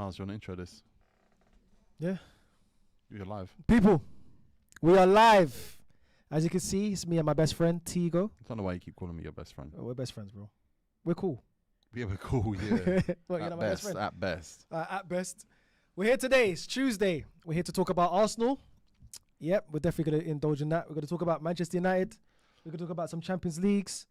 Miles, do you want to intro this? Yeah. You're live. People, we are live. As you can see, it's me and my best friend, Tego. I don't know why you keep calling me your best friend. Oh, we're best friends, bro. We're cool. Yeah, we're cool, yeah. Well, you're not my best friend. At best. At best. We're here today. It's Tuesday. We're here to talk about Arsenal. Yep, we're definitely going to indulge in that. We're going to talk about Manchester United. We're going to talk about some Champions Leagues.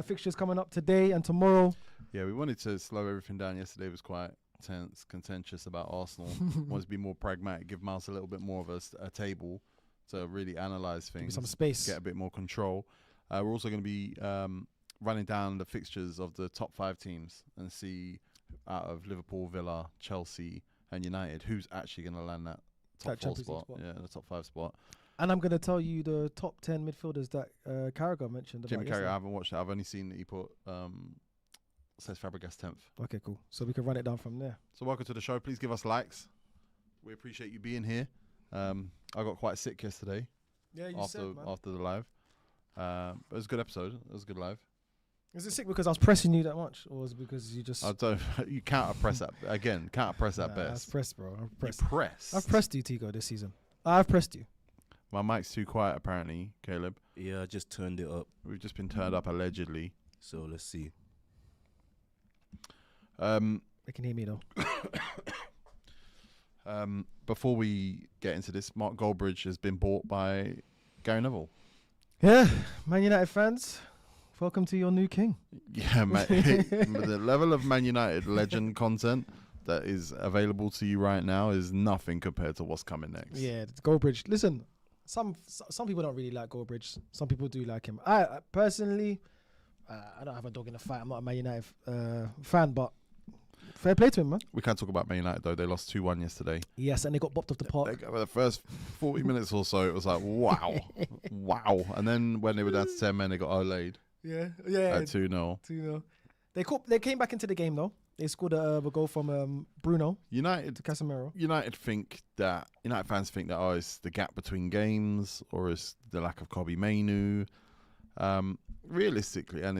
Fixtures coming up today and tomorrow. Yeah, we wanted to slow everything down. Yesterday was quite tense, contentious about Arsenal. Wanted to be more pragmatic, give Miles a little bit more of a table to really analyse things. Give me some space. Get a bit more control. We're also going to be running down the fixtures of the top 5 teams and see out of Liverpool, Villa, Chelsea and United who's actually going to land that top 4 spot. Yeah, the top 5 spot. And I'm going to tell you the top 10 midfielders that Carragher mentioned. Jamie Carragher, I haven't watched it. I've only seen that he put says Fabregas 10th. Okay, cool. So we can run it down from there. So welcome to the show. Please give us likes. We appreciate you being here. I got quite sick yesterday. Yeah, after the live. But it was a good episode. It was a good live. Is it sick because I was pressing you that much, or was it because you just? I don't. You counter press that again. Counter press that best. I've pressed, bro. I've pressed. You pressed. I've pressed you, Tego, this season. I've pressed you. My mic's too quiet, apparently, Caleb. Yeah, I just turned it up. We've just been turned up allegedly. So let's see. They can hear me though. Before we get into this, Mark Goldbridge has been bought by Gary Neville. Yeah, Man United fans, welcome to your new king. Yeah, the level of Man United legend content that is available to you right now is nothing compared to what's coming next. Yeah, Goldbridge. Listen, some people don't really like Goldbridge. Some people do like him. I personally, I don't have a dog in the fight. I'm not a Man United fan, but fair play to him, man. We can't talk about Man United though. They lost 2-1 yesterday. Yes, and they got bopped off the park. For the first 40 minutes or so, it was like, wow, wow. And then when they were down to 10 men, they got Olayed. Yeah. At 2-0. 2-0. They came back into the game though. They scored a goal from Bruno. United to Casemiro. United fans think that it's the gap between games or it's the lack of Kobbie Mainoo. Realistically, and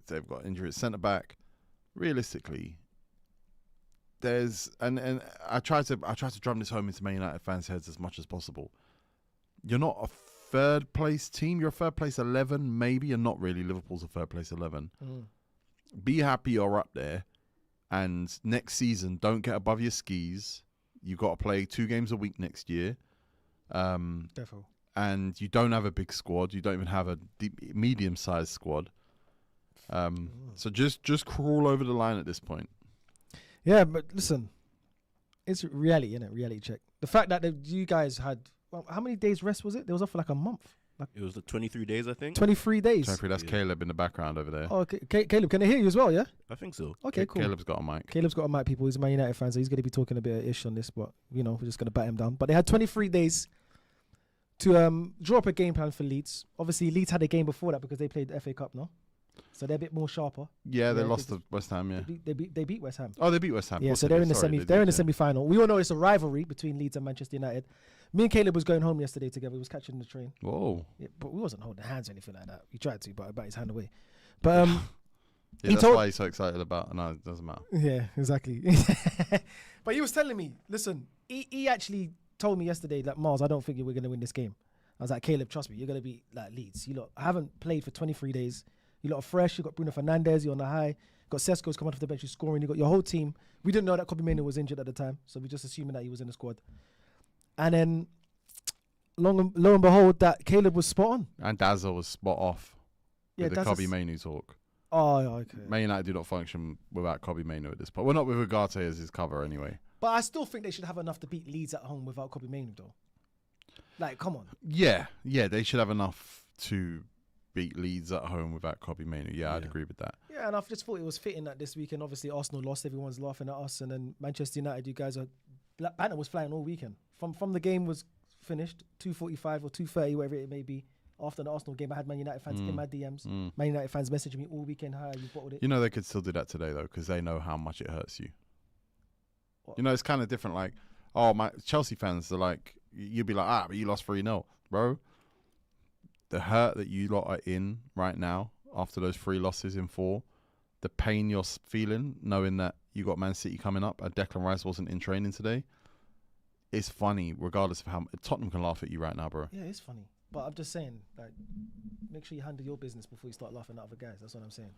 they've got injury at centre back. Realistically, there's and I try to drum this home into Man United fans' heads as much as possible. You're not a third place team. You're a third place 11, maybe. You're not really. Liverpool's a third place 11. Be happy you're up there. And next season, don't get above your skis. You've got to play 2 games a week next year. Definitely. And you don't have a big squad. You don't even have a medium-sized squad. So just crawl over the line at this point. Yeah, but listen, it's reality, innit? Reality check. The fact that you guys had, how many days rest was it? They was off for like a month. It was 23 days, I think. 23 days. 23, that's Caleb in the background over there. Oh, okay. Caleb, can I hear you as well, yeah? I think so. Okay, cool. Caleb's got a mic. Caleb's got a mic, people. He's a Man United fan, so he's going to be talking a bit of ish on this, but, we're just going to bat him down. But they had 23 days to draw up a game plan for Leeds. Obviously, Leeds had a game before that because they played the FA Cup, no? So they're a bit more sharper. Yeah, they lost to West Ham, yeah. They beat West Ham. Oh, they beat West Ham. Yeah, so they're in the semi-final. We all know it's a rivalry between Leeds and Manchester United. Me and Caleb was going home yesterday together. We was catching the train. Whoa. Yeah, but we wasn't holding hands or anything like that. We tried to, but I bat his hand away. But that's why he's so excited about it. No, it doesn't matter. Yeah, exactly. But he was telling me, listen, he actually told me yesterday that, Miles, I don't think we're going to win this game. I was like, Caleb, trust me, you're going to be like Leeds. You lot, I haven't played for 23 days. You lot are fresh. You got Bruno Fernandes. You're on the high. You got Sesko's coming off the bench. You're scoring. You got your whole team. We didn't know that Kobbie Mainoo was injured at the time, so we're just assuming that he was in the squad. And then, lo and behold, that Caleb was spot on. And Dazza was spot off with the Kobbie Mainoo talk. Oh, okay. Man United do not function without Kobbie Mainoo at this point. Well, not with Ugarte as his cover anyway. But I still think they should have enough to beat Leeds at home without Kobbie Mainoo, though. Like, come on. Yeah, they should have enough to beat Leeds at home without Kobbie Mainoo. Yeah, I'd agree with that. Yeah, and I just thought it was fitting that this weekend, obviously, Arsenal lost. Everyone's laughing at us. And then Manchester United, you guys are... Banter was flying all weekend. From the game was finished, 2:45 or 2:30, whatever it may be. After the Arsenal game, I had Man United fans in my DMs. Man United fans messaging me all weekend, how you bottled it. You know they could still do that today, though, because they know how much it hurts you. What? You know, it's kind of different. Like, my Chelsea fans are like, you'd be like, but you lost 3-0. Bro, the hurt that you lot are in right now after those 3 losses in 4, the pain you're feeling, knowing that you got Man City coming up and Declan Rice wasn't in training today, it's funny, regardless of how Tottenham can laugh at you right now, bro. Yeah, it's funny. But I'm just saying, like, make sure you handle your business before you start laughing at other guys. That's what I'm saying.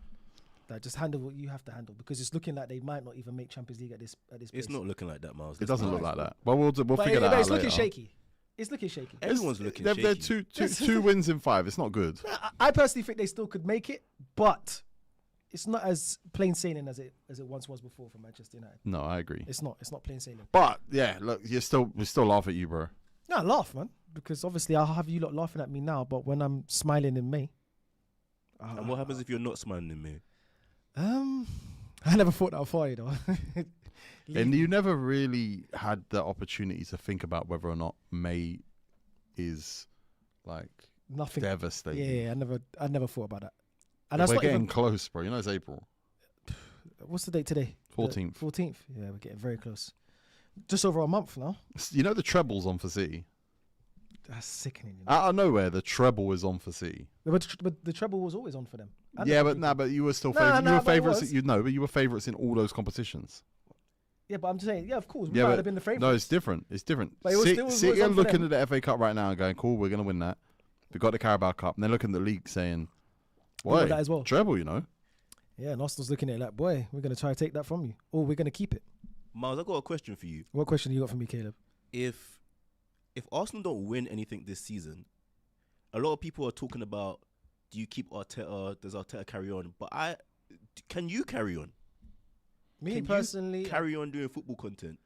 Like, just handle what you have to handle, because it's looking like they might not even make Champions League at this It's pace. not looking like that, Miles. It doesn't look like that. But we'll But figure that out it's later. looking shaky. It's looking shaky. Everyone's looking They're shaky. two wins in 5. It's not good. I personally think they still could make it, but it's not as plain sailing as it once was before for Manchester United. No, I agree. It's not plain sailing. But yeah, look, we still laugh at you, bro. No, I laugh, man, because obviously I'll have you lot laughing at me now, but when I'm smiling in May. And what happens if you're not smiling in May? I never thought that far, you know. And you never really had the opportunity to think about whether or not May is like Nothing. devastating. Yeah, I never thought about that. And We're that's not getting even, close, bro. You know it's April. what's the date today? 14th. 14th. Yeah, we're getting very close. Just over a month now. You know the treble's on for City. That's sickening. You know? Out of nowhere, the treble is on for City. But the treble was always on for them. Yeah, but you were still Nah, you were but it favourites. was. But you were favourites in all those competitions. Yeah, but I'm just saying. Yeah, of course, we Yeah, might but have been the favourites. No, it's different. It's different. But it was still City always are on for looking them. at the FA Cup right now and going, "Cool, we're gonna win that." We got the Carabao Cup, and they're looking at the league saying, We want "Boy, that as well." treble, you know." Yeah, and Arsenal's looking at it like, boy, we're going to try to take that from you. Or we're going to keep it. Miles, I got a question for you. What question you got for me, Caleb? If Arsenal don't win anything this season, a lot of people are talking about, do you keep Arteta? Does Arteta carry on? But can you carry on? Me Can you personally, carry on doing football content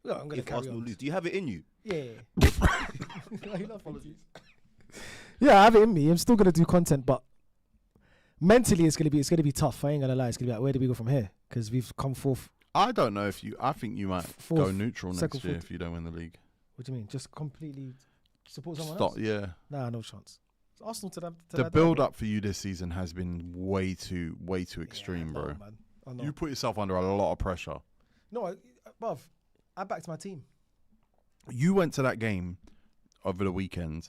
yeah, I'm going to if carry Arsenal on. lose? Do you have it in you? Yeah. Yeah, I have it in me. I'm still going to do content, but mentally it's going to be tough. I ain't going to lie. It's going to be like, where do we go from here? Because we've come fourth. I don't know if you. I think you might go Fourth, neutral next second, year fourth. if you don't win the league. What do you mean? Just completely support someone Stop. else? Yeah. Nah, no chance. It's Arsenal to that. The build up for you this season has been way too extreme, bro. Man. I know. You put yourself under a lot of pressure. No, bruv, I backed my team. You went to that game over the weekend,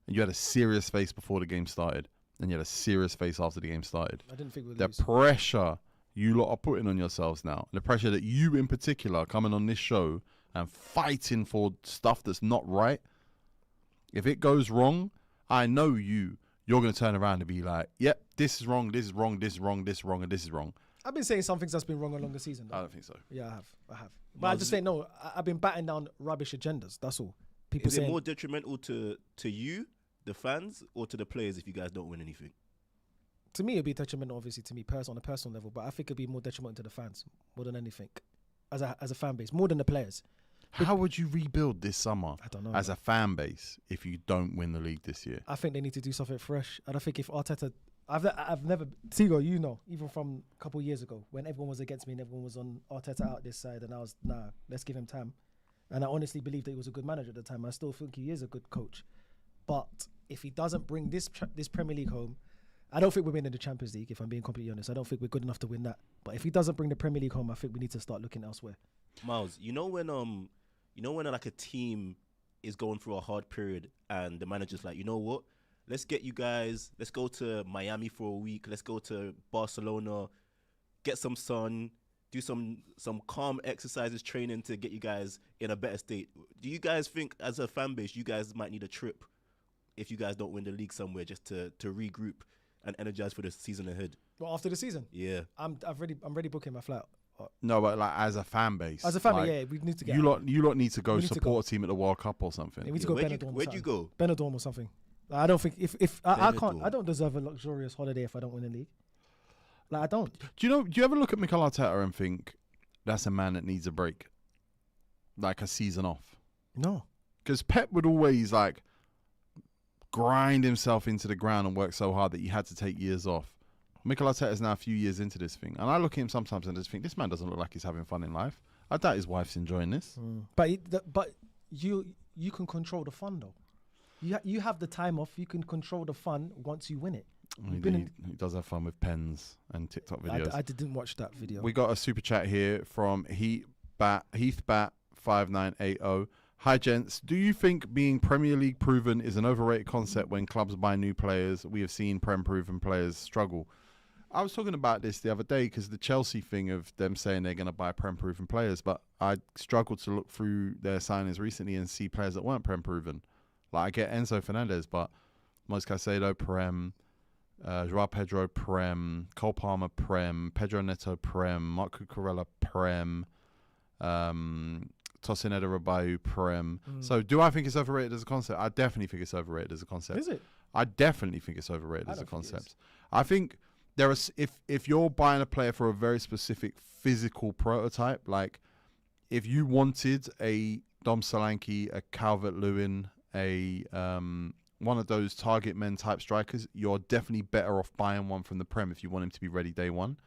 and you had a serious face before the game started, and you had a serious face after the game started. I didn't think we'd The lose. pressure you lot are putting on yourselves now, and the pressure that you in particular coming on this show and fighting for stuff that's not right. If it goes wrong, I know you're going to turn around and be like, yep, this is wrong, this is wrong, this is wrong, this is wrong, and this is wrong. I've been saying some things that's been wrong along the season. I Though. don't think so. Yeah, I have. But I just say no. I've been batting down rubbish agendas. That's all. People Is it saying more detrimental to you, the fans, or to the players if you guys don't win anything? to me it'd be detrimental, obviously, to me on a personal level. But I think it'd be more detrimental to the fans more than anything, as a fan base, more than the players. How would you rebuild this summer I don't know. as man. a fan base if you don't win the league this year? I think they need to do something fresh. And I think if Arteta, I've never, Tego, you know, even from a couple of years ago when everyone was against me and everyone was on Arteta out this side, and I was, nah, let's give him time. And I honestly believe that he was a good manager at the time. I still think he is a good coach. But if he doesn't bring this Premier League home, I don't think we're winning the Champions League, if I'm being completely honest. I don't think we're good enough to win that. But if he doesn't bring the Premier League home, I think we need to start looking elsewhere. Miles, you know when like a team is going through a hard period and the manager's like, you know what? Let's get you guys, let's go to Miami for a week. Let's go to Barcelona, get some sun, do some calm exercises, training to get you guys in a better state. Do you guys think as a fan base, you guys might need a trip if you guys don't win the league somewhere just to regroup and energize for the season ahead? Well, after the season, Yeah. I'm ready booking my flight. No, but like as a fan base. As a family, like, yeah, we need to get You out. lot need to go We need to support a team at the World Cup or something. Yeah, we need to go Where'd Benidorm. you go? Benidorm or something. Like, I don't think if I can't, Benidorm. I don't deserve a luxurious holiday if I don't win the league. Like I don't. Do you ever look at Mikel Arteta and think that's a man that needs a break, like a season off? No. Because Pep would always like grind himself into the ground and work so hard that he had to take years off. Mikel Arteta is now a few years into this thing, and I look at him sometimes and just think this man doesn't look like he's having fun in life. I doubt his wife's enjoying this. But you can control the fun though. You have the time off. You can control the fun once you win it. He does have fun with pens and TikTok videos. I didn't watch that video. We got a super chat here from Heathbat5980. Hi gents, do you think being Premier League proven is an overrated concept when clubs buy new players? We have seen Prem proven players struggle. I was talking about this the other day because the Chelsea thing of them saying they're going to buy Prem-proven players, but I struggled to look through their signings recently and see players that weren't Prem-proven. Like, I get Enzo Fernandez, but Moise Caicedo, Prem, Joao Pedro, Prem, Cole Palmer, Prem, Pedro Neto, Prem, Marc Cucurella, Prem, Tosin Ederabayu, Prem. So do I think it's overrated as a concept? I definitely think it's overrated as a concept. Is it? I definitely think it's overrated as a don't think it concept. is. I think there is, if you're buying a player for a very specific physical prototype, like if you wanted a Dom Solanke, a Calvert-Lewin, a one of those target men type strikers, you're definitely better off buying one from the Prem if you want him to be ready day one.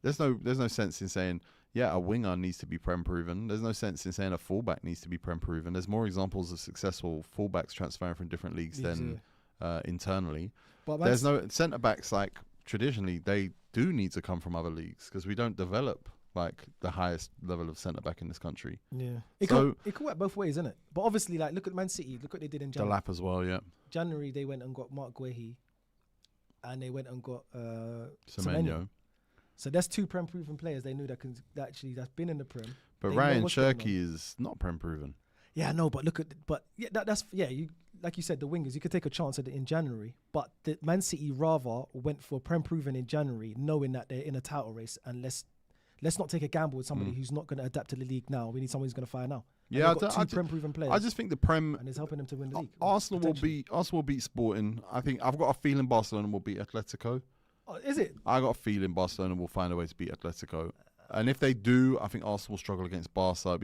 There's no sense in saying, yeah, a winger needs to be Prem proven. There's no sense in saying a fullback needs to be Prem proven. There's more examples of successful fullbacks transferring from different leagues than internally. But There's no centre backs, like traditionally they do need to come from other leagues because we don't develop like the highest level of centre back in this country. Yeah, it So- could work both ways, isn't it? But obviously, like, look at Man City. Look what they did in The January. lap as well, yeah. January they went and got Mark Guehi, and they went and got Semenyo. So that's two Prem proven players they knew that's been in the Prem. But They know Ryan what's going Cherky is not Prem proven. Yeah, I know, but that's you like you said, the wingers, you could take a chance at it in January, but the Man City rather went for Prem proven in January, knowing that they're in a title race, and let's not take a gamble with somebody who's not going to adapt to the league now. We need someone who's going to fire now. And Yeah, they've got two Prem proven players, I just think the Prem and it's helping them to win the league. Arsenal potentially. will beat Sporting. I think I've got a feeling Barcelona will beat Atletico. Oh, is it? I got a feeling Barcelona will find a way to beat Atletico. And if they do, I think Arsenal will struggle against Barca.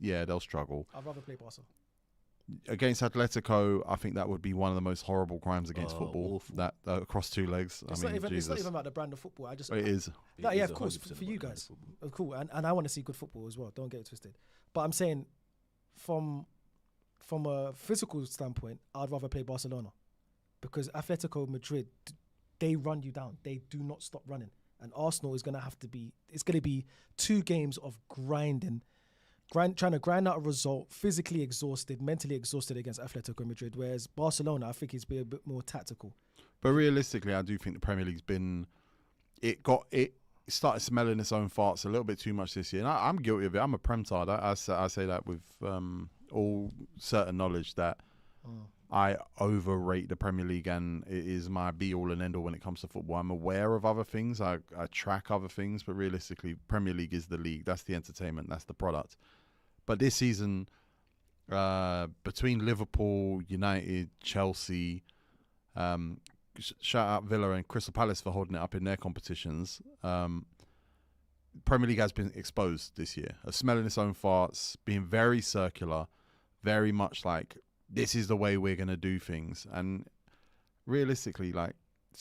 Yeah, they'll struggle. I'd rather play Barca. Against Atletico, I think that would be one of the most horrible crimes against football. Awful. That across two legs. It's not even about the brand of football. I just It is. yeah, is of course, 100% for you about guys, football. cool, and I want to see good football as well. Don't get it twisted. But I'm saying, from a physical standpoint, I'd rather play Barcelona, because Atletico Madrid, they run you down. They do not stop running, and Arsenal is gonna have to be. It's gonna be 2 games of grinding, trying to grind out a result, physically exhausted, mentally exhausted against Atletico Madrid. Whereas Barcelona, I think, is be a bit more tactical. But realistically, I do think the Premier League's been. It started smelling its own farts a little bit too much this year. And I'm guilty of it. I'm a Prem-tard. I say that with all certain knowledge that I overrate the Premier League, and it is my be-all and end-all when it comes to football. I'm aware of other things. I track other things. But realistically, Premier League is the league. That's the entertainment. That's the product. But this season, between Liverpool, United, Chelsea, shout out Villa and Crystal Palace for holding it up in their competitions. Premier League has been exposed this year, of smelling its own farts, being very circular, very much like this is the way we're going to do things. And realistically, like,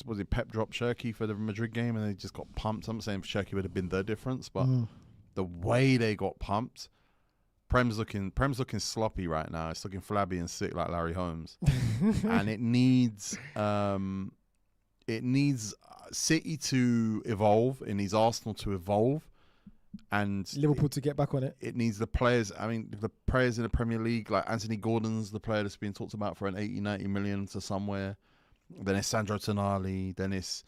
was it Pep dropped Cherky for the Madrid game and they just got pumped? I'm not saying Cherky would have been the difference, but the way they got pumped, Prem's looking sloppy right now. It's looking flabby and sick like Larry Holmes, and it needs City to evolve. It needs Arsenal to evolve, and Liverpool to get back on it. It needs the players. I mean, the players in the Premier League, like Anthony Gordon's the player that's being talked about for an 80, 90 million to somewhere. Then it's Sandro Tonali. Then it's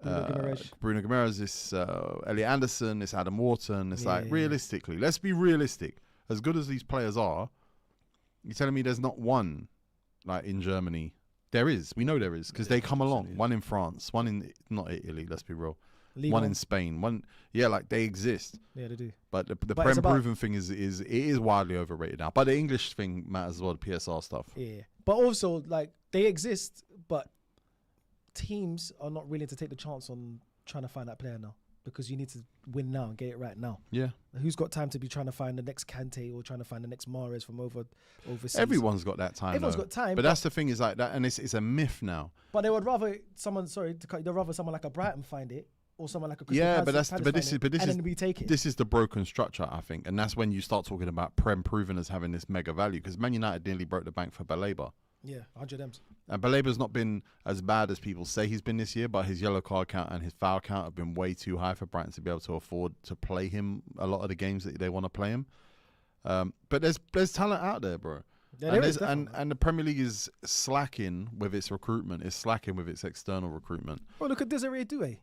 Bruno Guimaraes, it's Elliot Anderson, it's Adam Wharton. It's realistically, let's be realistic. As good as these players are, you're telling me there's not one like in Germany? There is. We know there is because they come along. One in France, one in not Italy. Let's be real. One in Spain. One, like they exist. Yeah, they do. But the Prem proven thing is wildly overrated now. But the English thing matters as well. The PSR stuff. Yeah, but also like they exist, but teams are not willing to take the chance on trying to find that player now, because you need to win now and get it right now. Yeah. Who's got time to be trying to find the next Kante or trying to find the next Mahrez from overseas? Everyone's got that time. Everyone's got time. But that's the thing, is like that, and it's a myth now. But they would rather someone. Sorry to cut. They'd rather someone like a Brighton find it, or someone like a Crystal Palace this is the broken structure, I think, and that's when you start talking about Prem proven as having this mega value, because Man United nearly broke the bank for Baleba. Yeah, 100 M's. And Baleba's not been as bad as people say he's been this year, but his yellow card count and his foul count have been way too high for Brighton to be able to afford to play him a lot of the games that they want to play him. But there's talent out there, bro. Yeah, And, there is, there's- and definitely. and the Premier League is slacking with its recruitment. It's slacking with its external recruitment. Oh, look at Desiree Doué.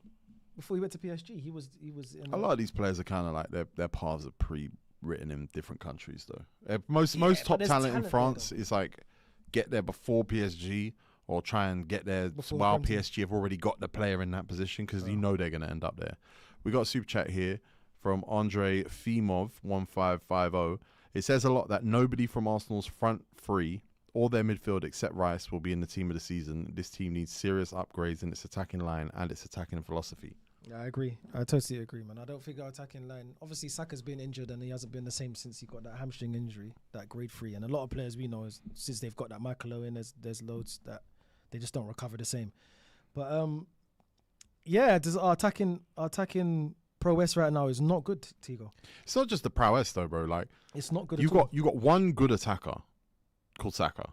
Before he went to PSG, he was in A lot of these players are kind of like their paths are pre-written in different countries, though. Most Yeah, but top there's talent in talent there, France though. is like get there before PSG or try and get there Before while Clemson. PSG have already got the player in that position because you know they're going to end up there. We got a super chat here from Andre Fimov 1550. It says a lot that nobody from Arsenal's front three or their midfield except Rice will be in the team of the season. This team needs serious upgrades in its attacking line and its attacking philosophy. Yeah, I agree. I totally agree, man. I don't think our attacking line. Obviously, Saka's been injured and he hasn't been the same since he got that hamstring injury, that grade 3. And a lot of players we know since they've got that Michael Owen, there's loads that they just don't recover the same. But yeah, our attacking prowess right now is not good, Tego. It's not just the prowess though, bro. Like It's not good. you at all. got one good attacker called Saka.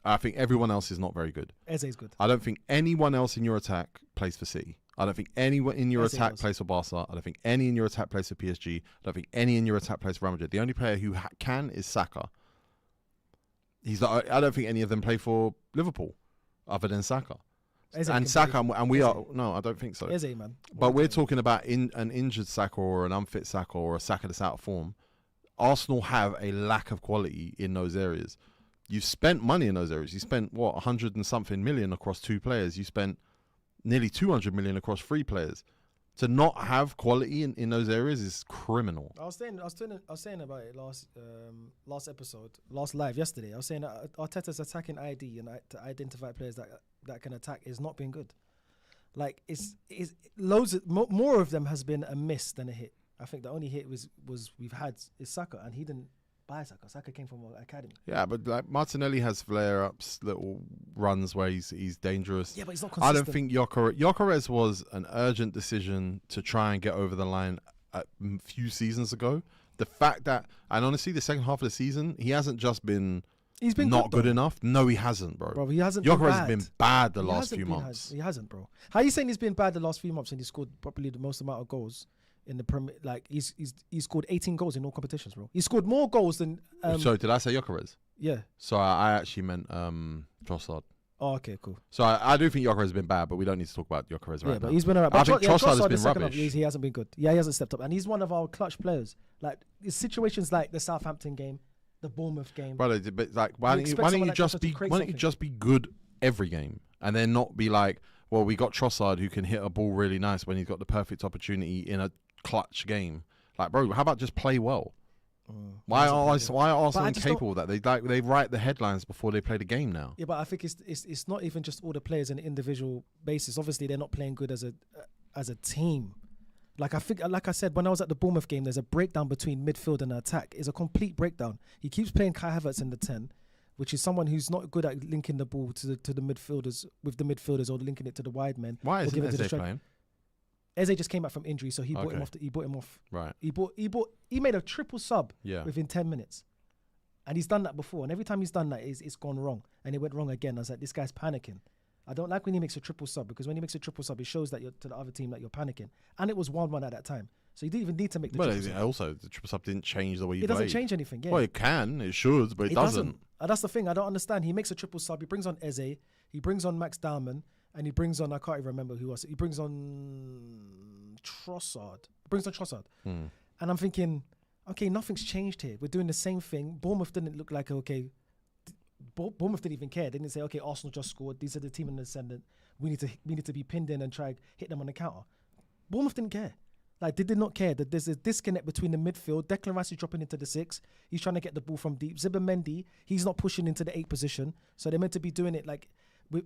I think everyone else is not very good. Eze's good. I don't think anyone else in your attack plays for City. I don't think anyone in your Eze attack does. plays for Barca. I don't think any in your attack plays for PSG. I don't think any in your attack plays for Real Madrid. The only player who can is Saka. I don't think any of them play for Liverpool, other than Saka. Eze And can Saka, play- and we Eze. are no, I don't think so. Eze, man. But we're talking about an injured Saka or an unfit Saka or a Saka that's out of form. Arsenal have a lack of quality in those areas. You spent money in those areas. You spent 100 and something million across 2 players. You spent nearly 200 million across 3 players. To not have quality in those areas is criminal. I was saying about it last episode, last live yesterday. I was saying that Arteta's attacking ID and to identify players that can attack is not been good. Like it's more of them has been a miss than a hit. I think the only hit we've had is Saka, and he didn't buy Saka. Saka came from our academy. Yeah, but like Martinelli has flare-ups, little runs where he's dangerous. Yeah, but he's not I consistent. don't think Gyökeres was an urgent decision to try and get over the line a few seasons ago. The fact that, and honestly, the second half of the season, he hasn't just been he's been not good though. enough. No, he hasn't, bro. Bro, he hasn't been Gyökeres bad. has been bad the He last hasn't few been months. He hasn't, bro. How are you saying he's been bad the last few months and he scored probably the most amount of goals in the Premier? Like he's scored 18 goals in all competitions, bro. He scored more goals than So did I say Gyökeres? yeah. So I actually meant Trossard. Oh, okay, cool. So I do think Gyökeres has been bad, but we don't need to talk about Gyökeres Yeah, right but now. he's been alright. I think Trossard has Trossard, been the second half, rubbish. he hasn't been good. Yeah, he hasn't stepped up, and he's one of our clutch players. Like it's situations like the Southampton game, the Bournemouth game. Brother, but like, why don't expect you someone like just Trossard to be create why don't you something. just be good every game and then not be like, well, we got Trossard who can hit a ball really nice when he's got the perfect opportunity in a clutch game. Like, bro, how about just play well? Why are Arsenal I just incapable of that? They write the headlines before they play the game now. Yeah, but I think it's not even just all the players on an individual basis. Obviously, they're not playing good as a team. Like I think, like I said, when I was at the Bournemouth game, there's a breakdown between midfield and attack. It's a complete breakdown. He keeps playing Kai Havertz in the 10, which is someone who's not good at linking the ball to the midfielders with the midfielders or linking it to the wide men. Why or isn't giving it to the Eze striker. playing? Eze just came back from injury, so he brought him Okay. off. He brought him off. Right. He made a triple sub Yeah. within 10 minutes. And he's done that before. And every time he's done that, it's gone wrong. And it went wrong again. I was like, this guy's panicking. I don't like when he makes a triple sub, because when he makes a triple sub, it shows that you're to the other team that you're panicking. And it was 1-1 at that time. So you didn't even need to make the But triple sub. also, the triple sub didn't change the way you It doesn't played. change anything. Yeah. Well, it can, it should, but it doesn't. And that's the thing. I don't understand. He makes a triple sub. He brings on Eze. He brings on Max Dahman. And he brings on, I can't even remember who else. He brings on Trossard. And I'm thinking, okay, nothing's changed here. We're doing the same thing. Bournemouth didn't look like, okay, Bournemouth didn't even care. They didn't say, okay, Arsenal just scored. These are the team in the ascendant. We need to be pinned in and try hit them on the counter. Bournemouth didn't care. Like, they did not care. That there's a disconnect between the midfield. Declan Rice is dropping into the 6. He's trying to get the ball from deep. Zubimendi, he's not pushing into the 8 position. So they're meant to be doing it like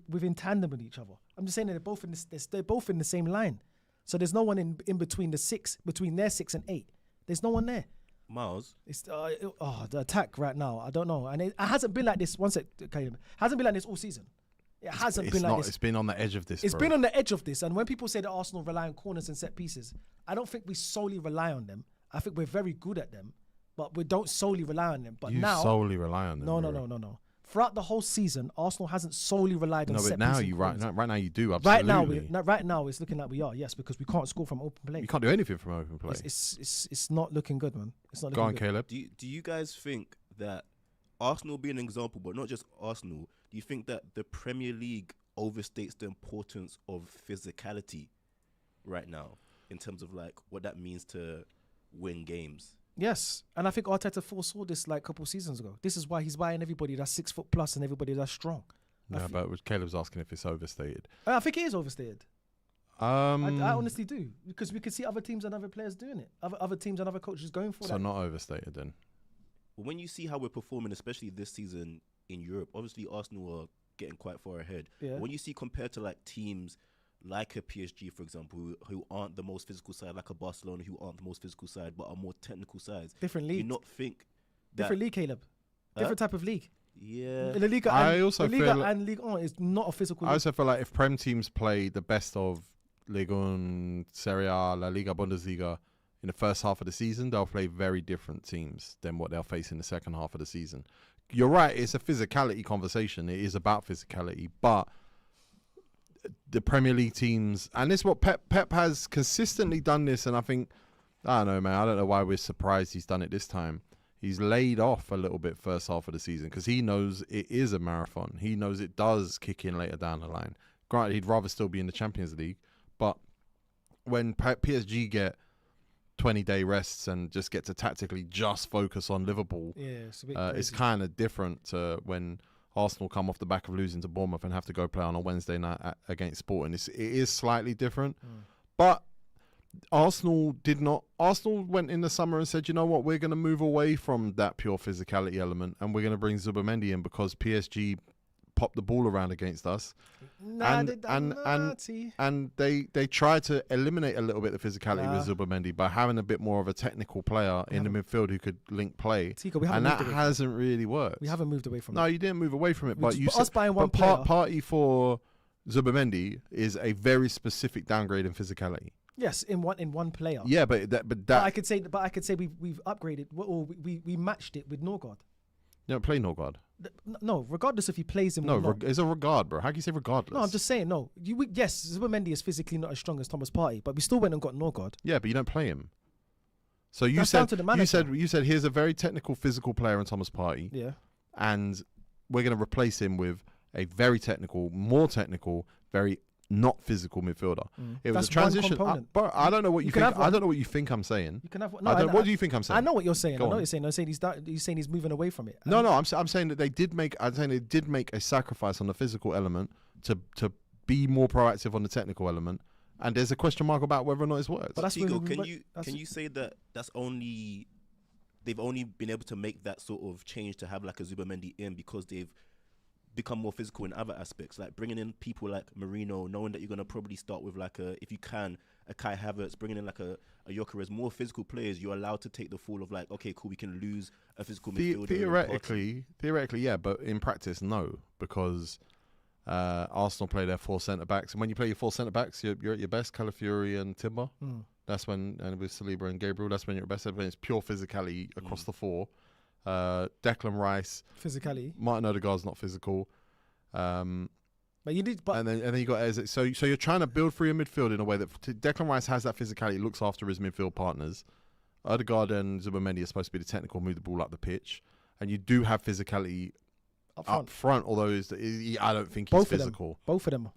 within tandem with each other. I'm just saying that they're both in the same line. So there's no one in between the 6, between their 6 and 8. There's no one there. Miles, It's the attack right now. I don't know, and it hasn't been like this. One sec, Caleb. Hasn't been like this all season. It hasn't been like this. It's been on the edge of this. It's bro. been on the edge of this. And when people say that Arsenal rely on corners and set pieces, I don't think we solely rely on them. I think we're very good at them, but we don't solely rely on them. But You now, solely rely on them. no. bro. Throughout the whole season, Arsenal hasn't solely relied on No, set but now pieces. you right now you do absolutely. Right now, it's looking like we are, yes, because we can't score from open play. You can't do anything from open play. It's not looking good, man. It's not Go looking on, good. Caleb. do you guys think that Arsenal being an example, but not just Arsenal, do you think that the Premier League overstates the importance of physicality right now in terms of like what that means to win games? Yes, and I think Arteta foresaw this like a couple seasons ago. This is why he's buying everybody that's 6 foot plus and everybody that's strong. No, but Caleb's asking if it's overstated. I think it is overstated. I honestly do, because we could see other teams and other players doing it. Other teams and other coaches going for that. So not overstated then. When you see how we're performing, especially this season in Europe, obviously Arsenal are getting quite far ahead. Yeah. When you see compared to like teams like a PSG, for example, who aren't the most physical side, like a Barcelona, who aren't the most physical side, but are more technical sides. Different Do league. you not think that... Different league, Caleb. Different type of league. Yeah. La Liga I and, also La Liga feel like- and Ligue 1 is not a physical I league. also feel like if Prem teams play the best of Ligue 1, Serie A, La Liga, Bundesliga in the first half of the season, they'll play very different teams than what they'll face in the second half of the season. You're right, it's a physicality conversation. It is about physicality, but the Premier League teams, and this is what Pep has consistently done this, and I think, I don't know, man, I don't know why we're surprised he's done it this time. He's laid off a little bit first half of the season because he knows it is a marathon. He knows it does kick in later down the line. Granted, he'd rather still be in the Champions League, but when PSG get 20-day rests and just get to tactically just focus on Liverpool, Yeah, it's a bit it's crazy. kind of different to when Arsenal come off the back of losing to Bournemouth and have to go play on a Wednesday night against Sporting. It is slightly different, but Arsenal went in the summer and said, you know what, we're going to move away from that pure physicality element and we're going to bring Zubimendi in because PSG popped the ball around against us. Nah, And they tried to eliminate a little bit of the physicality Nah. with Zubimendi by having a bit more of a technical player in the midfield who could link play. Tico, we haven't And that moved away from hasn't really worked. We haven't moved away from No, it. you didn't move away from it, but just- you but said, us buying one but party for Zubimendi is a very specific downgrade in physicality. Yes, in one player. Yeah, but But I could say we've upgraded or we matched it with Norgard. you don't play Norgard. No, regardless if he plays him No, or not. it's a regard, bro. How can you say regardless? No, I'm just saying, no. Yes, Zubimendi is physically not as strong as Thomas Partey, but we still went and got Norgard. Yeah, but you don't play him. So you That's down said to the manager. you said here's a very technical, physical player in Thomas Partey, Yeah. and we're going to replace him with a very technical, more technical, very not physical midfielder. It was That's a transition. one component. But I don't know what you can think. have one. I don't know what you think I'm saying. You can have one. What do you think I'm saying? I know what you're saying. Go I know on. what you're saying. I'm saying he's saying he's moving away from it. No, I'm saying that they did make. I'm saying they did make a sacrifice on the physical element to be more proactive on the technical element. And there's a question mark about whether or not it's worked. But that's Tigo, when we- can you say that they've only been able to make that sort of change to have like a Zubimendi in because they've become more physical in other aspects, like bringing in people like Marino, knowing that you're going to probably start with like if you can, a Kai Havertz, bringing in like a Gyökeres, more physical players, you're allowed to take the fall of like, okay, cool, we can lose a physical midfielder. Theoretically, yeah, but in practice, no, because Arsenal play their 4 centre backs, and when you play your 4 centre backs, you're at your best. Calafiori and Timber. That's when, and with Saliba and Gabriel, that's when you're at best. When it's pure physicality across the 4. Declan Rice, physicality. Martin Odegaard's not physical. But you need. But and then you got Eze. So you're trying to build for your midfield in a way that Declan Rice has that physicality, looks after his midfield partners. Odegaard and Zubimendi are supposed to be the technical, move the ball up the pitch, and you do have physicality up front. Although I don't think he's physical. Both of them.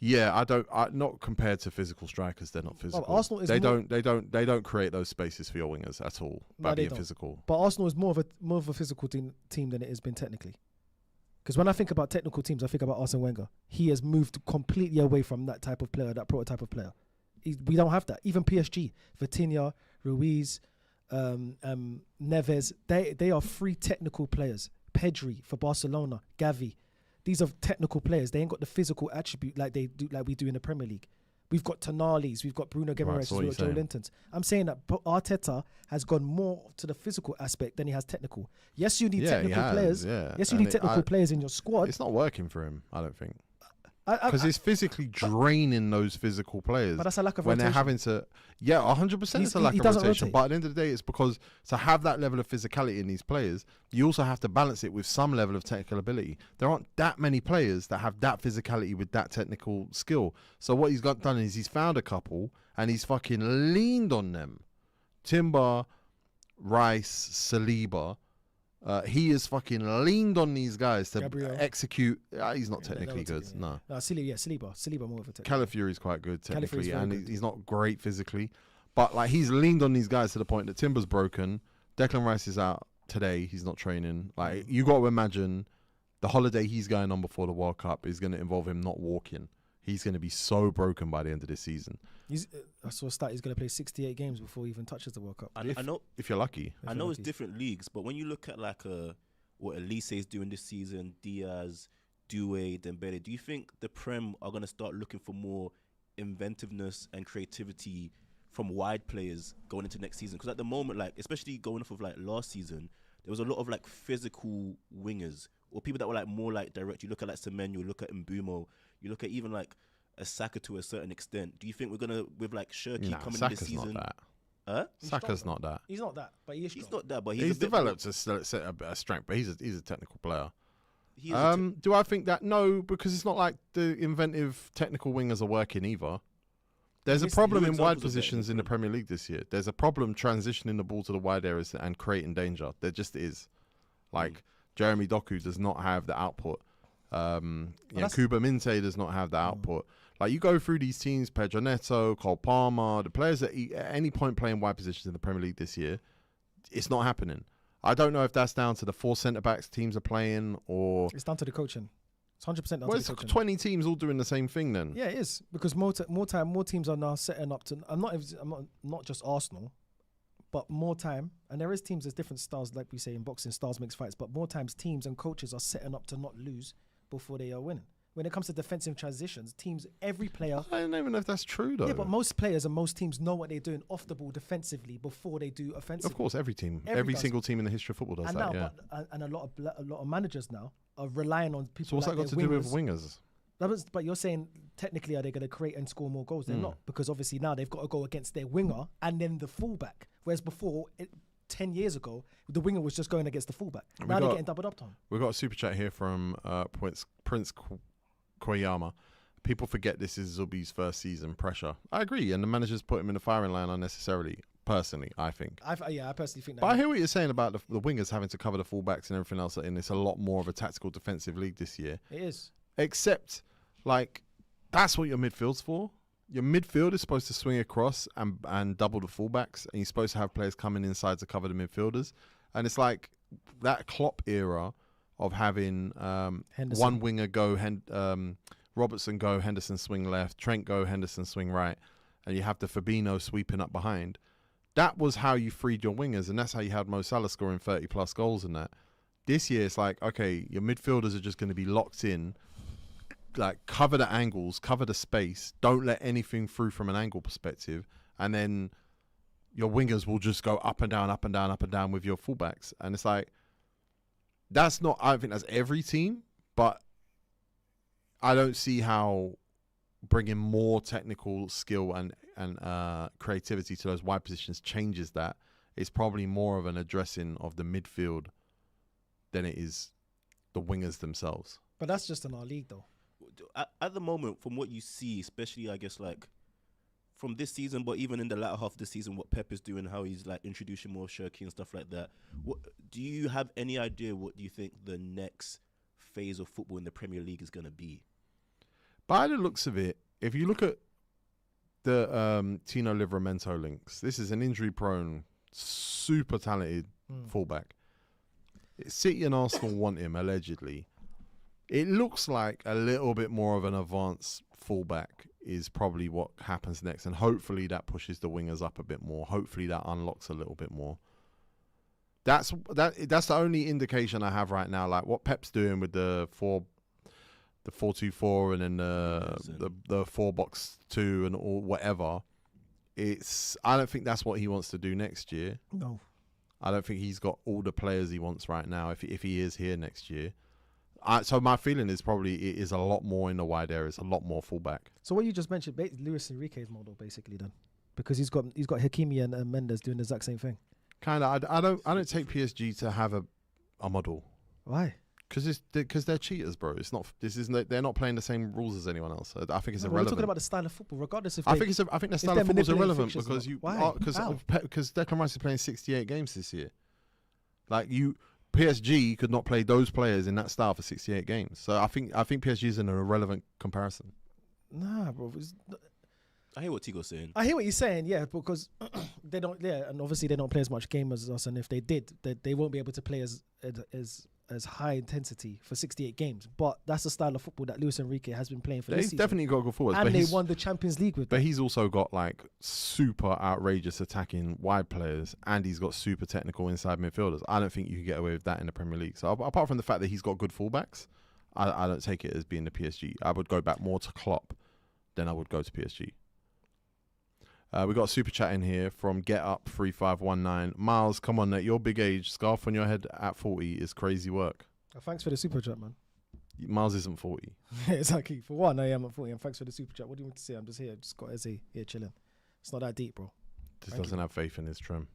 Yeah, not compared to physical strikers, they're not physical. Arsenal is they don't create those spaces for your wingers at all by being physical. But Arsenal is more of a physical team than it has been technically. Because when I think about technical teams, I think about Arsene Wenger. He has moved completely away from that type of player, that prototype of player. We don't have that. Even PSG, Vitinha, Ruiz, Neves, they are 3 technical players. Pedri for Barcelona, Gavi. These are technical players. They ain't got the physical attribute like we do in the Premier League. We've got Tonali's, we've got Bruno Guimaraes, we've got Joe Lintons. I'm saying that Arteta has gone more to the physical aspect than he has technical. Yes, you need technical players. Yeah. Yes, you need technical players in your squad. It's not working for him, I don't think. Because it's physically draining those physical players. But that's a lack of when rotation. they're having to. Yeah, 100% it's a lack of rotation. Rotate. But at the end of the day, it's because to have that level of physicality in these players, you also have to balance it with some level of technical ability. There aren't that many players that have that physicality with that technical skill. So what he's done is he's found a couple and he's fucking leaned on them. Timber, Rice, Saliba, He is fucking leaned on these guys to Gabriel. execute. He's not Yeah, technically they're not good. technically, No. Saliba more of a technical. Calafiori's quite good technically, very and good. he's not great physically. But like he's leaned on these guys to the point that Timber's broken. Declan Rice is out today. He's not training. Like you got to imagine the holiday he's going on before the World Cup is going to involve him not walking. He's going to be so broken by the end of this season. I saw a stat. He's going to play 68 games before he even touches the World Cup. I know. If you're lucky. I know it's different leagues, but when you look at like what Elise is doing this season, Diaz, Doué, Dembele, do you think the Prem are going to start looking for more inventiveness and creativity from wide players going into next season? Because at the moment, like especially going off of like last season, there was a lot of like physical wingers or people that were like more like direct. You look at like Semenyo, you look at Mbumo, you look at even like a Saka to a certain extent. Do you think we're gonna with like Shirky coming in this season? Not that. Saka's not that. He's not that, but he's not that. But he's developed a strength, but he's a technical player. Do I think that? No, because it's not like the inventive technical wingers are working either. There's a problem in wide positions in the Premier League this year. There's a problem transitioning the ball to the wide areas and creating danger. There just is. Like Jeremy Doku does not have the output. Kuba Minte does not have the output. Like you go through these teams, Pedro Neto, Cole Palmer, the players that at any point playing wide positions in the Premier League this year, it's not happening. I don't know if that's down to the 4 centre-backs teams are playing or... It's down to the coaching. It's 100% down to the coaching. It's 20 teams all doing the same thing then. Yeah, it is. Because more teams are now setting up to... I'm not just Arsenal, but more time, and there is teams, there's different styles, like we say in boxing, styles makes fights, but more times teams and coaches are setting up to not lose before they are winning. When it comes to defensive transitions, teams, every player... I don't even know if that's true, though. Yeah, but most players and most teams know what they're doing off the ball defensively before they do offensively. Of course, every team. Every single team in the history of football does that, yeah. And a lot of managers now are relying on people. So what's like that got to do with wingers? But you're saying technically are they going to create and score more goals? They're not, because obviously now they've got to go against their winger and then the fullback. Whereas before, 10 years ago, the winger was just going against the fullback. Now they're getting doubled up time. We've got a super chat here from Prince Koyama. People forget this is Zubi's first season. Pressure. I agree, and the managers put him in the firing line unnecessarily. Personally, I think. I personally think that. But I hear what you're saying about the wingers having to cover the fullbacks and everything else, and it's a lot more of a tactical defensive league this year. It is. Except, like, that's what your midfield's for. Your midfield is supposed to swing across and double the fullbacks, and you're supposed to have players coming inside to cover the midfielders. And it's like that Klopp era of having one winger go, Robertson go, Henderson swing left, Trent go, Henderson swing right, and you have the Fabinho sweeping up behind. That was how you freed your wingers, and that's how you had Mo Salah scoring 30-plus goals in that. This year, it's like, okay, your midfielders are just going to be locked in, like cover the angles, cover the space, don't let anything through from an angle perspective, and then your wingers will just go up and down, up and down, up and down with your fullbacks. And it's like, that's not, I don't think that's every team, but I don't see how bringing more technical skill and creativity to those wide positions changes that. It's probably more of an addressing of the midfield than it is the wingers themselves. But that's just in our league, though. At the moment, from what you see, especially, I guess, like, from this season, but even in the latter half of the season, what Pep is doing, how he's, like, introducing more Shirky and stuff like that, do you have any idea what you think the next phase of football in the Premier League is going to be? By the looks of it, if you look at the Tino Livramento links, this is an injury-prone, super talented fullback. City and Arsenal want him, allegedly. It looks like a little bit more of an advanced fullback is probably what happens next, and hopefully that pushes the wingers up a bit more. Hopefully that unlocks a little bit more. That's the only indication I have right now. Like what Pep's doing with the 4-2-4 and then the 4-box-2 and all whatever. I don't think that's what he wants to do next year. No. I don't think he's got all the players he wants right now if he is here next year. So my feeling is probably it is a lot more in the wide areas, a lot more fullback. So what you just mentioned, Luis Enrique's model basically then, because he's got Hakimi and Mendes doing the exact same thing. Kind of. I don't take PSG to have a model. Why? Because they're cheaters, bro. They're not playing the same rules as anyone else. I think it's irrelevant. We're talking about the style of football, regardless if I think the style of football is irrelevant because why? Declan Rice is playing 68 games this year. Like PSG could not play those players in that style for 68 games. So I think PSG is in an irrelevant comparison. Nah, bro. I hear what Tigo's saying. I hear what you're saying, yeah, because they don't, and obviously they don't play as much game as us, and if they did, they won't be able to play as high intensity for 68 games. But that's the style of football that Luis Enrique has been playing for this He's season. definitely got good forwards, and they won the Champions League with But them. he's also got like super outrageous attacking wide players, and he's got super technical inside midfielders. I don't think you can get away with that in the Premier League. So apart from the fact that he's got good fullbacks, I don't take it as being the PSG. I would go back more to Klopp than I would go to PSG. We got a super chat in here from Get Up 3519. Miles, come on, at your big age, scarf on your head at 40 is crazy work. Thanks for the super chat, man. Miles isn't 40. Exactly. For one, I am at 40, and thanks for the super chat. What do you want to say? I'm just here. Just got Izzy here chilling. It's not that deep, bro. Just Thank doesn't you. have faith in his trim.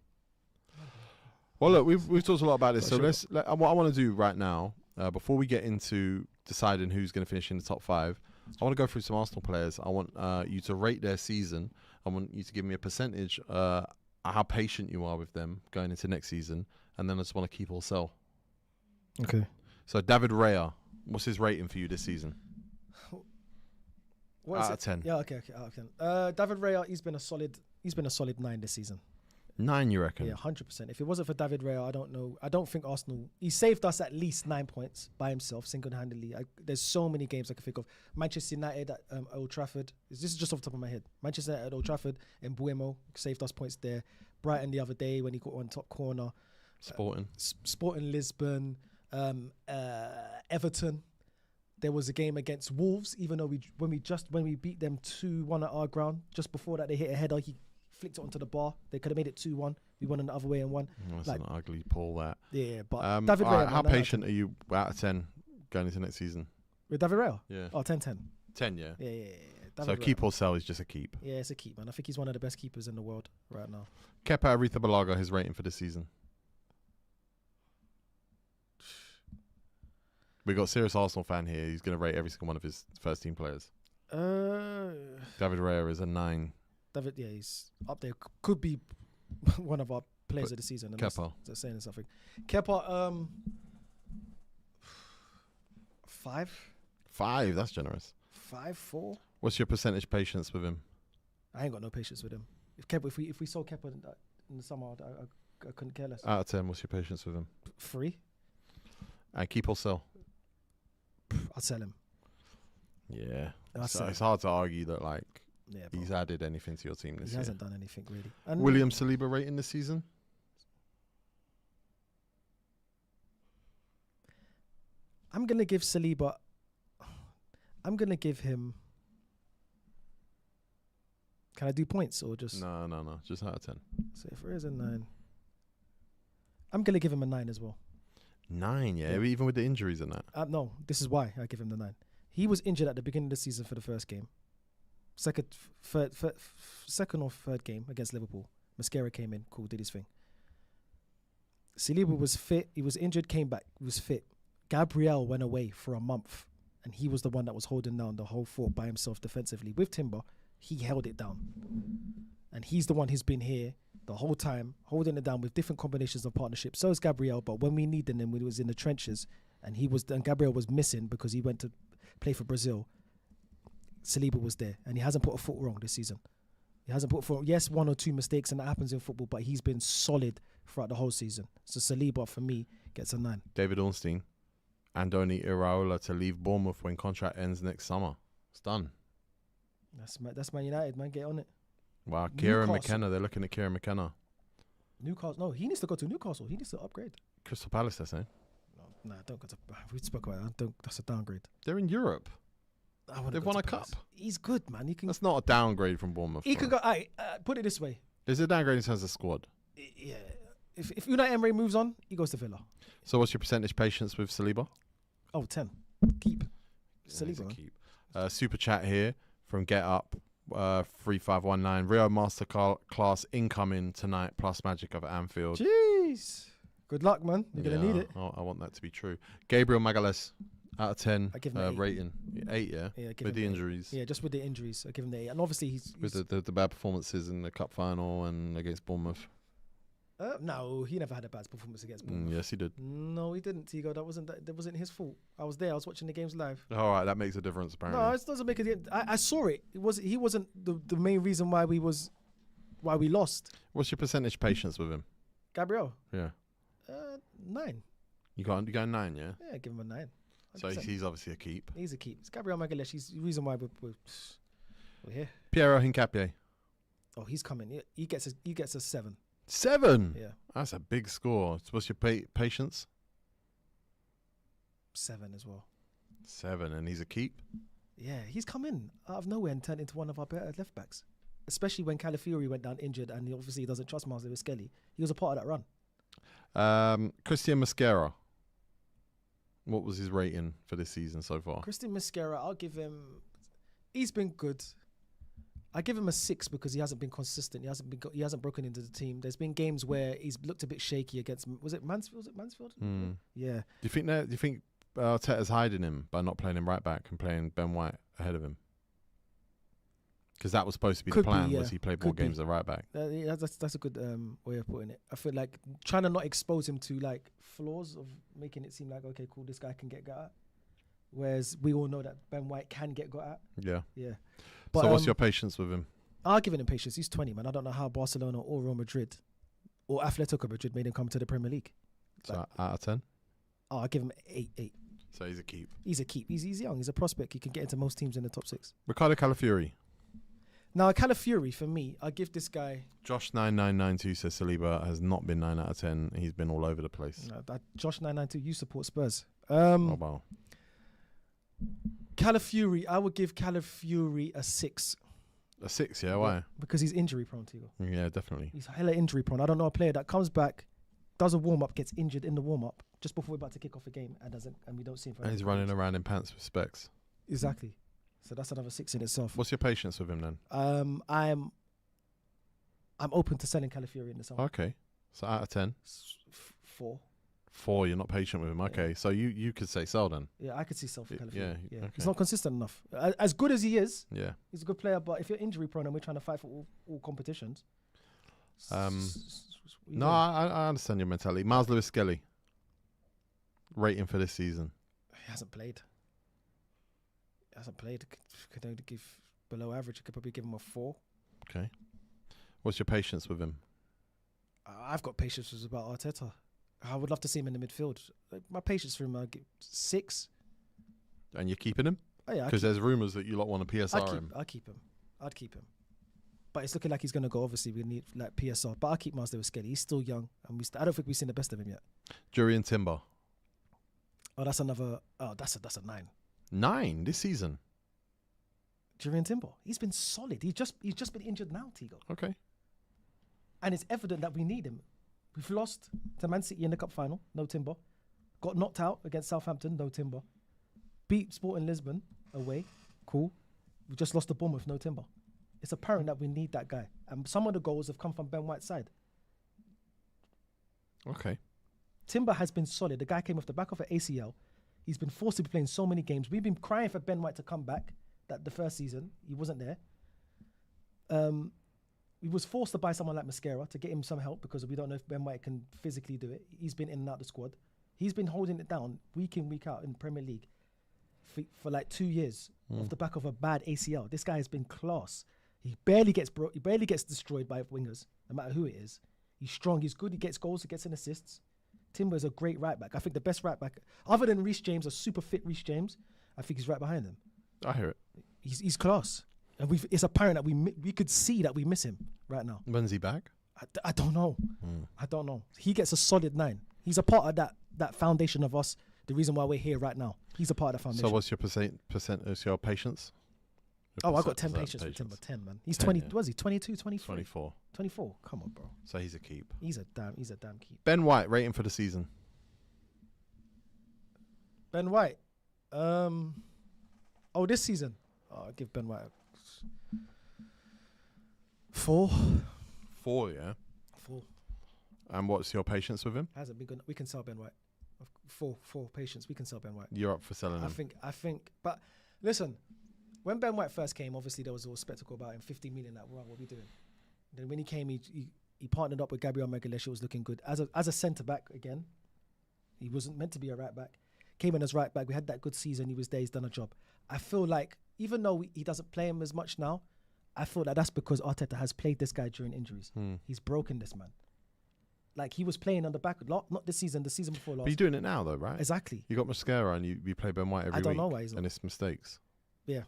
Well, look, we've talked a lot about this. So what I want to do right now, before we get into deciding who's going to finish in the top 5, I want to go through some Arsenal players. I want you to rate their season. I want you to give me a percentage, how patient you are with them going into next season, and then I just want to keep or sell. Okay. So David Raya, what's his rating for you this season? What is Out it? of 10. Yeah, okay. David Raya, he's been a solid 9 this season. 9, you reckon? Yeah, 100%. If it wasn't for David Raya, I don't know. I don't think Arsenal. He saved us at least 9 points by himself, single-handedly. There's so many games I can think of. Manchester United at Old Trafford. This is just off the top of my head. Manchester United at Old Trafford and Buemo saved us points there. Brighton the other day when he got one top corner. Sporting. Sporting Lisbon, Everton. There was a game against Wolves, even though when we beat them 2-1 at our ground. Just before that, they hit a header. He flicked it onto the bar. They could have made it 2-1. We won another way and won. That's an ugly pull, that. Yeah, but David Raya. How patient are you out of 10 going into next season? With David Raya? Yeah. Oh, 10-10. 10, yeah. Yeah. So David keep Raya. or sell is just a keep. Yeah, it's a keep, man. I think he's one of the best keepers in the world right now. Kepa Arrizabalaga, his rating for this season. We got a serious Arsenal fan here. He's going to rate every single one of his first team players. David Raya is a 9. David, yeah, he's up there. Could be one of our players of the season. And Kepa. That's saying something. Kepa, 5. 5, that's generous. 5, 4. What's your percentage patience with him? I ain't got no patience with him. If we saw Kepa in the summer, I couldn't care less. Out of 10, what's your patience with him? 3. And keep or sell? I'd sell him. Yeah. I'd So sell it's him. hard to argue that Yeah, bro. he's added anything to your team this He year. hasn't done anything really. And William Saliba rating this season? I'm gonna give Saliba. I'm gonna give him. Can I do points or just? No. Just out of 10. So if there is a 9, I'm gonna give him a 9 as well. 9, yeah? Yeah. Even with the injuries and that. No, this is why I give him the 9. He was injured at the beginning of the season for the first game. Second or third game against Liverpool. Mascara came in, cool, did his thing. Saliba was fit. He was injured, came back, was fit. Gabriel went away for a month, and he was the one that was holding down the whole fort by himself defensively. With Timber, he held it down. And he's the one who's been here the whole time, holding it down with different combinations of partnerships. So is Gabriel, but when we needed him, when he was in the trenches, and Gabriel was missing because he went to play for Brazil, Saliba was there, and he hasn't put a foot wrong this season. He hasn't put a foot wrong. Yes, 1 or 2 mistakes, and that happens in football, but he's been solid throughout the whole season. So Saliba, for me, gets a 9. David Ornstein. Andoni Iraola to leave Bournemouth when contract ends next summer. It's done. That's Man United, man. Get on it. Wow. Kieran Newcastle. McKenna. They're looking at Kieran McKenna. Newcastle. No, he needs to go to Newcastle. He needs to upgrade. Crystal Palace, they're saying. No, don't go to. We spoke about it. That's a downgrade. They're in Europe. I wanna They've go won to a Palace. cup. He's good, man. He can. That's not a downgrade from Bournemouth. He bro. could go. Put it this way. Is it a downgrade in terms of squad? Yeah. If Unai Emery moves on, he goes to Villa. So what's your percentage patience with Saliba? Oh, 10. Keep. He's a Saliba. keep. Super chat here from Get Up 3519. Rio Masterclass incoming tonight plus Magic of Anfield. Jeez. Good luck, man. You're gonna need it. I want that to be true. Gabriel Magalhaes out of 10. I give him an 8. Rating 8, yeah. Yeah, give With him the an 8. injuries. Yeah, just with the injuries, I give him the 8. And obviously he's With the bad performances in the cup final and against Bournemouth. No, he never had a bad performance against Bournemouth. Yes, he did. No, he didn't, Tego. That wasn't his fault. I was there. I was watching the games live. All right, that makes a difference, apparently. No, it doesn't make a difference. I saw it. He wasn't the main reason why we lost. What's your percentage patience with him? Gabriel, Yeah. 9. You got 9, yeah? Yeah, give him a 9. So he's obviously a keep. He's a keep. It's Gabriel Magalhaes. He's the reason why we're here. Piero Hincapié. Oh, he's coming. He gets a 7. 7? Yeah, That's a big score. So what's your patience? 7 as well. 7, and he's a keep? Yeah, he's come in out of nowhere and turned into one of our better left backs. Especially when Calafiori went down injured and he obviously doesn't trust Miles Lewis-Skelly. He was a part of that run. Christian Mosquera. What was his rating for this season so far? Christian Mosquera, I'll give him. He's been good. I give him a 6 because he hasn't been consistent. He hasn't broken into the team. There's been games where he's looked a bit shaky against. Was it Mansfield? Yeah. Do you think Arteta's hiding him by not playing him right back and playing Ben White ahead of him? Because that was supposed to be the plan. Was he played more games at right back? Yeah, that's a good way of putting it. I feel like trying to not expose him to like flaws of making it seem like, okay, cool, this guy can get got at. Whereas we all know that Ben White can get got at. Yeah. Yeah. But, so what's your patience with him? I'll give him patience. He's 20, man. I don't know how Barcelona or Real Madrid or Atletico Madrid made him come to the Premier League. So out of 10? Oh, I'll give him 8. So he's a keep. He's a keep. He's young. He's a prospect. He can get into most teams in the top 6. Ricardo Calafiori. Now, Calafiori, for me, I give this guy... Josh9992 says Saliba has not been 9 out of 10. He's been all over the place. Josh992, you support Spurs. Oh, wow. Calafiori, I would give Calafiori a 6. A 6, yeah? Why? Because he's injury prone, Tego. Yeah, definitely. He's hella injury prone. I don't know a player that comes back, does a warm-up, gets injured in the warm-up, just before we're about to kick off a game, and we don't see him for And he's running around in pants with specs. Exactly. So that's another 6 in itself. What's your patience with him then? I'm open to selling Calafiori in the summer. Okay. So out of 10? 4. 4, you're not patient with him. Okay. Yeah. So you could say sell then? Yeah, I could see sell for Calafiori. Yeah. Okay. He's not consistent enough. As good as he is, Yeah. he's a good player, but if you're injury prone and we're trying to fight for all competitions. No, I understand your mentality. Miles Lewis-Skelly. Rating for this season? He hasn't played. Could only give below average. I could probably give him a 4. Okay. What's your patience with him? I've got patience with about Arteta. I would love to see him in the midfield. My patience for him, I'd give 6. And you're keeping him? Oh, yeah, Because there's rumours that you lot want to PSR him. I'd keep him. But it's looking like he's going to go. Obviously, we need like PSR. But I'll keep Miles Lewis-Skelly. He's still young. And I don't think we've seen the best of him yet. Jurriën Timber. Oh, that's another... Oh, that's a 9. 9 this season? Jurriën Timber. He's been solid. He's just been injured now, Tego. Okay. And it's evident that we need him. We've lost to Man City in the cup final, no Timber. Got knocked out against Southampton, no Timber. Beat Sporting Lisbon away, cool. We just lost to Bournemouth, no Timber. It's apparent that we need that guy. And some of the goals have come from Ben White's side. Okay. Timber has been solid. The guy came off the back of an ACL. He's been forced to be playing so many games. We've been crying for Ben White to come back. That the first season, he wasn't there. We was forced to buy someone like Mosquera to get him some help because we don't know if Ben White can physically do it. He's been in and out of the squad. He's been holding it down week in, week out in the Premier League for like 2 years off the back of a bad ACL. This guy has been class. He barely gets destroyed by wingers, no matter who it is. He's strong. He's good. He gets goals. He gets in assists. Timber is a great right back. I think the best right back, other than Reece James, a super fit Reece James, I think he's right behind him. I hear it. He's class. And it's apparent that we could see that we miss him right now. When's he back? I don't know. I don't know. He gets a solid 9. He's a part of that foundation of us. The reason why we're here right now. He's a part of that foundation. So what's your percent? Your patience? I got 10 patience with Timber. 10, man. He's 10, 20. yeah. Was he 22, 24? 24. 24. Come on, bro. So he's a keep. He's a damn keep. Ben White rating for the season? Ben White. This season. I'll give Ben White a 4. 4, yeah. 4. And what's your patience with him? Hasn't been good. We can sell Ben White. 4 patience. We can sell Ben White. You're up for selling him. I think. But listen, when Ben White first came, obviously there was all spectacle about him. 50 million. Like, what are we doing? Then when he came, he He partnered up with Gabriel Magalhaes. It was looking good. As a centre-back, again, he wasn't meant to be a right-back. Came in as right-back. We had that good season. He was there. He's done a job. I feel like, even though he doesn't play him as much now, I feel that that's because Arteta has played this guy during injuries. He's broken this man. Like, he was playing on the back, not this season, the season before last. But he's doing it now, though, right? Exactly. You got Mascara and you play Ben White every week. I don't know why he's not. And it's mistakes. Yeah.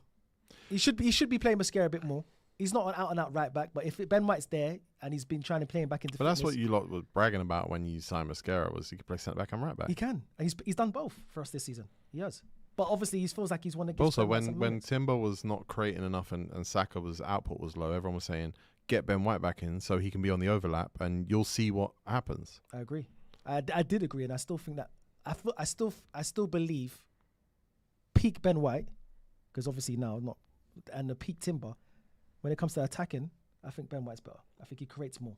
He should be playing Mascara a bit more. He's not an out-and-out right-back, but if Ben White's there and he's been trying to play him back into But fitness, that's what you lot were bragging about when you signed Mascara, was he could play centre-back and right-back. he can. And he's done both for us this season. He has. But obviously, he feels like he's one that But gives also, Ben White some when minutes. Timber was not creating enough and Saka's output was low, everyone was saying, get Ben White back in so he can be on the overlap and you'll see what happens. I agree. I did agree, and I still think that I still believe peak Ben White, because obviously now not, and the peak Timber, when it comes to attacking, I think Ben White's better. I think he creates more.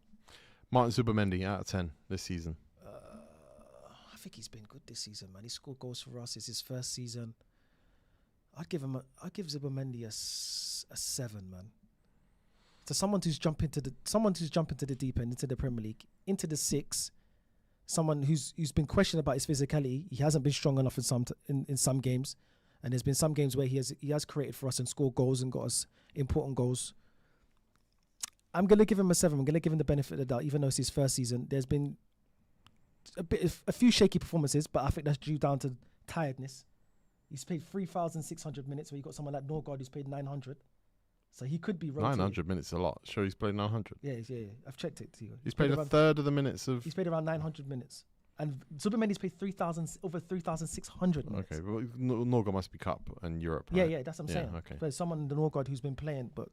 Martin Zubimendi out of 10 this season. I think he's been good this season, man. He scored goals for us. It's his first season. I'd give Zubimendi a 7, man. To someone who's jumped into the deep end, into the Premier League, into the 6. Someone who's been questioned about his physicality. He hasn't been strong enough in some games, and there's been some games where he has created for us and scored goals and got us important goals. I'm gonna give him a 7. I'm gonna give him the benefit of the doubt, even though it's his first season. There's been a few shaky performances, but I think that's due down to tiredness. He's played 3,600 minutes, where you got someone like Norgard who's played 900. So he could be rotated. 900 minutes is a lot. Sure, he's played 900. Yeah. I've checked it. He's played a third of the minutes of... He's played around 900 minutes. And Zubimendi's played over 3,600 minutes. Okay, but Norgard must be Cup and Europe, Yeah, right? yeah, that's what I'm saying. Okay. There's someone in the Norgard who's been playing, but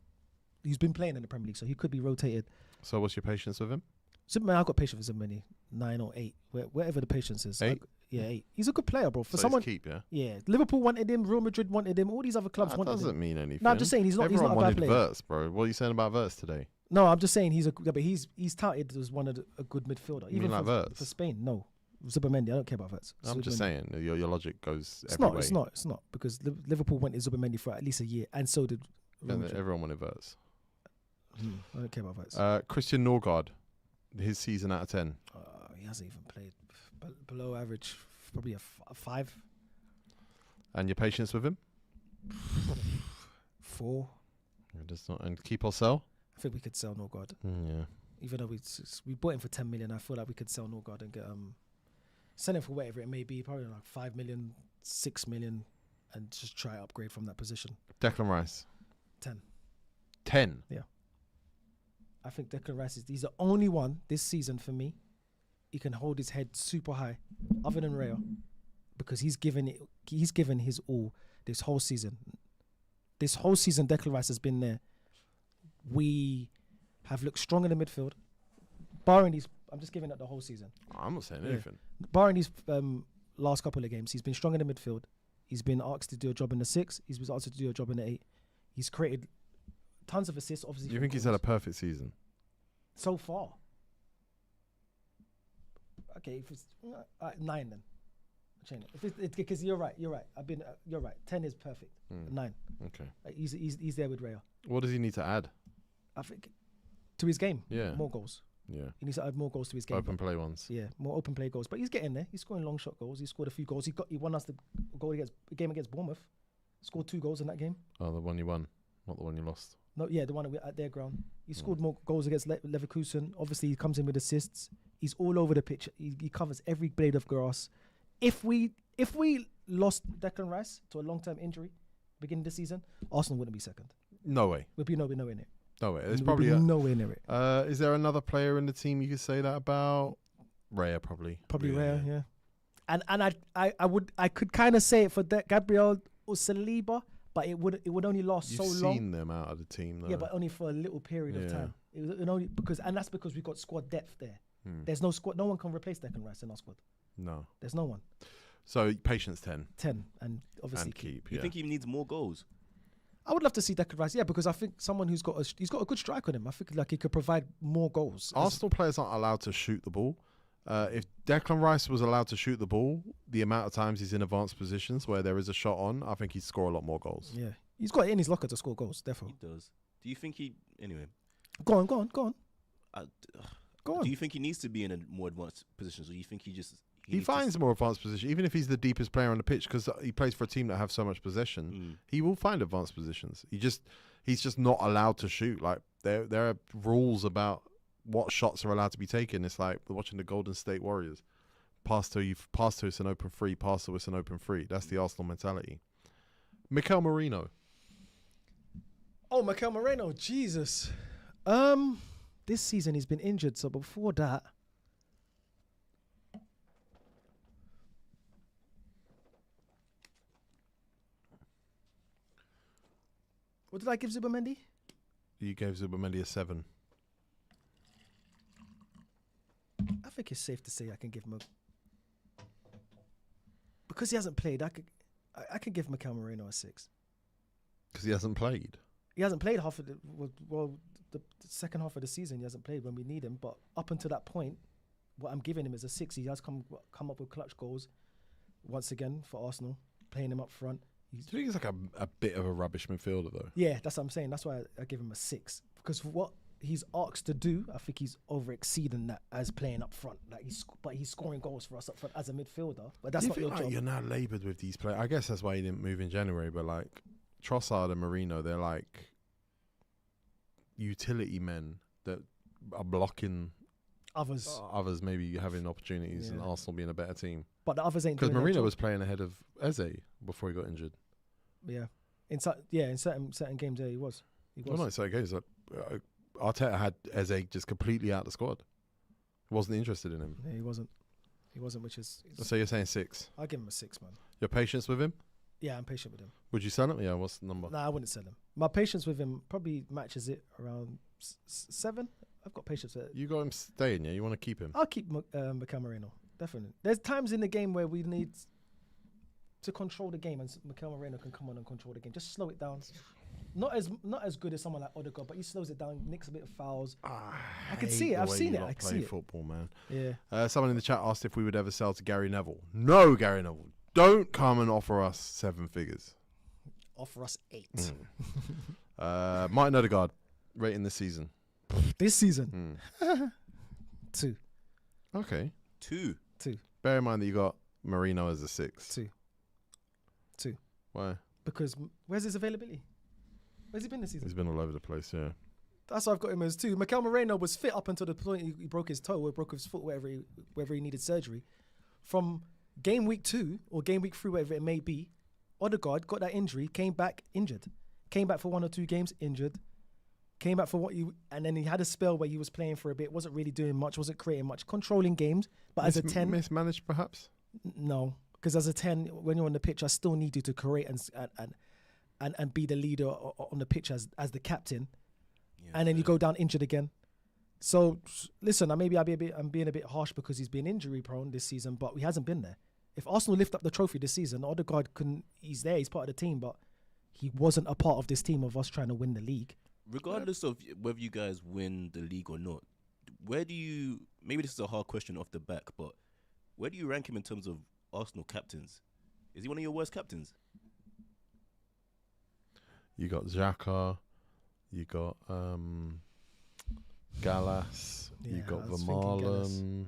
he's been playing in the Premier League, so he could be rotated. So what's your patience with him? Zubimendi, I've got patience with Zubimendi. 9 or 8, wherever the patience is. 8? Yeah, 8. He's a good player, bro. For So someone... he's keep, yeah? Yeah, Liverpool wanted him, Real Madrid wanted him, all these other clubs That wanted him. doesn't mean anything. No, I'm just saying he's not a Everyone bad wanted player. Wirtz, bro. What are you saying about Wirtz today? No, I'm just saying he's touted as one of a good midfielder. You Even mean like Wirtz? for Spain, no. Zubimendi, I don't care about Wirtz. I'm just Zubimendi. saying, your logic goes It's every not, way. it's not, because Liverpool wanted Zubimendi for at least a year, and so did Real And Madrid. everyone wanted Wirtz. I don't care about Wirtz. Christian Norgard, his season out of 10. He hasn't even played below average, probably a 5. And your patience with him? 4. And keep or sell? I think we could sell Norgard. Yeah. Even though we bought him for 10 million, I feel like we could sell Norgard and get sell him for whatever it may be, probably like 5 million, 6 million, and just try to upgrade from that position. Declan Rice. 10. 10? Yeah. I think Declan Rice he's the only one this season for me. He can hold his head super high, other than Raya, because he's given his all this whole season. This whole season, Declan Rice has been there. We have looked strong in the midfield, barring these. I'm just giving it the whole season. I'm not saying anything. Barring these last couple of games, he's been strong in the midfield. He's been asked to do a job in the 6. He's been asked to do a job in the 8. He's created tons of assists. Obviously, You think he's had a perfect season? so far? Okay, if it's 9 then. Change it. Because you're right. You're right. 10 is perfect. 9. Okay. He's there with Raya. What does he need to add? I think to his game. Yeah. More goals. Yeah. He needs to add more goals to his game. Open play ones. Yeah, more open play goals. But he's getting there. He's scoring long shot goals. He scored a few goals. He won us the game against Bournemouth. Scored 2 goals in that game. Oh, the one you won, not the one you lost. No, yeah, the one at their ground. He scored more goals against Leverkusen. Obviously, he comes in with assists. He's all over the pitch. He covers every blade of grass. If we lost Declan Rice to a long-term injury beginning of the season, Arsenal wouldn't be second. No way. We'd be nowhere near it. No way. There's We'd probably be nowhere near it. Is there another player in the team you could say that about? Raya, probably. Probably Raya, yeah. And I could kind of say it for Gabriel or Saliba, but it would only last You've so long. seen them out of the team, though. Yeah, but only for a little period of time. It only that's because we've got squad depth there. There's no squad. No one can replace Declan Rice in our squad. No. There's no one. So patience 10. 10 and obviously And keep. You think he needs more goals? I would love to see Declan Rice, because I think someone he's got a good strike on him. I think like he could provide more goals. Arsenal players aren't allowed to shoot the ball. If Declan Rice was allowed to shoot the ball, the amount of times he's in advanced positions where there is a shot on, I think he'd score a lot more goals. Yeah, he's got it in his locker to score goals. Definitely. He does. Do you think he? Anyway. Go on. Go on. Do you think he needs to be in a more advanced positions, or do you think he He needs finds more advanced position, even if he's the deepest player on the pitch, because he plays for a team that have so much possession. He will find advanced positions. He's just not allowed to shoot. Like there are rules about what shots are allowed to be taken. It's like we're watching the Golden State Warriors. Pass to it's an open free. Pass to it's an open free. That's the Arsenal mentality. Mikel Merino. Oh, Mikel Moreno, Jesus. This season he's been injured, so before that. What did I give Zubimendi? You gave Zubimendi a 7. I think it's safe to say I can give him a... Because he hasn't played, I could give Mikel Moreno a 6. Because he hasn't played. He hasn't played half of the second half of the season. He hasn't played when we need him. But up until that point, what I'm giving him is a 6. He has come up with clutch goals once again for Arsenal, playing him up front. Do you think he's like a bit of a rubbish midfielder though? Yeah, that's what I'm saying. That's why I give him a 6. Because for what he's asked to do, I think he's over exceeding that as playing up front. Like he's scoring goals for us up front as a midfielder. But that's not your job. You're now laboured with these players. I guess that's why he didn't move in January. But like Trossard and Marino, they're like utility men that are blocking others maybe having opportunities and Arsenal being a better team. But the others ain't. Because Marino was playing ahead of Eze before he got injured. Yeah, in certain games, he was. Well, no, certain games. Arteta had Eze just completely out of the squad. Wasn't interested in him. Yeah, he wasn't. Which is. So you're saying 6? I'll give him a 6, man. Your patience with him? Yeah, I'm patient with him. Would you sell him? Yeah, what's the number? Nah, I wouldn't sell him. My patience with him probably matches it around 7. I've got patience with it. You got him staying, yeah? You want to keep him? I'll keep Mikel Moreno, definitely. There's times in the game where we need to control the game, and Mikel Moreno can come on and control the game. Just slow it down. Not as good as someone like Odegaard, but he slows it down, nicks a bit of fouls. I can see it. I've seen it. I can see it. Football, man. Yeah. Someone in the chat asked if we would ever sell to Gary Neville. No, Gary Neville. Don't come and offer us 7 figures. Offer us 8. Martin Odegaard, rating this season. This season? 2. Okay. 2. Bear in mind that you got Marino as a 6. 2. Why? Because where's his availability? Where's he been this season? He's been all over the place, yeah. That's why I've got him as 2. Mikel Moreno was fit up until the point he broke his toe or broke his foot, wherever he needed surgery. From game week 2 or game week 3, whatever it may be, Odegaard got that injury, came back injured. Came back for 1 or 2 games injured. Came back for and then he had a spell where he was playing for a bit, wasn't really doing much, wasn't creating much, controlling games. But as a 10, mismanaged perhaps. No, because as a 10, when you're on the pitch, I still need you to create and be the leader on the pitch as the captain. Yeah, and then you go down injured again. So listen, I'm being a bit harsh because he's been injury prone this season, but he hasn't been there. If Arsenal lift up the trophy this season, Odegaard he's there, he's part of the team, but he wasn't a part of this team of us trying to win the league. Regardless of whether you guys win the league or not, maybe this is a hard question off the back, but where do you rank him in terms of Arsenal captains? Is he one of your worst captains? You got Xhaka, you got Gallas, you got Vermaelen,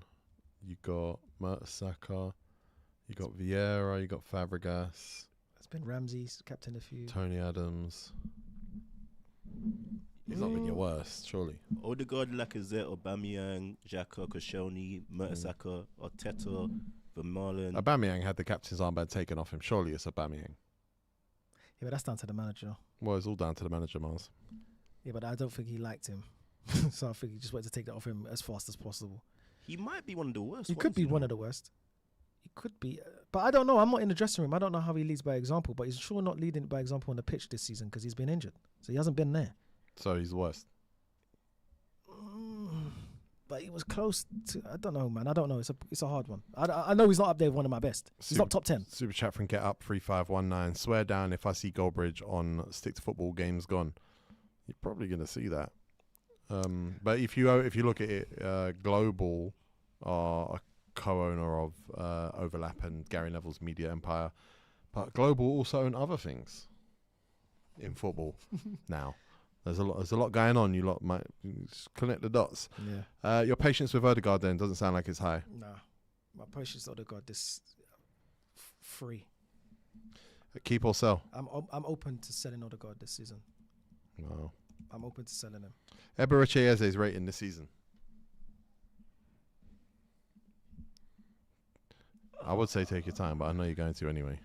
you got Mertesacker, you got Vieira, you got Fabregas. It's been Ramsey's captain a few. Tony Adams. He's not been your worst, surely. Odegaard, Lacazette, Aubameyang, Xhaka, Koscielny, Mertesacker, Arteta, Vermaelen. Aubameyang had the captain's armband taken off him. Surely it's Aubameyang. Yeah, but that's down to the manager. Well, it's all down to the manager, Miles. Yeah, but I don't think he liked him. So I think he just wanted to take that off him as fast as possible. He might be one of the worst. He could be one of the worst. He could be. But I don't know. I'm not in the dressing room. I don't know how he leads by example, but he's sure not leading by example on the pitch this season because he's been injured. So he hasn't been there. So he's the worst. But he was close to. I don't know, man. I don't know. It's a hard one. I know he's not up there with one of my best. He's not top 10. Super chat from Get Up 3519. Swear down if I see Goldbridge on Stick to Football Games Gone. You're probably going to see that. But if you look at it, Global are a co-owner of Overlap and Gary Neville's media empire, but Global also own other things in football now. There's a lot going on. You lot might just connect the dots. Yeah. Your patience with Odegaard then doesn't sound like it's high. Nah. My patience with Odegaard this free. Keep or sell? I'm open to selling Odegaard this season. Wow. I'm open to selling him. Eberechi Eze's rating this season. I would say take your time, but I know you're going to anyway.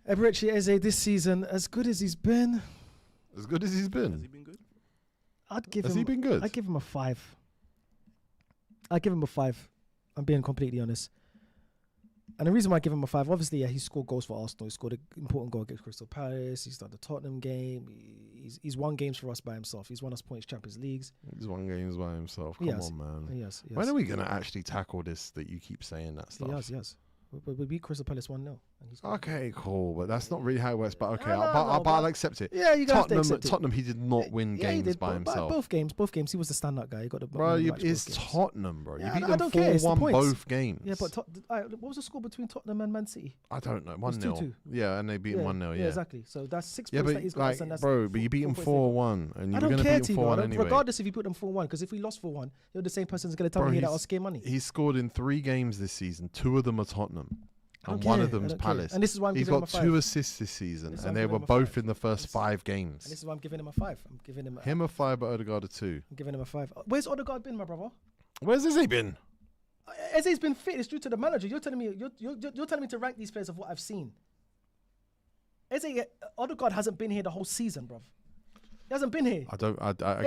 Eberechi Eze this season, as good as he's been. As good as he's been. Has he been good? Has he been good? I'd give him a 5. I'm being completely honest. And the reason why I give him a 5, obviously, yeah, he scored goals for Arsenal. He scored an important goal against Crystal Palace. He's done the Tottenham game. He's won games for us by himself. He's won us points Champions Leagues. He's won games by himself. Come on, man. Yes. When are we going to actually tackle this that you keep saying that stuff? Yes. We beat Crystal Palace 1-0. Okay, cool. But that's not really how it works. But okay, No, I'll accept it. Yeah, you got to accept it. Tottenham, he did not win games by himself. Both games, he was the standout guy. He got the bro. It's Tottenham, bro. Yeah, you beat I them don't care. 4-1 both games. Yeah, but what was the score between Tottenham and Man City? I don't know. 1-0. 2-2. Yeah, and they beat him 1-0. Yeah, exactly. So that's 6 yeah, points but that he's got. like, and that's bro, but you beat him 4-1, and you're going to beat him 4-1 anyway. Regardless if you put them 4-1, because if we lost 4-1, you're the same person who's going to tell me that I'll scare money. He's scored in 3 games this season. 2 of them are Tottenham. And one of them's Palace. And this is why I'm He's giving him a got 5. 2 assists this season, and they were both in the first 5 games. And this is why I'm giving him a 5. I'm giving him a 5, but Odegaard a 2. I'm giving him a 5. Where's Odegaard been, my brother? Where's Eze been? Eze's been fit. It's due to the manager. You're telling me you're telling me to rank these players of what I've seen. Odegaard hasn't been here the whole season, bruv. He hasn't been here.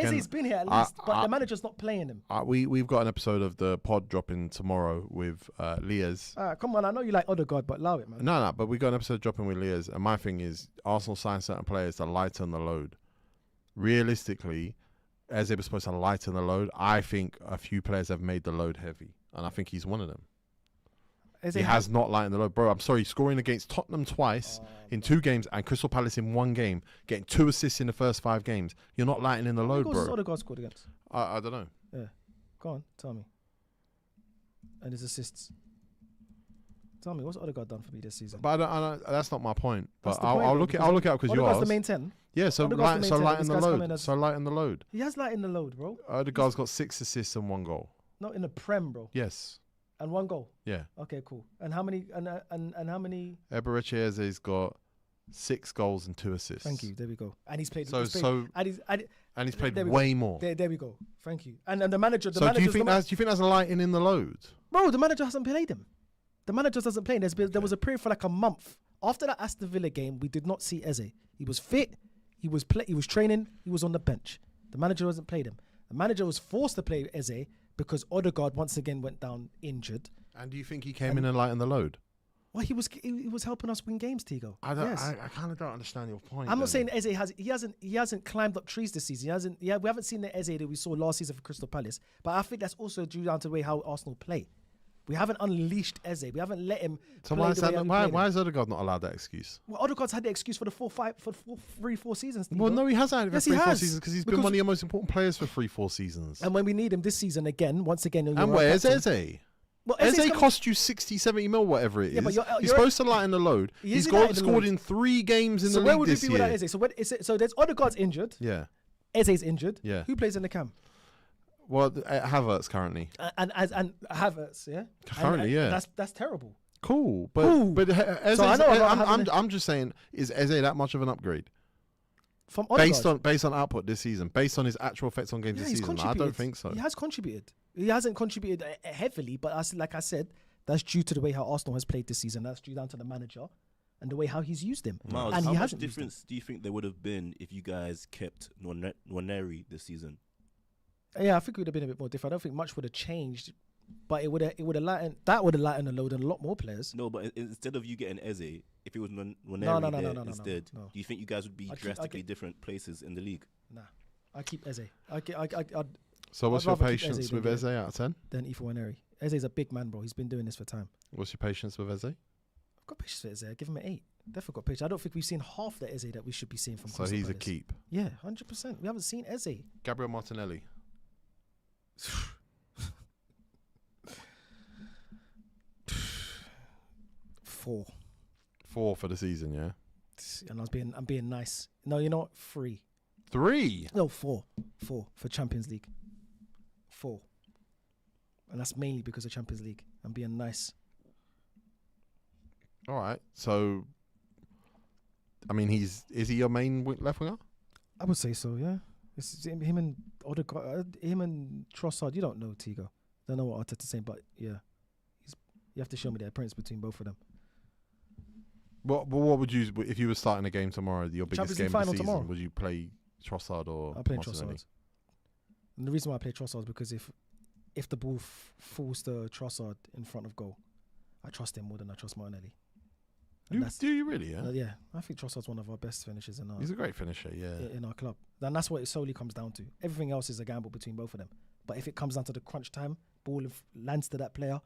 Eze's been here at least, but the manager's not playing him. We've got an episode of the pod dropping tomorrow with Liaz. Come on, I know you like Odegaard, but allow it, man. No, but we got an episode dropping with Liaz, and my thing is Arsenal signed certain players to lighten the load. Realistically, Eze was supposed to lighten the load. I think a few players have made the load heavy, and I think he's one of them. He has not lightened the load. Bro, I'm sorry, scoring against Tottenham twice in 2 games and Crystal Palace in 1 game, getting 2 assists in the first 5 games. You're not lightening the load, bro. What Odegaard scored against? I don't know. Yeah. Go on, tell me. And his assists. Tell me, what's Odegaard done for me this season? But that's not my point. But I'll point, look it up because you asked. the main 10. Yeah, so lighten the load. So lighten the load. He has lightened the load, bro. Odegaard's got 6 assists and 1 goal. Not in the Prem, bro. Yes. And 1 goal. Yeah. Okay, cool. And how many? And how many? Eberechi Eze's got 6 goals and 2 assists. Thank you. There we go. And he's played. And he's played way more. There we go. Thank you. And the manager. So do you think that's lightening the load? Bro, the manager hasn't played him. The manager doesn't play. There was a period for like a month after that Aston Villa game. We did not see Eze. He was fit. He was training. He was on the bench. The manager hasn't played him. The manager was forced to play Eze because Odegaard once again went down injured. And do you think he came in and lightened the load? Well, he was helping us win games, Tego. I kind of don't understand your point. I'm not saying Eze hasn't climbed up trees this season. We haven't seen the Eze that we saw last season for Crystal Palace. But I think that's also due down to the way how Arsenal play. We haven't unleashed Eze. We haven't let him. So why is Odegaard not allowed that excuse? Well, Odegaard's had the excuse for the 3-4 seasons. Well, no, he hasn't had 3-4 seasons because he's been one of your most important players for 3-4 seasons. And when we need him this season once again. And where's Eze? Well, Eze cost you 60-70 mil, whatever it is. But he's supposed to lighten the load. He's scored in 3 games in the league this year. So where would we be without Eze? So there's Odegaard's injured. Yeah. Eze's injured. Yeah. Who plays in the cam? Well, Havertz currently. And Havertz, yeah. Currently, yeah. That's terrible. Cool, but Eze, I'm just saying, is Eze that much of an upgrade? From Odegaard? Based on output this season, based on his actual effects on games this season, I don't think so. He has contributed. He hasn't contributed heavily, but like I said, that's due to the way how Arsenal has played this season. That's due down to the manager and the way how he's used him. Miles, and how much difference do you think there would have been if you guys kept Nwaneri this season? Yeah, I think it would have been a bit more different. I don't think much would have changed, but it would have lightened the load on a lot more players. No, but instead of you getting Eze, if it was Nwaneri instead, do you think you guys would be drastically different places in the league? Nah, I keep Eze. So what's your patience with Eze out of 10? Then Nwaneri. Eze's a big man, bro. He's been doing this for time. What's your patience with Eze? I've got patience with Eze. I give him an 8. Definitely got patience. I don't think we've seen half the Eze that we should be seeing from. So he's a keep. Yeah, 100%. We haven't seen Eze. Gabriel Martinelli. 4. 4 for the season, yeah. And I'm being nice. No, you're not 3. 3. No, four for Champions League. 4, and that's mainly because of Champions League. I'm being nice. All right. So, I mean, is he your main left winger? I would say so. Yeah, it's him and Odegaard, him and Trossard. You don't know Tego. Don't know what Arteta's saying, but yeah, you have to show me the appearance between both of them. What would you, if you were starting a game tomorrow, your biggest Champions game League of the final season? tomorrow. Would you play Trossard or I'm playing Martinelli? Trossard. And the reason why I play Trossard is because if the ball falls to Trossard in front of goal, I trust him more than I trust Martinelli. Do you really? Yeah. Yeah, I think Trossard's one of our best finishers in our He's a great finisher. Yeah. in our club. And that's what it solely comes down to. Everything else is a gamble between both of them. But if it comes down to the crunch time, ball lands to that player,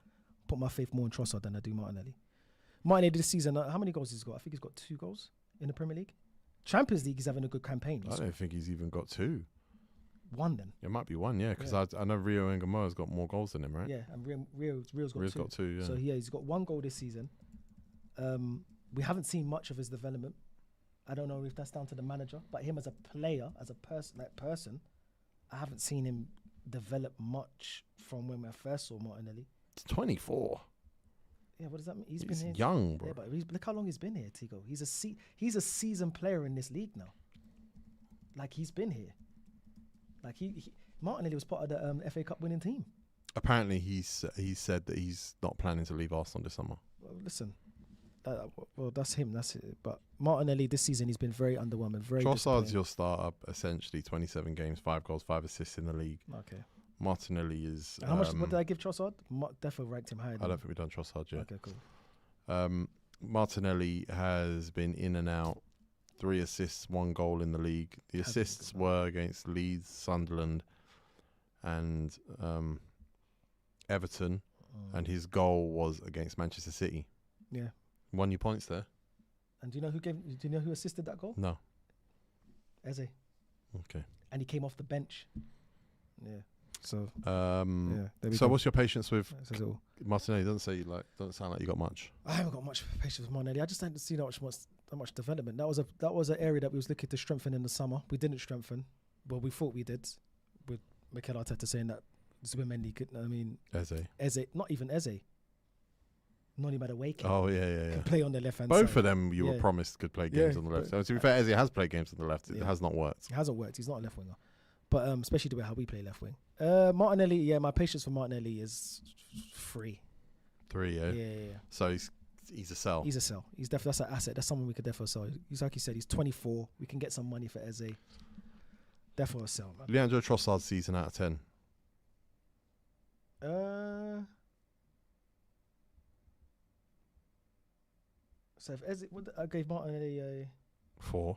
put my faith more in Trossard than I do Martinelli. Martinelli this season, how many goals he's got? I think he's got 2 goals in the Premier League. Champions League, he's having a good campaign. I don't think he's even got 2. 1 then. It might be 1, yeah, because Yeah. I know Rio Ngamoa's got more goals than him, right? Yeah, and Rio's got Rio's 2. got 2, yeah. So yeah, he's got 1 goal this season. We haven't seen much of his development. I don't know if that's down to the manager, but him as a player, as a person, I haven't seen him develop much from when I first saw Martinelli. It's 24. Yeah, what does that mean? He's He's been here. young, bro. Yeah, but look how long he's been here, Tego. He's a seasoned player in this league now. Like he's been here. Like Martinelli was part of the FA Cup winning team. Apparently, he said that he's not planning to leave Arsenal this summer. Well, listen, that's him. That's it. But Martinelli this season, he's been very underwhelming. Very Trossard's disappointing. your starter, essentially 27 games, 5 goals, 5 assists in the league. Okay. Martinelli is. How much? What did I give Trossard? Defo ranked him higher. I don't think we've done Trossard yet. Okay, cool. Martinelli has been in and out, 3 assists, 1 goal in the league. The Hasn't been assists good, were against Leeds, Sunderland, and Everton, and his goal was against Manchester City. Yeah. Won you points there? And do you know who assisted that goal? No. Eze. Okay. And he came off the bench. Yeah. So Yeah. there we So go. what's your patience with That says it all. Martinelli? Doesn't sound like you got much. I haven't got much patience with Martinelli. I just didn't see that much development. That was an area that we was looking to strengthen in the summer. We didn't strengthen, but we thought we did. With Mikel Arteta saying that Zubimendi could. I mean, Eze, not even Eze. Noni Madueke Oh yeah. can play on the left hand Both side. of them you were Yeah. promised could play games Yeah, on the left. but- So to be fair, Eze has played games on the left. It Yeah. has not worked. It hasn't worked. He's not a left winger, but especially the way how we play left wing. Martinelli, yeah, my patience for Martinelli is 3. 3, yeah. Yeah. So he's a sell. He's a sell. That's an asset. That's someone we could definitely sell. He's like you said, he's 24. We can get some money for Eze. Definitely a sell, man. Leandro Trossard's season out of 10. So if Eze, I gave Martinelli a 4.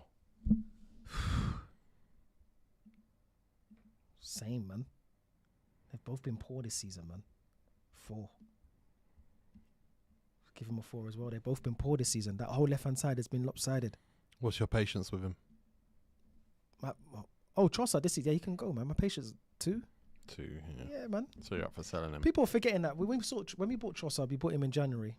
same, man. They've both been poor this season, man. 4. Give him a 4 as well. They've both been poor this season. That whole left hand side has been lopsided. What's your patience with him? Trossard this season, yeah, he can go, man. My patience 2. 2. Yeah. Yeah, man. So you're up for selling him. People are forgetting that when we bought Trossard, we bought him in January,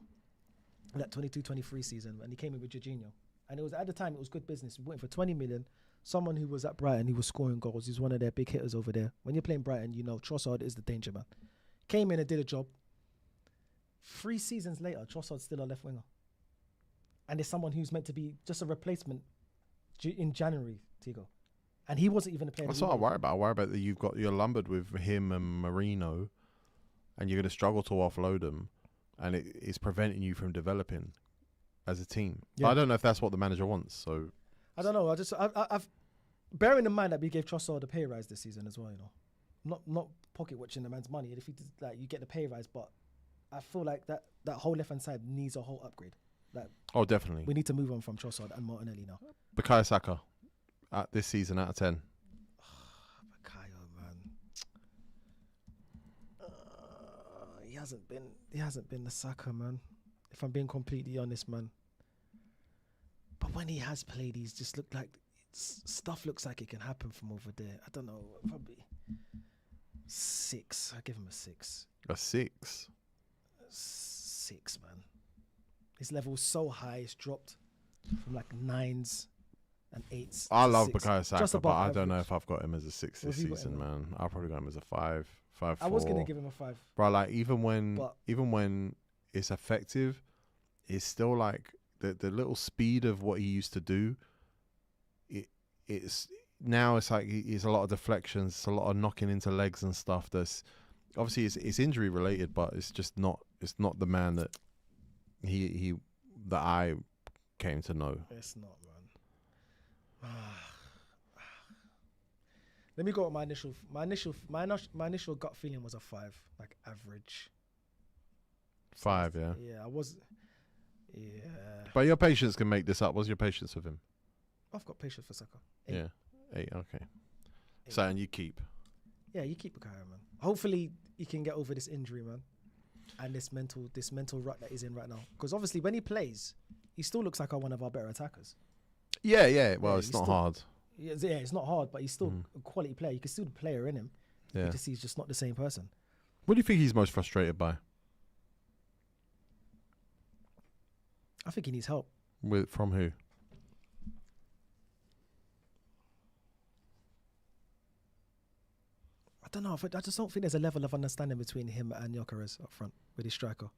that 22-23 season, and he came in with Jorginho. And it was at the time it was good business. We bought him for 20 million. Someone who was at Brighton, he was scoring goals. He's one of their big hitters over there. When you're playing Brighton, you know Trossard is the danger man. Came in and did a job. 3 seasons later, Trossard's still a left winger, and there's someone who's meant to be just a replacement in January, Tego, and he wasn't even a player. That's what I worry about. I worry about that you're lumbered with him and Marino, and you're going to struggle to offload them, and it's preventing you from developing as a team. Yeah. But I don't know if that's what the manager wants. So I don't know. I've bearing in mind that we gave Trossard a pay rise this season as well. You know, not pocket watching the man's money. If he did, like, you get the pay rise, but I feel like that whole left hand side needs a whole upgrade. Like, definitely. we need to move on from Trossard and Martinelli now. Bukayo Saka this season out of 10. Bukayo, man, he hasn't been the Saka, man. If I'm being completely honest, man. But when he has played, he's just looked like stuff looks like it can happen from over there. I don't know, probably 6. I give him a 6. A 6. 6, man. His level's so high, it's dropped from like 9s. and 8s. I love six. Bukayo Just Saka, but above I don't know average. if I've got him as a 6 What this have you got season, him at? man. I'll probably got him as a 5, 5, 4. I was gonna give him a 5. Bro, like even But- when it's effective, it's still like the little speed of what he used to do. It's now it's like it's a lot of deflections, it's a lot of knocking into legs and stuff. That's obviously it's injury related, but it's just not the man that he that I came to know. It's not, man. Let me go with my initial gut feeling was a 5, like average. 5, yeah. Yeah, I was. Yeah, But your patience can make this up. What's your patience with him? I've got patience for Saka. 8. Yeah, 8. Okay. 8. So and you keep. Yeah, you keep Bukayo, man. Hopefully he can get over this injury, man, and this mental rut that he's in right now. Because obviously when he plays, he still looks like one of our better attackers. Yeah. Well, Yeah, it's he's not still- hard. Yeah, it's not hard, but he's still a quality player. You can still the player in him. Yeah. You just see he's just not the same person. What do you think he's most frustrated by? I think he needs help. From who? I don't know. I just don't think there's a level of understanding between him and Gyökeres up front with his striker.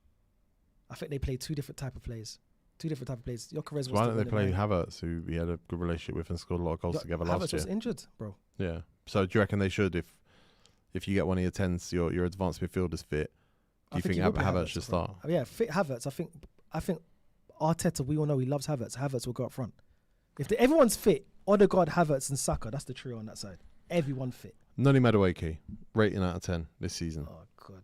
I think they play two different type of plays. Gyökeres Why don't they play Havertz, who we had a good relationship with and scored a lot of goals together last Havertz year? was injured, bro. Yeah. So do you reckon they should, if you get one of your 10s, your advanced midfielders fit, do you think he will play Havertz should up front. start? Yeah, fit Havertz. I think Arteta, we all know he loves Havertz. Havertz will go up front. If everyone's fit, Odegaard, Havertz and Saka, that's the trio on that side. Everyone fit. Noni Madueke, rating out of 10 this season. Oh, God.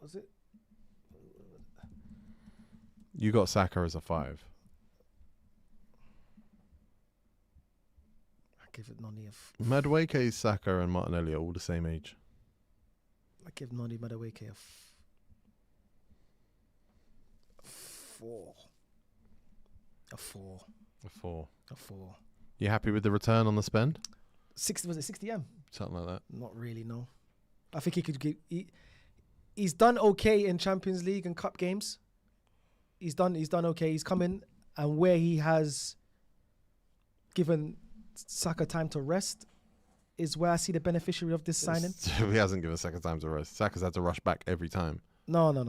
Was it? You got Saka as a 5. I give it Noni Madueke, Saka and Martinelli are all the same age. I give Noni Madueke a 4. A 4. A 4. A 4. You happy with the return on the spend? 60, was it 60M? Something like that. Not really, no. I think he could give. He's done okay in Champions League and Cup games. He's done okay. He's come in, and where he has given Saka time to rest is where I see the beneficiary of this signing. He hasn't given Saka time to rest. Saka's had to rush back every time. No. Yeah.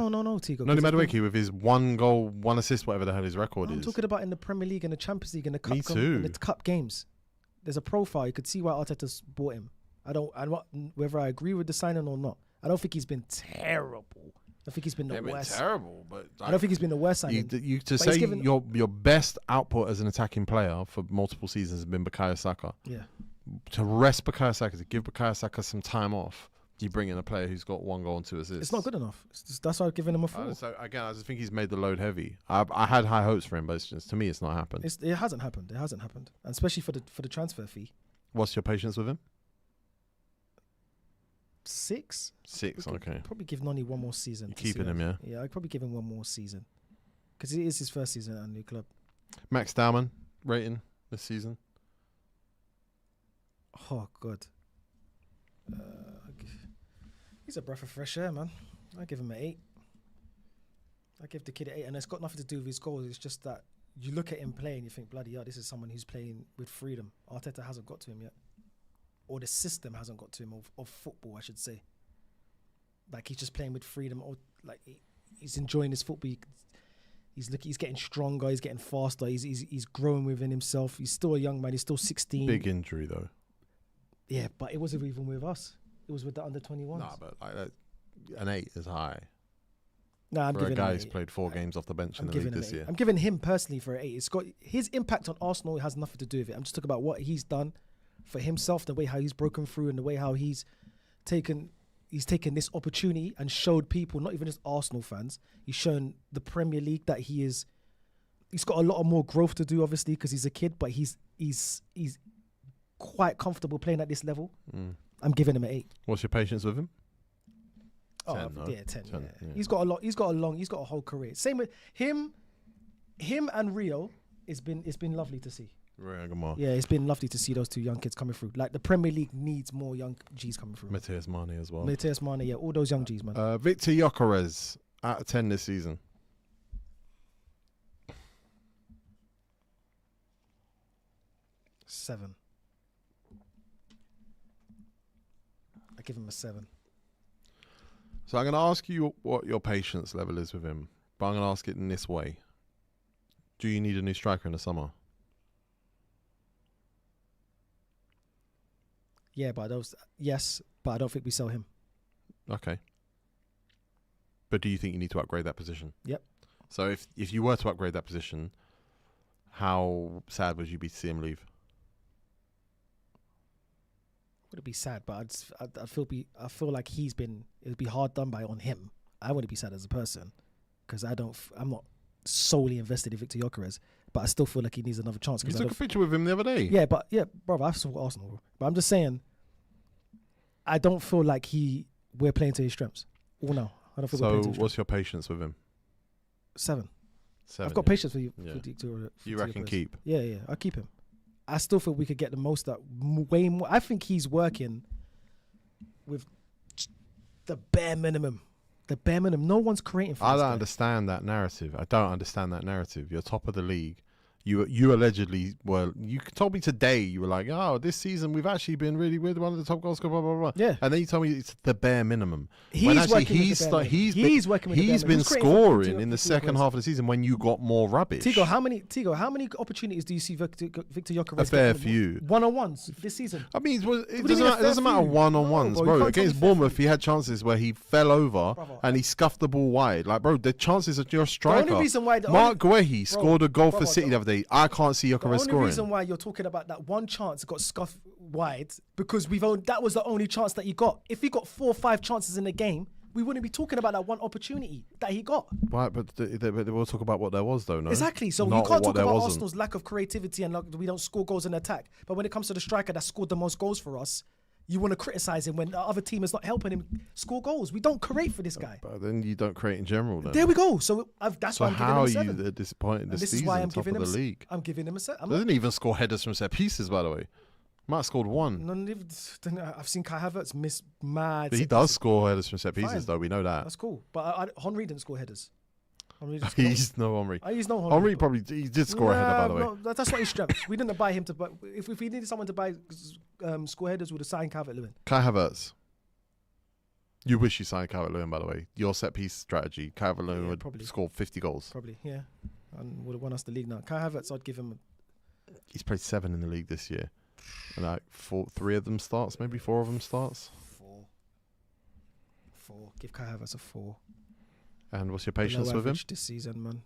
No, Tego. Noni Madueke with his 1 goal, 1 assist, whatever the hell his record I'm is. talking about in the Premier League and the Champions League and the Cup. Me too. In the Cup games. There's a profile. You could see why Arteta's bought him. Whether I agree with the signing or not. I don't think he's been terrible. I think he's been the worst. Terrible, but I don't think he's been the worst signing. you to But say he's given- your best output as an attacking player for multiple seasons has been Bukayo Saka. Yeah. To rest Bukayo Saka, to give Bukayo Saka some time off, you bring in a player who's got 1 goal and 2 assists. It's not good enough. That's why I've given him a 4. So again, I just think he's made the load heavy. I had high hopes for him, but it's just, to me, it's not happened. It hasn't happened. And especially for the transfer fee. What's your patience with him? 6. 6. Okay. Probably give Noni one more season. You're to see keeping him, what- yeah? Yeah, I'd probably give him one more season because it is his first season at a new club. Max Dowman rating this season. Oh God. He's a breath of fresh air, man. I give him an 8. I give the kid an 8, and it's got nothing to do with his goals. It's just that you look at him play and you think, bloody hell, this is someone who's playing with freedom. Arteta hasn't got to him yet, or the system hasn't got to him of football, I should say. Like he's just playing with freedom, or like he's enjoying his football. He's getting stronger. He's getting faster. He's growing within himself. He's still a young man. He's still 16. Big injury though. Yeah, but it wasn't even with us. It was with the under-21s. Nah, but an 8 is high. No, I'm for giving a guy him who's played 4 games off the bench in I'm the league giving him this an 8. year. I'm giving him personally for an 8. It's got his impact on Arsenal has nothing to do with it. I'm just talking about what he's done for himself, the way how he's broken through, and the way how he's taken this opportunity and showed people, not even just Arsenal fans, he's shown the Premier League that he's got a lot of more growth to do, obviously, because he's a kid, but he's quite comfortable playing at this level. I'm giving him an 8. What's your patience with him? 10, 10, yeah, 10. 10, Yeah. yeah. He's got a whole career. Same with him and Rio. It's been lovely to see. Right, Gamar. Yeah, it's been lovely to see those 2 young kids coming through. Like the Premier League needs more young G's coming through. Matthias Mane as well. Matthias Mane, yeah, all those young G's, man. Victor Gyökeres out of 10 this season. 7. I give him a 7. So I'm going to ask you what your patience level is with him, but I'm going to ask it in this way. Do you need a new striker in the summer? Yeah, but I don't think we sell him. Okay. But do you think you need to upgrade that position? Yep. So if you were to upgrade that position, how sad would you be to see him leave? Would it be sad? But I feel like it'd be hard done by on him. I wouldn't be sad as a person because I'm not solely invested in Victor Gyökeres, but I still feel like he needs another chance. You took a picture with him the other day. Yeah, bro, I saw Arsenal, bro. But I'm just saying, I don't feel like we're playing to his strengths. Oh no, I don't feel we're playing to his strengths. What's your patience with him? 7. 7. I've got patience for you. Yeah. For You reckon Gyökeres. keep? Yeah, I'll keep him. I still feel we could get the most out, way more. I think he's working with the bare minimum. The bare minimum. No one's creating for I this don't guy. understand that narrative. I don't understand that narrative. You're top of the league. You allegedly were. You told me today you were like, oh, this season we've actually been really we're one of the top goal scorers. Blah blah blah. Yeah. And then you told me it's the bare minimum. He's When actually working with the bare minimum. he's working with the bare he's minimum. been He's creating scoring for in the Victor second Gyökeres. half of the season when you got more rubbish. Tigo, how many opportunities do you see Victor Gyökeres? A fair getting? few. One-on-ones this season. I mean, it do you doesn't, mean a it doesn't fair matter few? one-on-ones, No, bro, you bro. can't tell Against me fair Bournemouth, few. he had chances where he fell over Brother, and he scuffed the ball wide. Like, bro, the chances that you're a striker. only reason why Mark Guehi scored a goal for brother, City the other day. I can't see The Gyökeres only scoring. reason why you're talking about that one chance that got scuffed wide because that was the only chance that he got. If he got 4 or 5 chances in the game, we wouldn't be talking about that one opportunity that he got. Right, but we'll talk about what there was, though, no? Exactly. So Not you can't what talk there about wasn't. Arsenal's lack of creativity and like, we don't score goals in attack. But when it comes to the striker that scored the most goals for us, you want to criticize him when the other team is not helping him score goals. We don't create for this guy. But then you don't create in general, then. There we go. So that's So why I'm giving how him are a you 7. disappointed this This is season, why I'm top giving of him the league? I'm giving him a 7. Doesn't even score headers from set pieces, by the way. Might have scored one. I've seen Kai Havertz miss mad. But he set does pieces. score headers from set pieces, Fine. though. We know that. That's cool. But Henry didn't score headers. Henry didn't score. He's no Henry. He's no Henry. Henry probably he did score a header, by the way. No, that's not his strength. We didn't buy him to buy. If we needed someone to buy score headers, we'd have signed Calvert-Lewin. Kai Havertz. You wish you signed Calvert-Lewin, by the way. Your set piece strategy. Calvert-Lewin would probably. score 50 goals. Probably, yeah. And would have won us the league now. Kai Havertz, I'd give him. He's played 7 in the league this year. And like 3 of them starts, maybe 4 of them starts. 4. Give Kai Havertz a 4. And what's your patience Below with him? average this season, man.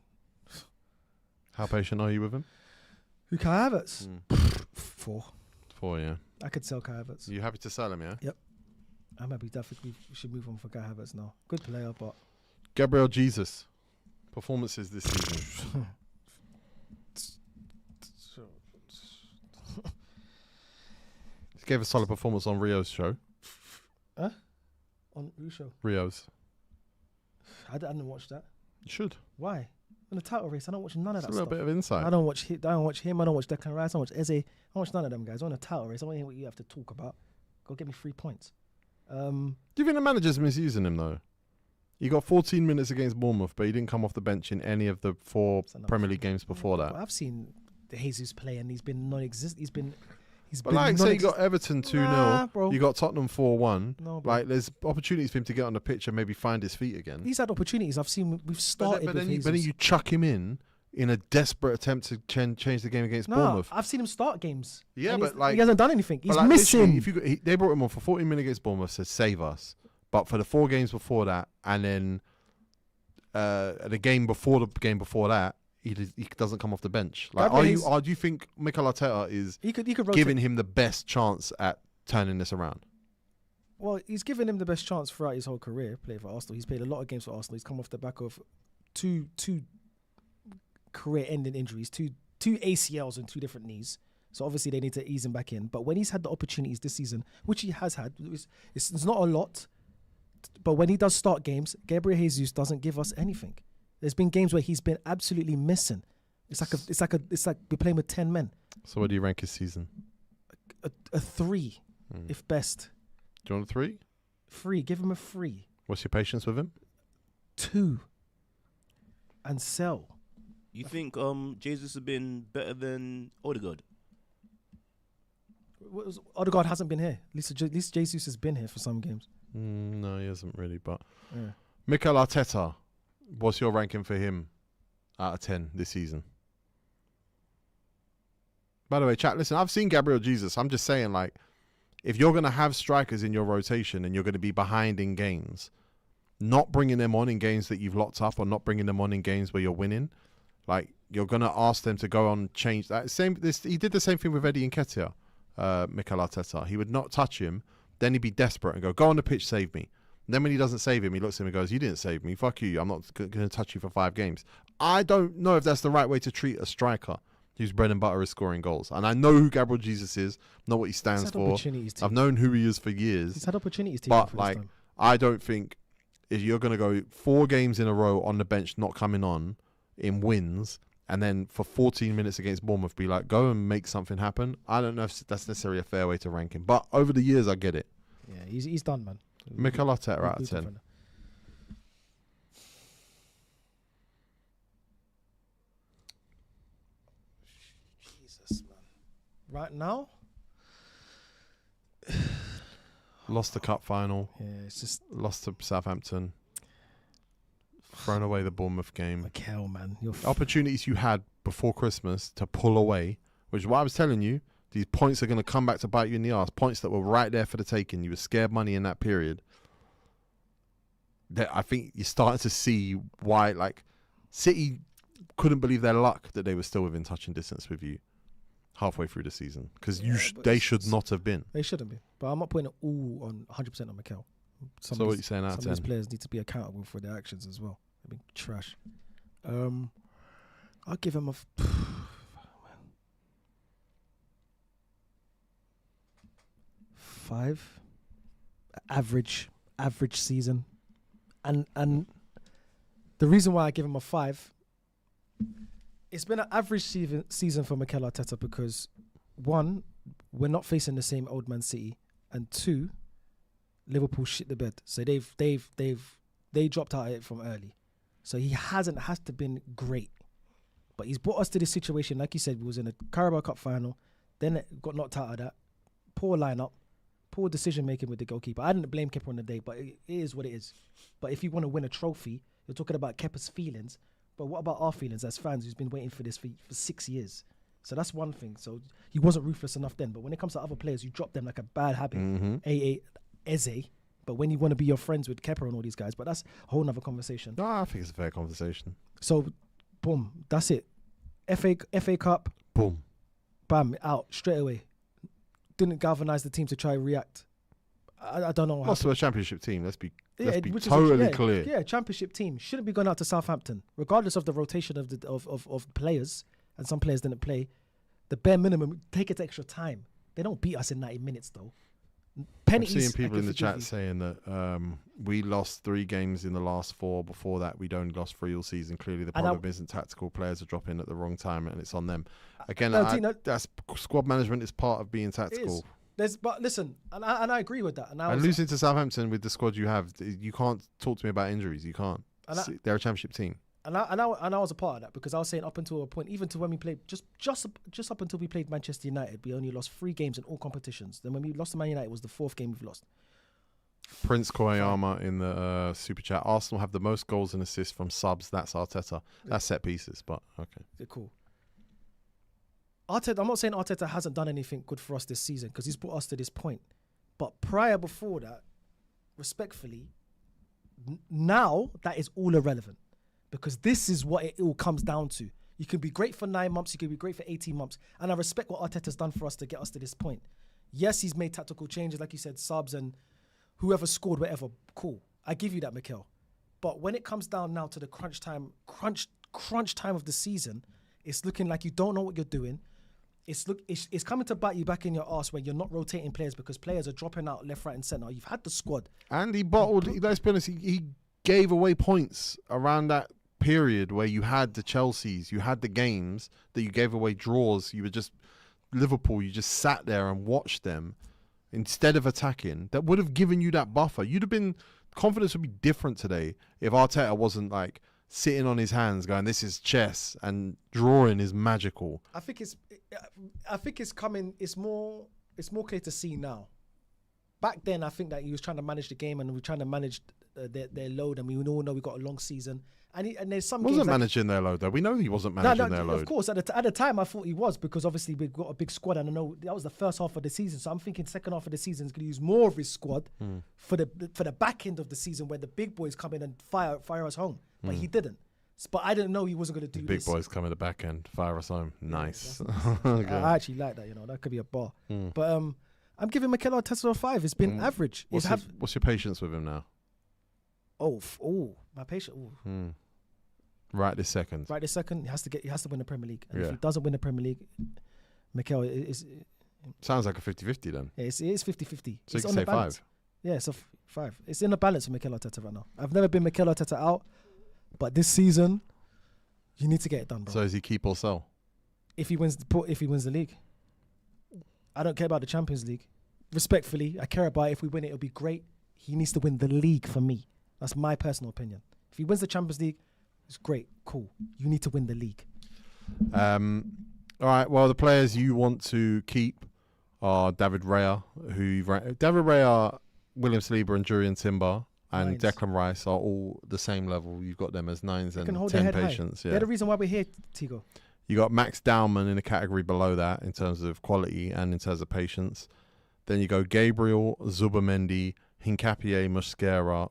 How patient are you with him? Who, Kai Havertz? 4. 4, yeah. I could sell Kai Havertz. You happy to sell him, yeah? I'm happy. Definitely, we should move on for Kai Havertz now. Good player, but Gabriel Jesus. Performances this season. He gave a solid performance on Rio's show. on who show? Rio's. I didn't watch that. You should. Why? In the title race, I don't watch none of It's that a little stuff. bit of insight. I don't watch him. I don't watch Declan Rice. I don't watch Eze. I don't watch none of them guys. On the title race, I want to hear what you have to talk about. Go get me 3 points. Do you think the manager's misusing him, though? He got 14 minutes against Bournemouth, but he didn't come off the bench in any of the 4 Premier League games before that. I've seen Jesus play, and he's been non-existent. He's But been like, say you non-exist- got Everton 2-0, Nah, bro. you got Tottenham 4-1. No, bro. Like, there's opportunities for him to get on the pitch and maybe find his feet again. He's had opportunities. I've seen. We've started But with then Jesus. you chuck him in a desperate attempt to change the game against No, Bournemouth. I've seen him start games. Yeah, and but like he hasn't done anything. He's but like, literally, missing. they brought him on for 14 minutes against Bournemouth to save us. But for the 4 games before that, and then the game before that, he doesn't come off the bench. Like, do you think Mikel Arteta is He could rotate. giving him the best chance at turning this around? Well, he's given him the best chance throughout his whole career playing for Arsenal. He's played a lot of games for Arsenal. He's come off the back of two career-ending injuries, two ACLs and 2 different knees. So obviously they need to ease him back in. But when he's had the opportunities this season, which he has had, it's not a lot. But when he does start games, Gabriel Jesus doesn't give us anything. There's been games where he's been absolutely missing. It's like we're playing with 10 men. So what do you rank his season? A 3, if best. Do you want a 3? 3. Give him a 3. What's your patience with him? 2. And sell. You think Jesus has been better than Odegaard? Odegaard hasn't been here. At least Jesus has been here for some games. No, he hasn't really. But Yeah. Mikel Arteta, what's your ranking for him out of 10 this season? By the way, chat, listen, I've seen Gabriel Jesus. I'm just saying, like, if you're going to have strikers in your rotation and you're going to be behind in games, not bringing them on in games that you've locked up or not bringing them on in games where you're winning, like, you're going to ask them to go on, change that. He did the same thing with Eddie Nketiah, Mikel Arteta. He would not touch him. Then he'd be desperate and go on the pitch, save me. And then when he doesn't save him, he looks at him and goes, you didn't save me. Fuck you. I'm not going to touch you for 5 games. I don't know if that's the right way to treat a striker whose bread and butter is scoring goals. And I know who Gabriel Jesus is, know what he stands for. I've known who he is for years. He's had opportunities to. But, like, I don't think if you're going to go 4 games in a row on the bench, not coming on in wins, and then for 14 minutes against Bournemouth, be like, go and make something happen. I don't know if that's necessarily a fair way to rank him. But over the years, I get it. Yeah, he's done, man. Mikel Arteta out of 10. Jesus, man. Right now? Lost the cup final. Yeah, it's just... Lost to Southampton. Thrown away the Bournemouth game. Mikel, man. Opportunities you had before Christmas to pull away, which is what I was telling you. These points are going to come back to bite you in the arse. Points that were right there for the taking. You were scared money in that period. That I think you're starting to see why, like, City couldn't believe their luck that they were still within touching distance with you halfway through the season, because they should not have been. They shouldn't be. But I'm not putting it all on 100% on Mikel. So what are you saying out of 10? Some of these players need to be accountable for their actions as well. They've been trash. I'll give him a 5. Average season. And the reason why I give him a 5, it's been an average season for Mikel Arteta because, 1, we're not facing the same old Man City, and 2, Liverpool shit the bed. So they dropped out of it from early. So he has to been great. But he's brought us to this situation, like you said, we was in a Carabao Cup final, then it got knocked out of that. Poor lineup, poor decision making with the goalkeeper. I didn't blame Kepa on the day, but it is what it is. But if you want to win a trophy, you're talking about Kepa's feelings. But what about our feelings as fans who's been waiting for this for 6 years? So that's one thing. So he wasn't ruthless enough then. But when it comes to other players, you drop them like a bad habit. Eze. But when you want to be your friends with Kepa and all these guys, but that's a whole nother conversation. No, I think it's a fair conversation. So, boom, that's it. FA Cup. Boom. Bam, out straight away. Didn't galvanise the team to try and react. I don't know. Lost to a championship team. Let's be totally clear. Yeah, championship team shouldn't be going out to Southampton, regardless of the rotation of the players. And some players didn't play. The bare minimum, take it extra time. They don't beat us in 90 minutes though. Penalties, I'm seeing people in the chat saying that we lost 3 games in the last 4. Before that, we'd only lost 3 all season. Clearly, the problem isn't tactical. Players are dropping at the wrong time, and it's on them. Again, that's squad management is part of being tactical. But listen, and I agree with that. And losing to Southampton with the squad you have, you can't talk to me about injuries. You can't. They're a championship team. And I was a part of that because I was saying up until a point, even to when we played, just up until we played Manchester United, we only lost 3 games in all competitions. Then when we lost to Man United, it was the 4th game we've lost. Prince Koyama in the super chat. Arsenal have the most goals and assists from subs. That's Arteta. That's set pieces, but okay. They're cool. Arteta, I'm not saying Arteta hasn't done anything good for us this season because he's brought us to this point. But before that, respectfully, now that is all irrelevant. Because this is what it all comes down to. You can be great for 9 months, you can be great for 18 months. And I respect what Arteta's done for us to get us to this point. Yes, he's made tactical changes, like you said, subs and whoever scored, whatever. Cool. I give you that, Mikel. But when it comes down now to the crunch time of the season, it's looking like you don't know what you're doing. It's coming to bite you back in your arse when you're not rotating players because players are dropping out left, right, and centre. You've had the squad. And he bottled, let's be honest, he gave away points around that period where you had the Chelseas, you had the games that you gave away draws. You were just Liverpool. You just sat there and watched them instead of attacking. That would have given you that buffer. You'd have been confidence would be different today if Arteta wasn't like sitting on his hands going, "This is chess," and drawing is magical. I think it's coming. It's more clear to see now. Back then, I think that he was trying to manage the game and we were trying to manage their load, and we all know we got a long season. And there's some Wasn't games managing their load though. We know he wasn't managing their load. Of course, at the time I thought he was, because obviously we've got a big squad, and I know that was the first half of the season. So I'm thinking second half of the season is going to use more of his squad for the back end of the season where the big boys come in and fire us home. But he didn't. But I didn't know he wasn't going to do Big this. boys come in the back end, fire us home. Nice. Okay. I actually like that. That could be a bar. But I'm giving Mikel Arteta a 5. It's been average. What's your patience with him now? My patience. Right this second. Right this second, he has to win the Premier League. And Yeah. if he doesn't win the Premier League, Mikel is. Sounds like a 50-50 then. It is 50-50. So It's you on can say the balance. 5. Yeah, it's a 5. It's in the balance with Mikel Arteta right now. I've never been Mikel Arteta out, but this season, you need to get it done, bro. So is he keep or sell? If he wins the league, I don't care about the Champions League. Respectfully, I care about it. If we win it, it'll be great. He needs to win the league for me. That's my personal opinion. If he wins the Champions League, it's great, cool. You need to win the league. All right. Well, the players you want to keep are David Raya, William Saliba, and Jurriën Timber, and Nines. Declan Rice are all the same level. You've got them as 9s They and can hold their 10 head high. patience. They're Yeah. the reason why we're here, Tego. You got Max Dowman in a category below that in terms of quality and in terms of patience. Then you go Gabriel, Zubamendi, Hincapié, Mosquera,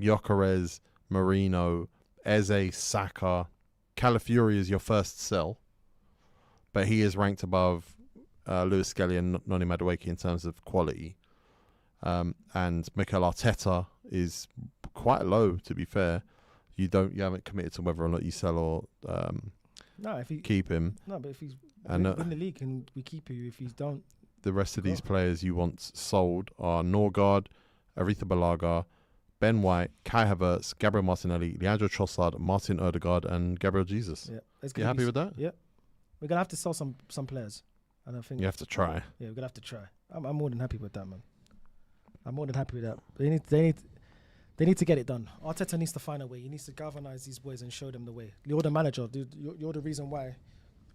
Gyökeres, Marino, Eze, Saka. Calafiori is your first sell, but he is ranked above Lewis Skelly and Noni Madueke in terms of quality. And Mikel Arteta is quite low, to be fair. You haven't committed to whether or not you sell or keep him. No, but if he's And, win the league, and we keep you. If he's don't, The rest of these players you want sold are Norgard, Aretha Balaga, Ben White, Kai Havertz, Gabriel Martinelli, Leandro Trossard, Martin Odegaard, and Gabriel Jesus. yeah. You happy with that? Yeah, we're gonna have to sell some players, and I think You have to try. Yeah, we're gonna have to try. I'm more than happy with that, man. I'm more than happy with that. They need to get it done. Arteta needs to find a way. He needs to galvanize these boys and show them the way. You're the manager, dude. You're the reason why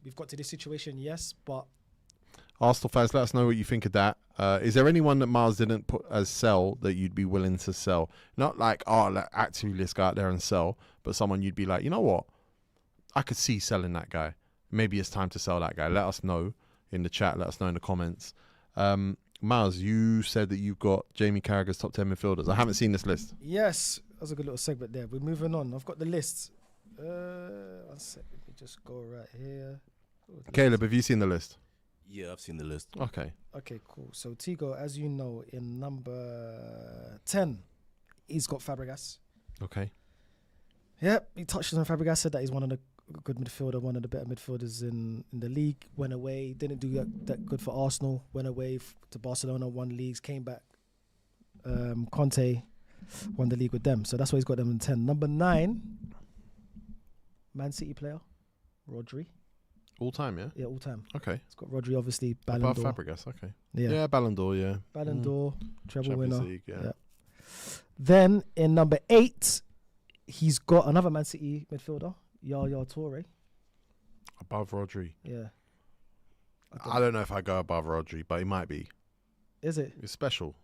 we've got to this situation. Yes, but Arsenal fans, let us know what you think of that. Is there anyone that Miles didn't put as sell that you'd be willing to sell? Not like, actually, let's go out there and sell, but someone you'd be like, you know what? I could see selling that guy. Maybe it's time to sell that guy. Let us know in the chat. Let us know in the comments. Miles, you said that you've got Jamie Carragher's top 10 midfielders. I haven't seen this list. yes, that's a good little segment there. We're moving on. I've got the list. One sec. Let me just go right here. Caleb, have you seen the list? Yeah, I've seen the list. Okay. Okay, cool. So Tego, as you know, in number 10, he's got Fabregas. Okay. Yep, he touched on Fabregas, said that he's one of the good midfielder, one of the better midfielders in the league. Went away, didn't do that good for Arsenal. Went away to Barcelona, won leagues, came back. Conte won the league with them, so that's why he's got them in 10. Number 9, Man City player, Rodri. All time, yeah? Yeah, all time. Okay. It's got Rodri, obviously, Ballon Above d'Or. Fabregas, okay. Yeah. Yeah, Ballon d'Or, yeah. Ballon d'Or, treble Champions winner. League, yeah. Then in number 8, he's got another Man City midfielder, Yaya Toure. Above Rodri. Yeah. I don't know if I go above Rodri, but he might be. Is it? It's special,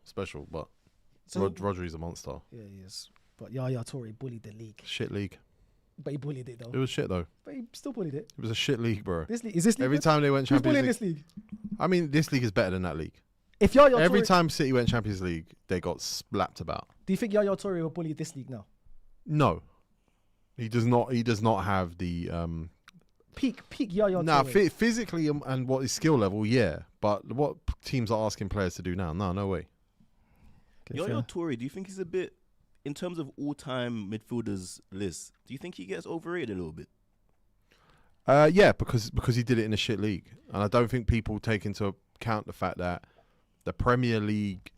but So, Rodri's a monster. yeah, he is. But Yaya Toure bullied the league. Shit league. But he bullied it though. It was shit though. But he still bullied it. It was a shit league, bro. This league is this league. Every good? time they went Who's Champions bullying League, this league? I mean, this league is better than that league. If Yaya Every Toure, time City went Champions League, they got slapped about. do you think Yaya Toure will bully this league now? No, he does not. He does not have the Peak Yaya Nah, Toure. physically and what his skill level, yeah. But what teams are asking players to do now? No way. Okay, Yaya fair. Toure, do you think he's a bit, in terms of all-time midfielders list, do you think he gets overrated a little bit? Yeah, because he did it in a shit league, and I don't think people take into account the fact that the Premier League,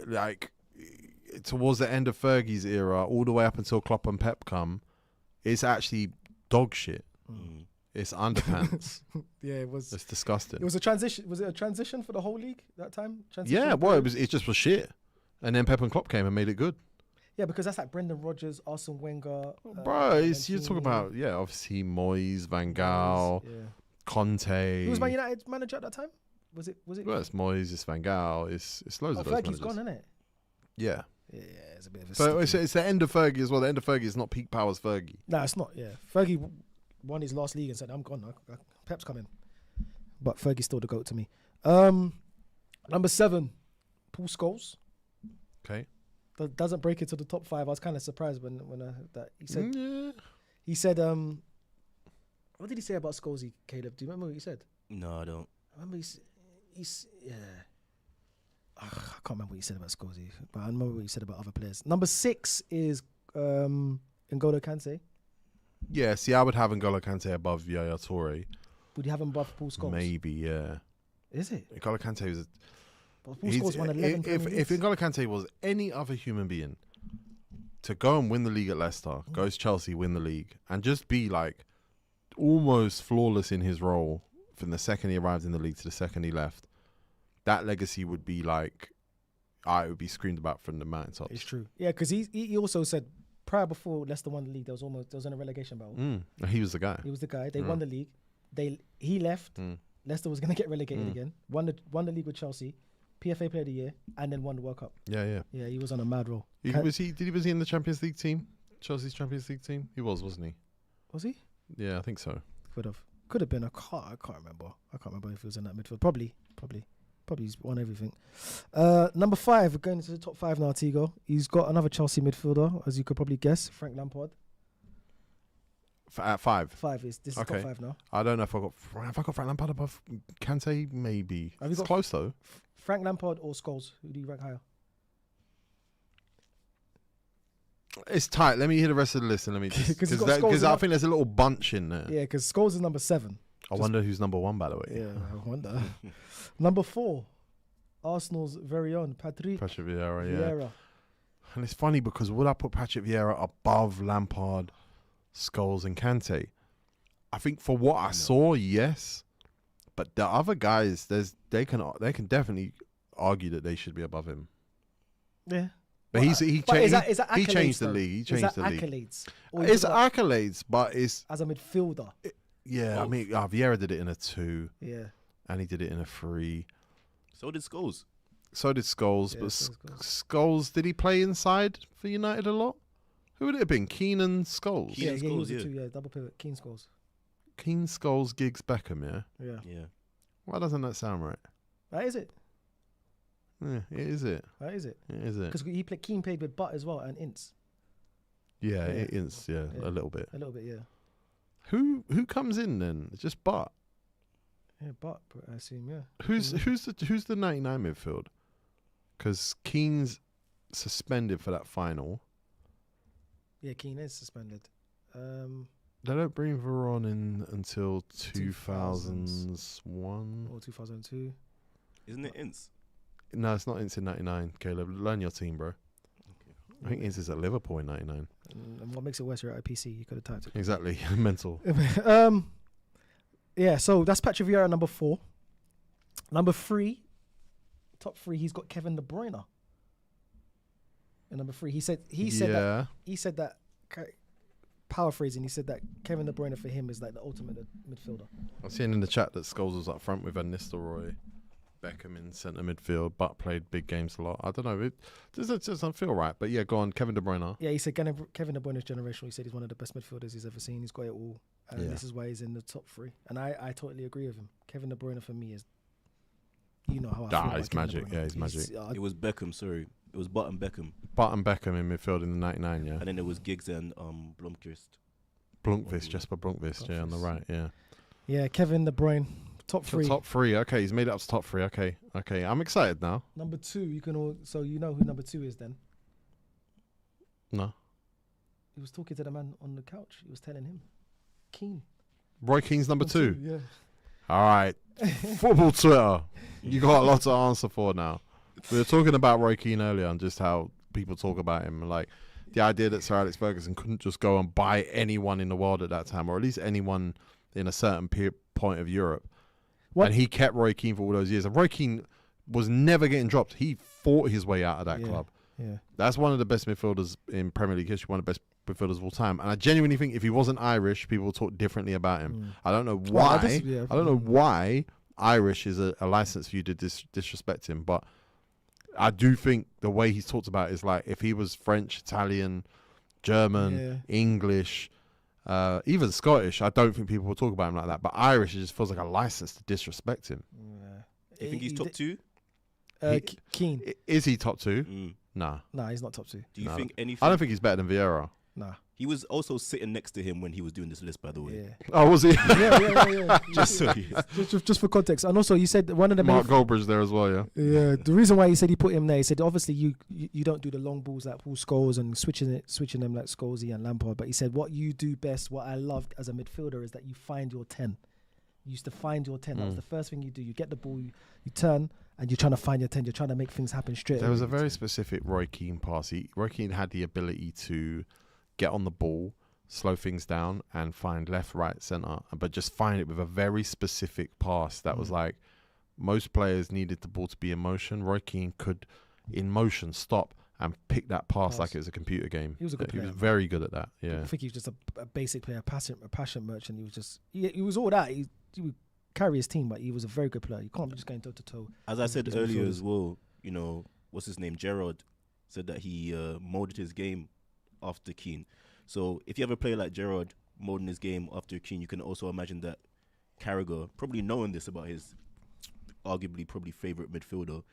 like towards the end of Fergie's era, all the way up until Klopp and Pep come, it's actually dog shit. Mm. It's underpants. Yeah, it was. It's disgusting. It was a transition. Was it a transition for the whole league that time? Yeah, well, it just was shit, and then Pep and Klopp came and made it good. Yeah, because that's like Brendan Rodgers, Arsene Wenger. Bro, you're talking Mancini, about, obviously Moyes, Van Gaal, Yeah. Conte. Who was Man United manager at that time? Was it? Well, it's Moyes, it's Van Gaal, it's loads of those Fergie's managers. gone, isn't it? Yeah. Yeah, it's a bit of a. So sticky- it's the end of Fergie as well. The end of Fergie is not peak powers Fergie. No, it's not. Yeah, Fergie won his last league and said, "I'm gone. Pep's coming," but Fergie's still the goat to me. Number 7, Paul Scholes. Okay. That doesn't break it to the top 5. I was kind of surprised when I heard that. Yeah. He said, what did he say about Scholesy, Caleb? Do you remember what he said? No, I don't. I remember yeah. I can't remember what he said about Scholesy, but I remember what he said about other players. Number 6 is N'Golo Kante. Yeah, see, I would have N'Golo Kante above Yaya Toure. Would you have him above Paul Scholes? Maybe, yeah. Is it? N'Golo Kante was... But Paul Scholes won 11 if N'Golo Kante was any other human being, to go and win the league at Leicester, goes Chelsea, win the league, and just be like almost flawless in his role from the second he arrived in the league to the second he left, that legacy would be like, it would be screamed about from the mountaintops. It's true. Yeah, because he also said before Leicester won the league, there was in a relegation battle. He was the guy. He was the guy. They won the league. He left. Leicester was going to get relegated again. Won the league with Chelsea, PFA Player of the Year, and then won the World Cup. Yeah. Yeah, he was on a mad roll. Was he in the Champions League team? Chelsea's Champions League team? He was, wasn't he? Was he? Yeah, I think so. Could have been. I can't remember. I can't remember if he was in that midfield. Probably he's won everything. Number 5, we're going into the top 5 now, Tego. He's got another Chelsea midfielder, as you could probably guess, Frank Lampard. At 5? 5 is this is Okay. top 5 now. I don't know if I got Frank Lampard above Kante. Maybe. Have you It's got close though. Frank Lampard or Scholes? Who do you rank higher? It's tight. Let me hear the rest of the list and let me Because you've got Scholes because I and think there's a little bunch in there. Yeah, because Scholes is number 7. I wonder who's number 1, by the way. Yeah, I wonder. Number 4, Arsenal's very own Patrick Patrick Vieira. Yeah. Vieira. And it's funny because would I put Patrick Vieira above Lampard, Scholes, and Kante? I think for what I saw, yes. But the other guys, they can definitely argue that they should be above him. Yeah. But is that he accolades, changed the though? league. He Is changed that the league. accolades? Or It's is that accolades, but it's as a midfielder? I mean, Vieira did it in a 2, Yeah. and he did it in a 3. So did Scholes. So did Scholes, Yeah, but so did Scholes, did he play inside for United a lot? Who would it have been? Keenan Scholes. Keane He was Scholes, a 2, double pivot. Keane Scholes. Keane Scholes, Giggs, Beckham, yeah? Yeah. Yeah. Why doesn't that sound right? That is it. Yeah, it is it. That is it. It is it. Because Keane played with Butt as well and Ince. Yeah, Yeah. it is, yeah, Yeah. a little bit. A little bit, yeah. Who comes in then? It's just Butt. Yeah, Butt, I assume, yeah. Who's the 99 midfield? Because Keane's suspended for that final. Yeah, Keane is suspended. They don't bring Veron in until 2001. Or 2002. Isn't it Ince? No, it's not Ince in 99, Caleb. Learn your team, bro. Okay. I think Ince is at Liverpool in 99. And what makes it worse, you're at a PC. You could have typed it. Exactly. Mental. Yeah, so that's Patrick Vieira, number 4. Number 3, top 3, he's got Kevin De Bruyne. And number 3, he said that paraphrasing, he said that Kevin De Bruyne for him is like the ultimate midfielder. I'm seeing in the chat that Scholes was up front with Van Nistelrooy, Beckham in centre midfield, but played big games a lot. I don't know. It doesn't feel right. But yeah, go on. Kevin De Bruyne. Yeah, he said Kevin De Bruyne's generational. He said he's one of the best midfielders he's ever seen. He's got it all. And Yeah. this is why he's in the top 3. And I totally agree with him. Kevin De Bruyne for me is, you know how I feel about he's Kevin magic. De Bruyne. Yeah, he's magic. It was Beckham, sorry. It was Butt and Beckham. Butt and Beckham in midfield in the 99, yeah. And then there was Giggs and Blomqvist. Blunkvist, Jesper Blunkvist, yeah, on the right, yeah. Yeah, Kevin De Bruyne, top 3. Top 3, okay, he's made it up to top 3, okay. I'm excited now. Number 2, so you know who number 2 is then. No. He was talking to the man on the couch. He was telling him, Keane. Roy Keane's number 2. Yeah. All right. Football Twitter. You got a lot to answer for now. We were talking about Roy Keane earlier and just how people talk about him. Like the idea that Sir Alex Ferguson couldn't just go and buy anyone in the world at that time, or at least anyone in a certain point of Europe. What? And he kept Roy Keane for all those years. And Roy Keane was never getting dropped. He fought his way out of that club. Yeah. That's one of the best midfielders in Premier League history, one of the best midfielders of all time. And I genuinely think if he wasn't Irish, people would talk differently about him. I don't know why. I don't know why Irish is a license for you to disrespect him. But I do think the way he's talked about is like if he was French, Italian, German, English, even Scottish, I don't think people will talk about him like that. But Irish, it just feels like a license to disrespect him. Do you think he's top 2? Keane. Is he top 2? Nah, he's not top 2. Do you think anything? I don't think he's better than Vieira. Nah. He was also sitting next to him when he was doing this list, by the way. Yeah. Oh, was he? yeah. just for context. And also, you said one of the Mark Goldbridge there as well, yeah. Yeah, the reason why he said he put him there, he said obviously you don't do the long balls like Paul Scholes and switching them like Scholesy and Lampard. But he said what you do best, what I loved as a midfielder, is that you find your 10. You used to find your 10. That was the first thing you do. You get the ball, you turn, and you're trying to find your 10. You're trying to make things happen straight away. There was a very specific Roy Keane pass. Roy Keane had the ability to get on the ball, slow things down, and find left, right, centre, but just find it with a very specific pass that was like most players needed the ball to be in motion. Roy Keane could, in motion, stop and pick that pass like it was a computer game. He was a good player. He was very good at that. Yeah, I think he was just a basic player, a passion merchant. He was just he was all that. He would carry his team, but he was a very good player. You can't be just going toe to toe. As I said earlier as well, you know, what's his name? Gerrard said that he molded his game after Keane. So if you have a player like Gerrard molding his game after Keane, you can also imagine that Carragher, probably knowing this about his arguably probably favourite midfielder,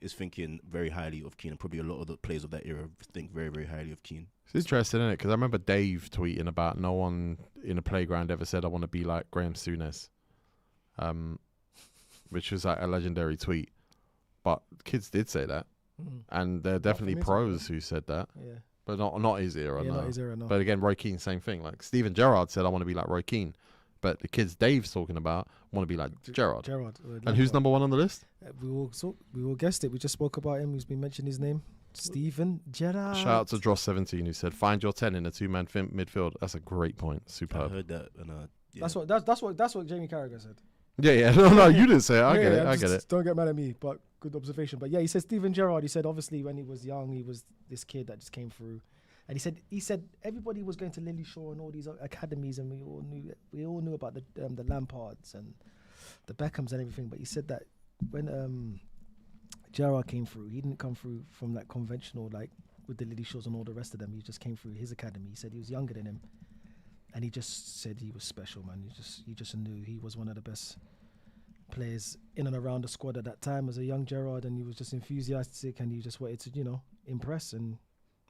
is thinking very highly of Keane, and probably a lot of the players of that era think very, very highly of Keane. It's interesting, isn't it? Because I remember Dave tweeting about no one in a playground ever said I want to be like Graham Souness, which was like a legendary tweet. But kids did say that, and there are definitely pros who said that. Yeah. But not his era, Yeah, no. not his era, no. But again, Roy Keane, same thing. Like Steven Gerrard said, I want to be like Roy Keane. But the kids Dave's talking about want to be like Gerrard. And who's number 1 on the list? We all guessed it. We just spoke about him. Who's been mentioned his name? Steven Gerrard. Shout out to Dross17 who said, find your 10 in a 2-man midfield. That's a great point. Superb. I heard that. And, That's what Jamie Carragher said. Yeah. No, you didn't say it. I get it. Don't get mad at me, but good observation. But yeah, he said Steven Gerrard. He said obviously when he was young, he was this kid that just came through. And he said everybody was going to Lily Shaw and all these academies, and we all knew about the Lampards and the Beckhams and everything. But he said that when Gerrard came through, he didn't come through from like conventional like with the Lily Shaws and all the rest of them. He just came through his academy. He said he was younger than him, and he just said he was special, man. You just knew he was one of the best players in and around the squad at that time as a young Gerrard, and he was just enthusiastic and he just wanted to impress. And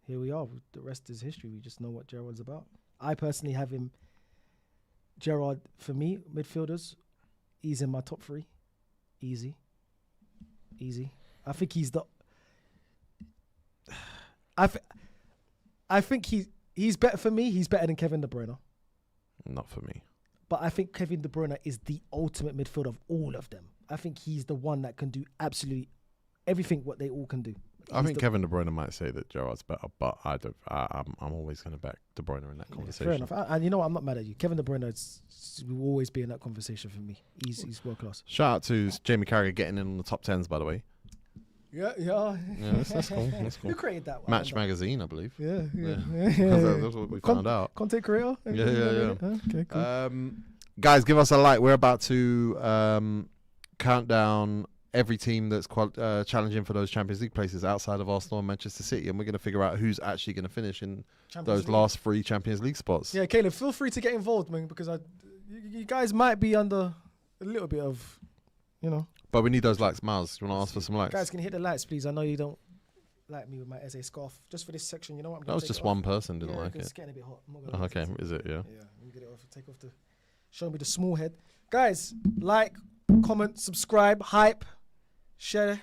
here we are. The rest is history. We just know what Gerrard's about. I personally have him. Gerrard, for me, midfielders, he's in my top 3. Easy. I think he's the. I think he's better for me. He's better than Kevin De Bruyne. Not for me. But I think Kevin De Bruyne is the ultimate midfielder of all of them. I think he's the one that can do absolutely everything what they all can do. I think Kevin De Bruyne might say that Gerrard's better, but I'm always going to back De Bruyne in that conversation. Fair enough. And you know what? I'm not mad at you. Kevin De Bruyne will always be in that conversation for me. He's world class. Shout out to Jamie Carragher getting in on the top 10s, by the way. Yeah. That's cool. Who created that one? Match Magazine, I believe. Yeah. That's what we found out. Content creator? Yeah. Okay, cool. Guys, give us a like. We're about to count down every team that's challenging for those Champions League places outside of Arsenal and Manchester City, and we're going to figure out who's actually going to finish in those last 3 Champions League spots. Yeah, Caleb, feel free to get involved, man, because you guys might be under a little bit of, But we need those likes, Miles. You want to ask for some likes? Guys, can you hit the likes, please? I know you don't like me with my SA scarf. Just for this section, you know what? That was just one person didn't like it. It's getting a bit hot. Okay, is it? Yeah. Yeah, let me get it off. Take off show me the small head. Guys, like, comment, subscribe, hype, share,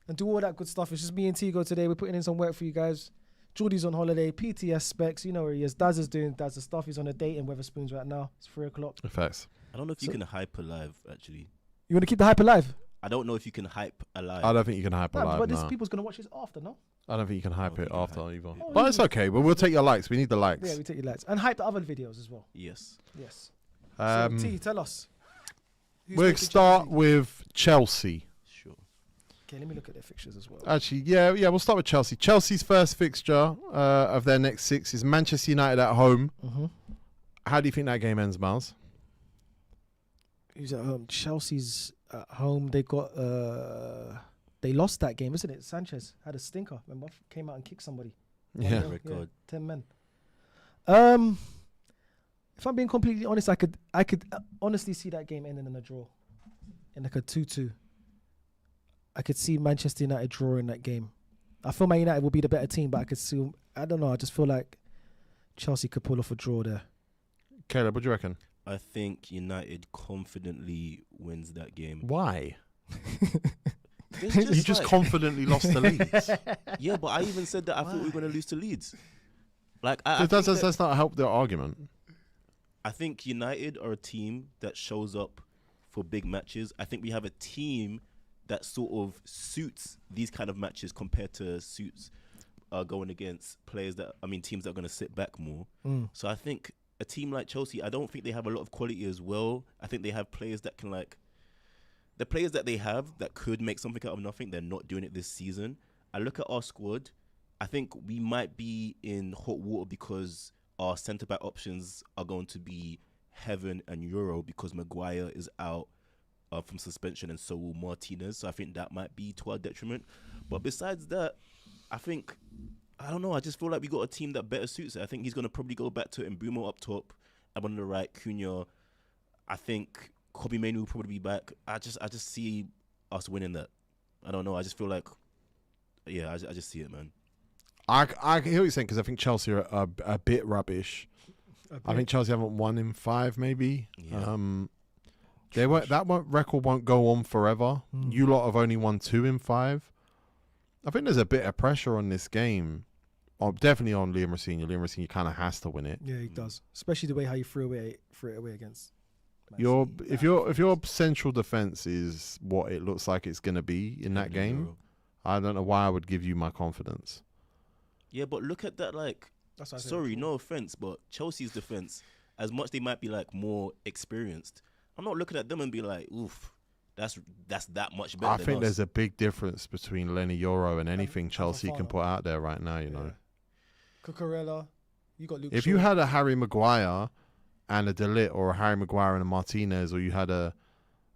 and do all that good stuff. It's just me and Tego today. We're putting in some work for you guys. Geordie's on holiday. PTS Specs, you know where he is. Daz is doing Daz the stuff. He's on a date in Weatherspoons right now. It's 3:00. Facts. I don't know if you can hype alive, actually. You want to keep the hype alive? I don't know if you can hype alive. I don't think you can hype alive. But this people's going to watch this after, no? I don't think you can hype it after either. But it's okay. But we'll take your likes. We need the likes. Yeah, we take your likes. And hype the other videos as well. Yes. So, T, tell us. We'll start with Chelsea. Sure. Okay, let me look at their fixtures as well. Actually, yeah, we'll start with Chelsea. Chelsea's first fixture of their next 6 is Manchester United at home. Mm-hmm. How do you think that game ends, Miles? Who's at home? Chelsea's at home. They got they lost that game, isn't it? Sanchez had a stinker. Remember, came out and kicked somebody. Yeah. 1-0, Record. 10 men. If I'm being completely honest, I could honestly see that game ending in a draw, in like a 2-2. I could see Manchester United drawing that game. I feel Man United will be the better team, but I could see. I don't know. I just feel like Chelsea could pull off a draw there. Caleb, what do you reckon? I think United confidently wins that game. Why? It's You just like- confidently lost to Leeds. Yeah, but I even said that I thought we were going to lose to Leeds. Like So that's not help their argument. I think United are a team that shows up for big matches. I think we have a team that sort of suits these kind of matches compared to suits going against teams that are going to sit back more. So I think a team like Chelsea, I don't think they have a lot of quality as well. I think they have players that can the players that they have that could make something out of nothing. They're not doing it this season. I look at our squad. I think we might be in hot water because our centre-back options are going to be Heaven and Euro because Maguire is out from suspension and so will Martinez. So I think that might be to our detriment. But besides that, I don't know. I just feel like we got a team that better suits it. I think he's going to probably go back to Mbumo up top, and on the right, Cunha. I think Kobe Mainoo will probably be back. I just see us winning that. I don't know. I just feel like, I just see it, man. I hear what you're saying because I think Chelsea are a bit rubbish. I think Chelsea haven't won in 5, maybe. Yeah. That record won't go on forever. You lot have only won 2 in 5. I think there's a bit of pressure on this game. Definitely on Liam Rosenior. Liam Rosenior kind of has to win it. Yeah, he does. Especially the way how you threw it away against. If your central defense is what it looks like it's going to be in that game, Euro. I don't know why I would give you my confidence. Yeah, but look at that. That's what I said Sorry, before. no offense, but Chelsea's defense, as much they might be more experienced, I'm not looking at them and be like, oof, that's that much better. I than think us. there's a big difference between Lenny Euro and anything Chelsea can Fofana. put out there right now. You know, Cucurella, you got Luke if Shaw. you had a Harry Maguire and a De Ligt, or a Harry Maguire and a Martinez, or you had a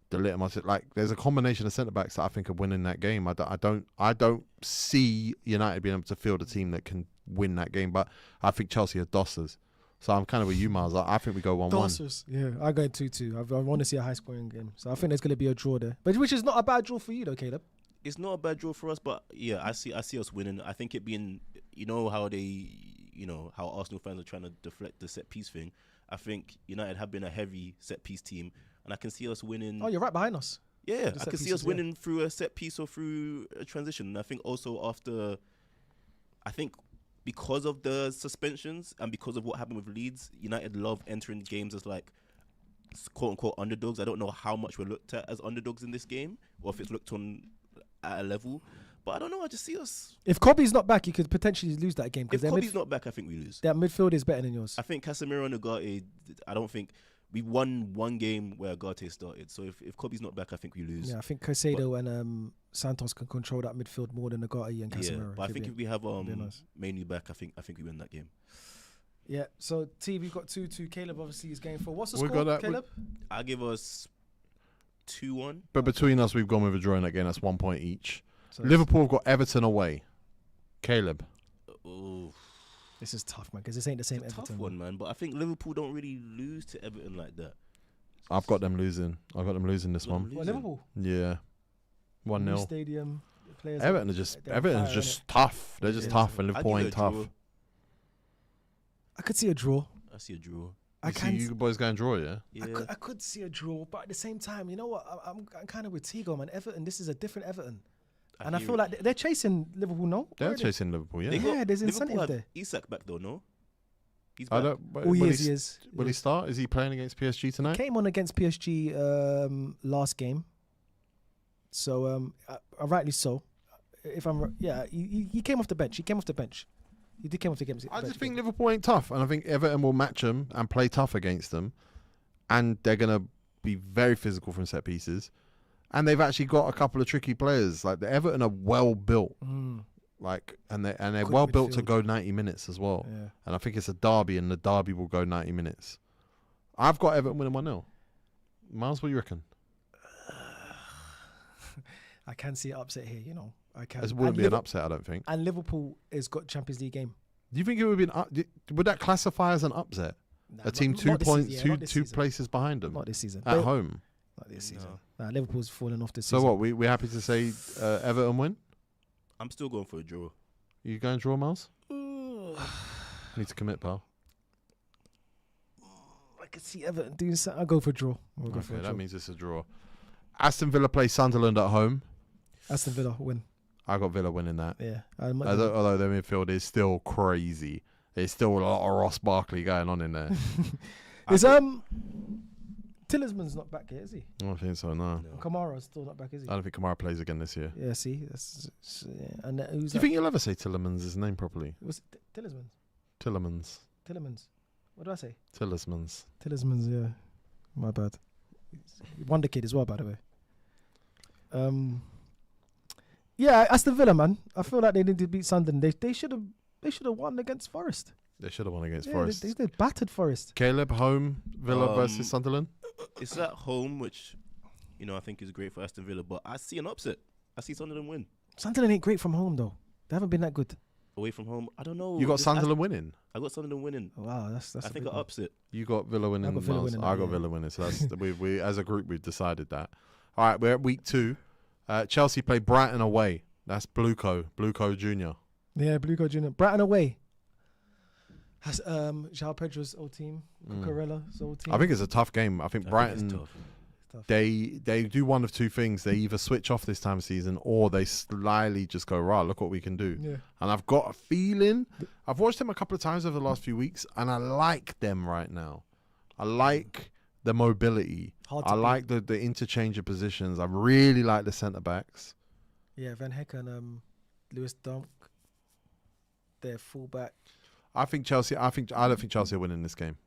De Ligt and Martinez, there's a combination of centre backs that I think are winning that game. I don't see United being able to field a team that can win that game, but I think Chelsea are dossers. So I'm kind of with you, Miles. I think we go 1-1. Dossers. Yeah, I go 2-2. I want to see a high scoring game. So I think there's going to be a draw there. But which is not a bad draw for you though, Caleb. It's not a bad draw for us, but yeah, I see us winning. I think it being, how Arsenal fans are trying to deflect the set piece thing. I think United have been a heavy set piece team, and I can see us winning. Oh, you're right behind us. Yeah, The I set can see pieces, us winning through a set piece or through a transition. And I think also because of the suspensions and because of what happened with Leeds, United love entering games as quote unquote underdogs. I don't know how much we're looked at as underdogs in this game, or if it's looked on at a level. But I don't know. I just see us. If Kobe's not back, you could potentially lose that game If because Kobe's not back, I think we lose. their midfield is better than yours. I think Casemiro and Ugarte, I don't think we won one game where Ugarte started. So if Kobe's not back, I think we lose. Yeah, I think Caicedo and Santos can control that midfield more than Ugarte and Casemiro. Yeah, but I think if we have nice. mainly back, I think we win that game. Yeah, so T, we've got 2-2. Caleb obviously is going for. What's the We score, got that- Caleb? I give us 2-1. But between us, we've gone with a draw in that game. That's 1 point each. So Liverpool have got Everton away. Caleb. Oh, this is tough, man, because this ain't the same it's a tough Everton. one, man. But I think Liverpool don't really lose to Everton like that. I've got them losing. this Got one. them Well, losing. Liverpool. Yeah. New 1-0. Stadium. The players Everton are just they're Everton's fire, just tough. They're just Yeah. tough, and I Liverpool give it ain't a tough. draw. I could see a draw. I see a draw. I You see can. you boys going draw, yeah? Yeah. I could see a draw, but at the same time, you know what? I'm kind of with Tego, man. Everton, this is a different Everton, and I hear feel it. like they're chasing Liverpool. No, They're already? chasing Liverpool, yeah. They got- Yeah, there's Liverpool incentive have there. Isak back though, no? He's I back. don't. Oh, Will he is. Will he start? Is he playing against PSG tonight? Came on against PSG last game, so rightly so. If I'm he came off the bench. He came off the bench. He did came off the game. I just think Liverpool ain't tough, and I think Everton will match them and play tough against them, and they're gonna be very physical from set pieces, and they've actually got a couple of tricky players. Like the Everton are well built, and they're Good well built to midfield. go 90 minutes as well. Yeah. And I think it's a derby, and the derby will go 90 minutes. I've got Everton winning 1-0. Miles, what do you reckon? I can see an upset here. You know, I can. It wouldn't And be an upset, I don't think. And Liverpool has got Champions League game. Do you think it would be would that classify as an upset? Nah, A team not 2 this points, season, yeah, not this two season. places behind them Not this season. at home. Not this No. season. Nah, Liverpool's falling off this So season. what? We're happy to say Everton win. I'm still going for a draw. You going draw, Miles? Ugh. Need to commit, pal. I could see Everton doing something. I'll go for a draw. We'll go for Okay, a draw. that means it's a draw. Aston Villa play Sunderland at home. Aston Villa win. I got Villa winning that. Yeah. Although their midfield is still crazy. There's still a lot of Ross Barkley going on in there. Is Tielemans not back yet, is he? I don't think so, no. No. Kamara's still not back, is he? I don't think Kamara plays again this year. Yeah, see, yeah. And who's Do you that? think you'll ever say Tillemans' name properly? Was it Tielemans? Tillemans. What do I say? Tielemans. Tielemans, yeah. My bad. Wonder Kid as well, by the way. Yeah, Aston Villa, man. I feel like they need to beat Sunderland. They should have won against Forest. They should have won against Yeah, Forest. they battered Forest. Caleb, home, Villa versus Sunderland. It's at home, which, I think is great for Aston Villa, but I see an upset. I see Sunderland win. Sunderland ain't great from home, though. They haven't been that good. Away from home, I don't know. You got This Sunderland winning. I got Sunderland winning. Oh, wow, that's I a think big an one. upset. You got Villa winning. I got Villa Miles. winning I that, got yeah. Villa winning. So that's we as a group we've decided that. All right, we're at week 2. Chelsea play Brighton away. That's Bluco Junior. Yeah, Blue Coat Junior. Brighton away. Has João Pedro's old team, Cucurella's old team. I think it's a tough game. I think I think Brighton. it's tough. Tough. They do one of two things. They either switch off this time of season or they slyly just go, right, look what we can do. Yeah. And I've got a feeling, I've watched them a couple of times over the last few weeks, and I like them right now. I like the mobility. Hard to I beat. like the interchange of positions. I really like the centre-backs. Yeah, Van Heck and Lewis Dunk. Their fullback. I don't think Chelsea are winning this game.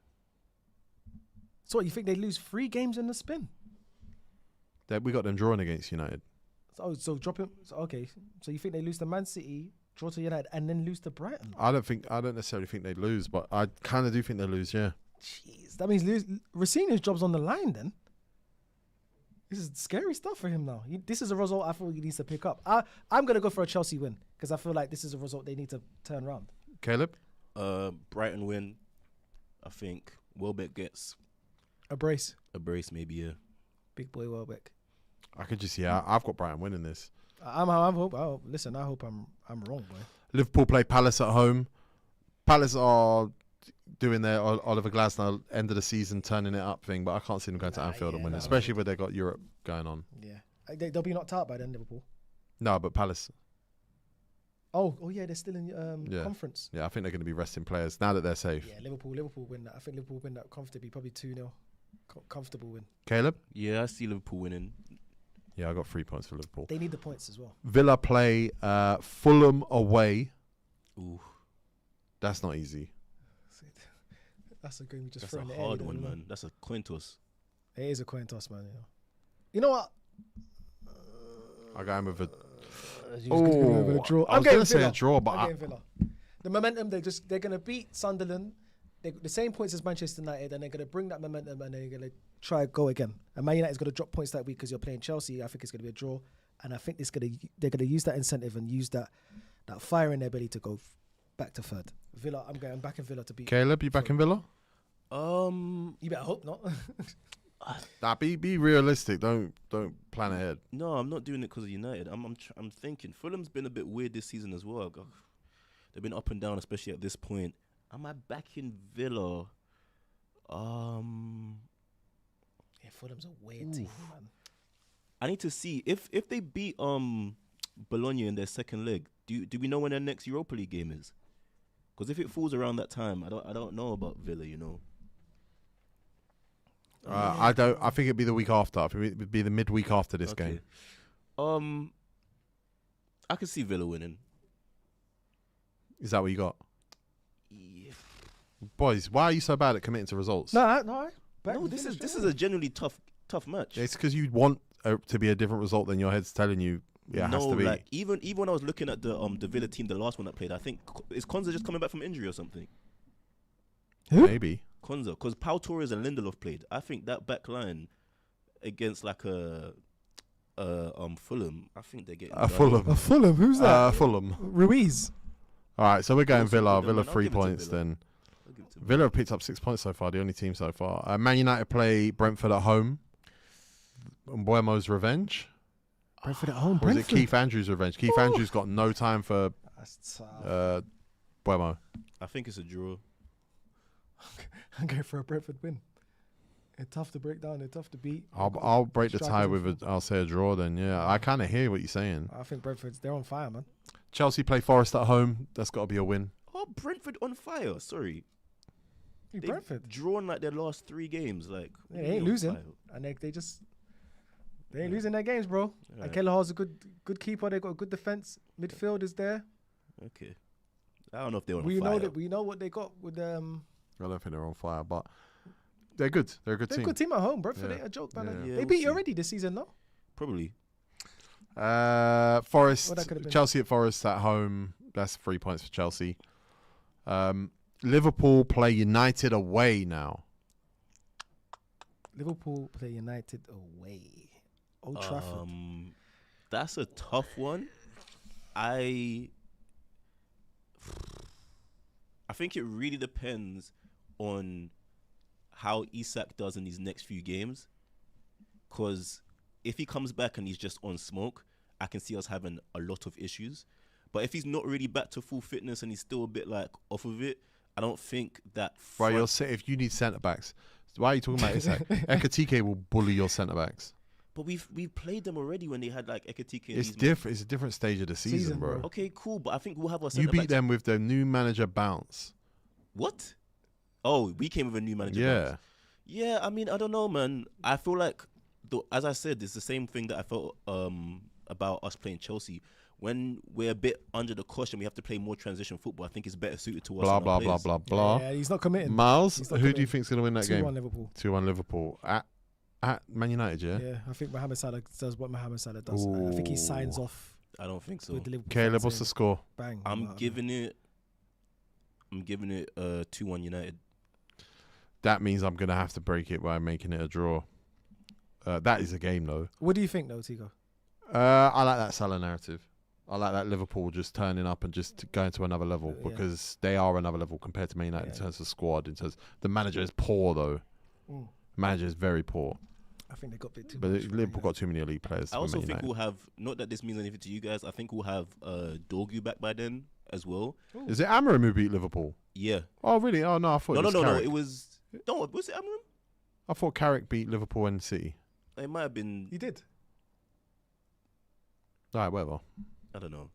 So what, you think they lose 3 games in the spin? We got them drawing against United. So drop him. So, okay. So you think they lose to Man City, draw to United, and then lose to Brighton? I don't necessarily think they lose, but I kind of do think they lose, yeah. Jeez, that means Racina's job's on the line then. This is scary stuff for him now. This is a result I feel he needs to pick up. I'm going to go for a Chelsea win because I feel like this is a result they need to turn around. Caleb? Brighton win. I think Welbeck gets A brace. a brace, maybe, yeah. Big boy Welbeck. I could just, I've got Brighton winning this. I hope I'm wrong, boy. Liverpool play Palace at home. Palace are doing their Oliver Glasner end of the season turning it up thing, but I can't see them going to Anfield and winning, especially where they got Europe going on. Yeah. They'll be knocked out by then, Liverpool. No, but Palace. Oh yeah, they're still in conference. Yeah, I think they're going to be resting players now that they're safe. Yeah, Liverpool win that. I think Liverpool win that comfortably, probably 2-0. Comfortable win. Caleb? Yeah, I see Liverpool winning. Yeah, I got 3 points for Liverpool. They need the points as well. Villa play Fulham away. Ooh, That's not easy. That's a game we just that's throw a in the air. hard you one, don't know. man. That's a coin toss. It is a coin toss, man. You know what? I got him with a. Draw. I was going to say a draw, but I'm getting Villa. The momentum, they're going to beat Sunderland. The same points as Manchester United, and they're going to bring that momentum and they're going to try go again. And Man United's going to drop points that week because you're playing Chelsea. I think it's going to be a draw, and I think they're going to use that incentive and use that fire in their belly to go back to third. Villa, I'm back in Villa to beat. Caleb, you back in Villa? You better hope not. Nah, be realistic. Don't plan ahead. No, I'm not doing it because of United. I'm thinking Fulham's been a bit weird this season as well. They've been up and down, especially at this point. Am I back in Villa? Yeah, Fulham's a weird team, man. I need to see if they beat Bologna in their second leg. Do we know when their next Europa League game is? Because if it falls around that time, I don't know about Villa. I don't. I think it'd be the week after. I think it'd be the midweek after this game. I could see Villa winning. Is that what you got? Yeah. Boys, why are you so bad at committing to results? No. No, this is a genuinely tough match. It's because you want to be a different result than your head's telling you. Yeah, it has to be. Like even when I was looking at the Villa team, the last one that played, I think is Konza just coming back from injury or something. Who? Maybe. Konza, because Pau Torres and Lindelof played. I think that back line against like a Fulham. I think they're getting Fulham. Fulham, who's that? Fulham. Ruiz. All right, so we're going Also Villa. good, Villa man. I'll 3 give it to points Villa. then. I'll give it to Villa have picked up 6 points so far, the only team so far. Man United play Brentford at home. Mbuemo's revenge. Brentford at home. Or is it Brentford. Keith Andrews' revenge? Keith Andrews got no time for That's tough. Mbuemo. I think it's a draw. I'm going for a Brentford win. They're tough to break down. They're tough to beat. I'll break the Strikers tie on with I'll say a draw then, yeah. I kind of hear what you're saying. I think they're on fire, man. Chelsea play Forest at home. That's got to be a win. Oh, Brentford on fire. Sorry. They've Brentford. drawn like their last 3 games. Like They ain't losing. And they ain't losing their games, bro. Right. And Kelleher's a good keeper. They got a good defense. Midfield is there. Okay. I don't know if they're on We fire. know that we know what they got with I don't think they're on fire, but they're good. They're a good they're team. a good team at home. Brentford Yeah. ain't a joke, man. Yeah. Yeah, They we'll beat you see. already this season, no? Probably. Forest, Well, that could've been- Chelsea at Forest at home. That's 3 points for Chelsea. Liverpool play United away now. Liverpool play United away. Old Trafford. That's a tough one. I think it really depends on how Isak does in these next few games. Because if he comes back and he's just on smoke, I can see us having a lot of issues. But if he's not really back to full fitness and he's still a bit like off of it, I don't think that. Right, if you need centre backs, why are you talking about Isak? Ekatike will bully your centre backs. But we've played them already when they had like Ekatike. and It's these different. It's a different stage of the season, bro. men. Okay, cool. But I think we'll have our You centre beat backs. them with the new manager bounce. What? Oh, we came with a new manager. Yeah. bounce. Yeah, I mean, I don't know, man. I feel like, as I said, it's the same thing that I felt about us playing Chelsea. When we're a bit under the cushion, we have to play more transition football. I think it's better suited to us. Blah, and our blah, blah, players. blah, blah. Yeah, he's not committing. Miles, He's who not do you committing. think's going to win that 2-1 game? Liverpool. 2-1 Liverpool. At Man United, yeah? Yeah, I think Mohamed Salah does what Mohamed Salah does. And I think he signs Ooh. off I don't think so. with the Liverpool. Caleb, fans what's the saying, score? Bang. I'm giving it 2-1 United. That means I'm going to have to break it by making it a draw. That is a game, though. What do you think, though, Tego? I like that Salah narrative. I like that Liverpool just turning up and just going to another level Yeah. because they are another level compared to Man United in Yeah. terms of squad. In terms, the manager is poor though. Mm. Manager is very poor. I think they got a bit too But much. for Liverpool Man got too many elite players. I for also Man think United. we'll have, not that this means anything to you guys, I think we'll have Dorgu back by then as well. United. Is it Amorim who beat Liverpool? Yeah. Oh really? Oh no, I thought No, it was no. Carrick. It was. No, was it Amram? I thought Carrick beat Liverpool and City. It might have been. He did. All right, whatever. I don't know.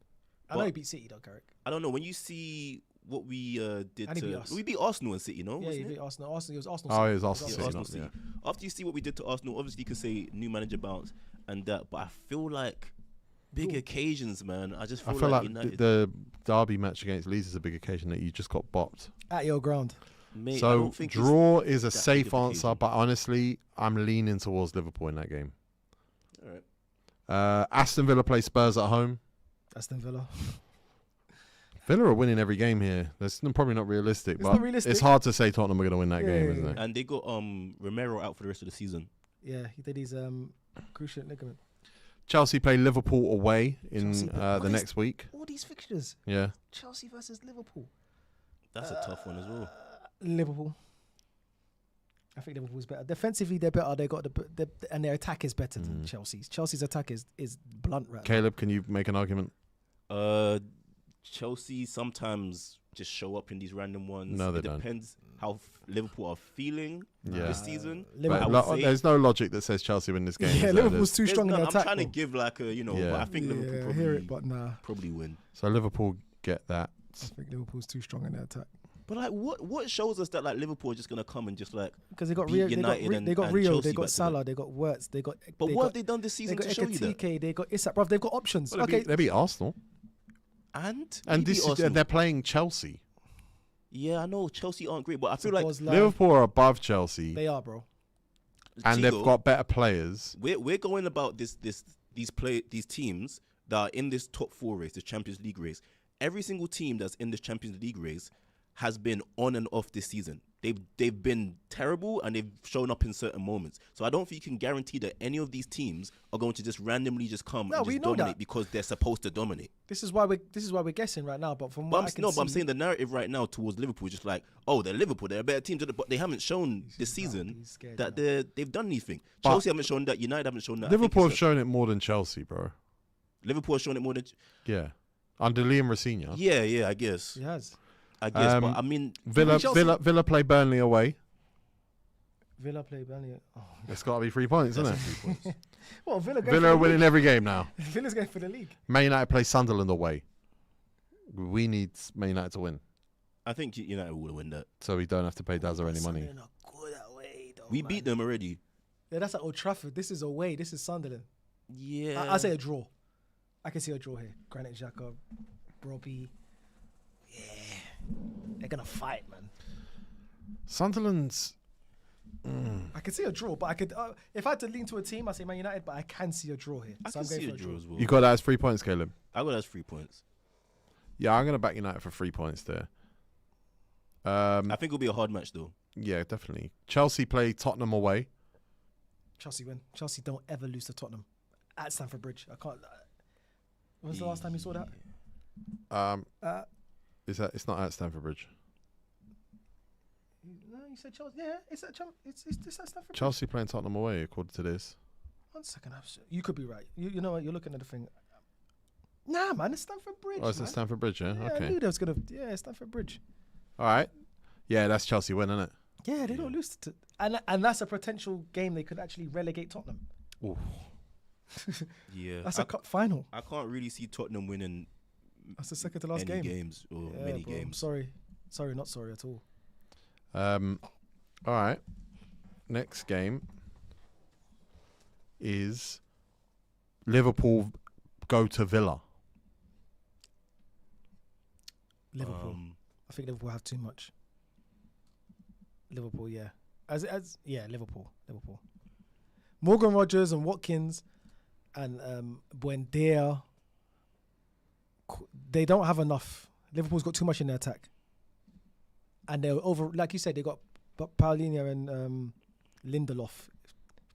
I know But- he beat City, though, Carrick. I don't know. When you see what we did And he beat to. us. We beat Arsenal and City, no? Yeah, he wasn't beat it? Arsenal. It was Arsenal. Oh, City. it was Arsenal Yeah, City, Arsenal not- City. yeah. After you see what we did to Arsenal, obviously you could say new manager bounce and that, but I feel like big Ooh. occasions, man. I just I feel, feel like United. the derby match against Leeds is a big occasion that you just got bopped. At your ground. Mate, I So don't think it's- draw is a that big safe of an answer, occasion. but honestly, I'm leaning towards Liverpool in that game. All right. Aston Villa play Spurs at home. Aston Villa. Villa are winning every game here. That's probably not realistic, It's but not realistic. it's hard to say Tottenham are going to win that Yeah, game, yeah, isn't yeah. it? And they got Romero out for the rest of the season. Yeah, he did his cruciate ligament. Chelsea play Liverpool away in Chelsea, the what is- next week. All these fixtures. Yeah. Chelsea versus Liverpool. That's a tough one as well. Liverpool. I think Liverpool's better. Defensively, they're better. They got and their attack is better than Chelsea's. Chelsea's attack is blunt right now. Caleb, can you make an argument? Chelsea sometimes just show up in these random ones. No, they it don't. depends how Liverpool are feeling Yeah. this season. Liverpool- But I would say- there's no logic that says Chelsea win this game. Yeah, is there? Liverpool's too There's strong in none. their I'm attack. trying to bro. give like a, Yeah. but I think Liverpool I probably, hear it, but nah. probably win. So Liverpool get that. I think Liverpool's too strong in their attack But like, what shows us that like Liverpool are just gonna come and just like? because they got Beat Rio, United they got and Rio, Chelsea they got back to Salah, they got Wirtz, they got. But they what got, have they done this They season got to show you that? Ekatike, they got Isak, bro. They've got options. Well, Okay, they beat Arsenal, And and we this beat Arsenal. they're playing Chelsea. Yeah, I know Chelsea aren't great, but I feel Suppose like Live- Liverpool are above Chelsea, They are, bro. and Tego, they've got better players. We're going about these teams that are in this top 4 race, the Champions League race. Every single team that's in this Champions League race has been on and off this season. they've been terrible and they've shown up in certain moments. So I don't think you can guarantee that any of these teams are going to just randomly just come and just dominate because they're supposed to dominate. This is why we're guessing right now. But from what I can see, but I'm saying the narrative right now towards Liverpool is just like, oh, they're Liverpool, they're a better team, but they haven't shown this season that they've done anything. Chelsea haven't shown that. United haven't shown that. Liverpool have shown it more than Chelsea, bro. Liverpool has shown it more than. Yeah, under Liam Rosenior. Yeah, I guess. He has. I guess, but I mean, Villa play Burnley away. Villa play Burnley. Oh. It's got to be 3 points, isn't it? 3 points. Well, Villa are winning every game now. Villa's going for the league. Man United play Sunderland away. We need Man United to win, I think United will win that. so we don't have to pay Dazza any money. Sunderland are good away, though, We man. beat them already. Yeah, that's at Old Trafford. This is away. This is Sunderland. Yeah. I say a draw. I can see a draw here. Granit Xhaka, Robbie. Yeah. They're going to fight, man. Sunderland's. I can see a draw, but I could. If I had to lean to a team, I say Man United, but I can see a draw here. I So can I'm going see for a draw as well. You got that as 3 points, Caleb. I got that as 3 points. Yeah, I'm gonna back United for 3 points there. I think it'll be a hard match though. Yeah, definitely. Chelsea play Tottenham away. Chelsea win. Chelsea don't ever lose to Tottenham at Stamford Bridge. I can't. When was the last time you saw that? Is that? It's not at Stamford Bridge. No, you said Chelsea. Yeah, it's at Stamford Bridge. Chelsea playing Tottenham away, according to this. 1 second, you could be right. You know what? You're looking at the thing. Nah, man, it's Stamford Bridge. Oh, it's man. at Stamford Bridge, yeah? Yeah, I Okay. knew they was gonna. Yeah, it's Stamford Bridge. All right. Yeah, that's Chelsea win, isn't it? Yeah, they don't lose to, and that's a potential game they could actually relegate Tottenham. Ooh. Yeah. That's a cup final. I can't really see Tottenham winning That's the second to last any game. games or Yeah, many bro, I'm games. sorry, not sorry at all. All right. Next game is Liverpool go to Villa. Liverpool. I think Liverpool have too much. Liverpool, yeah. Liverpool. Morgan Rogers and Watkins and Buendia. They don't have enough. Liverpool's got too much in their attack. And they're over, like you said, they got Paulinho and Lindelof.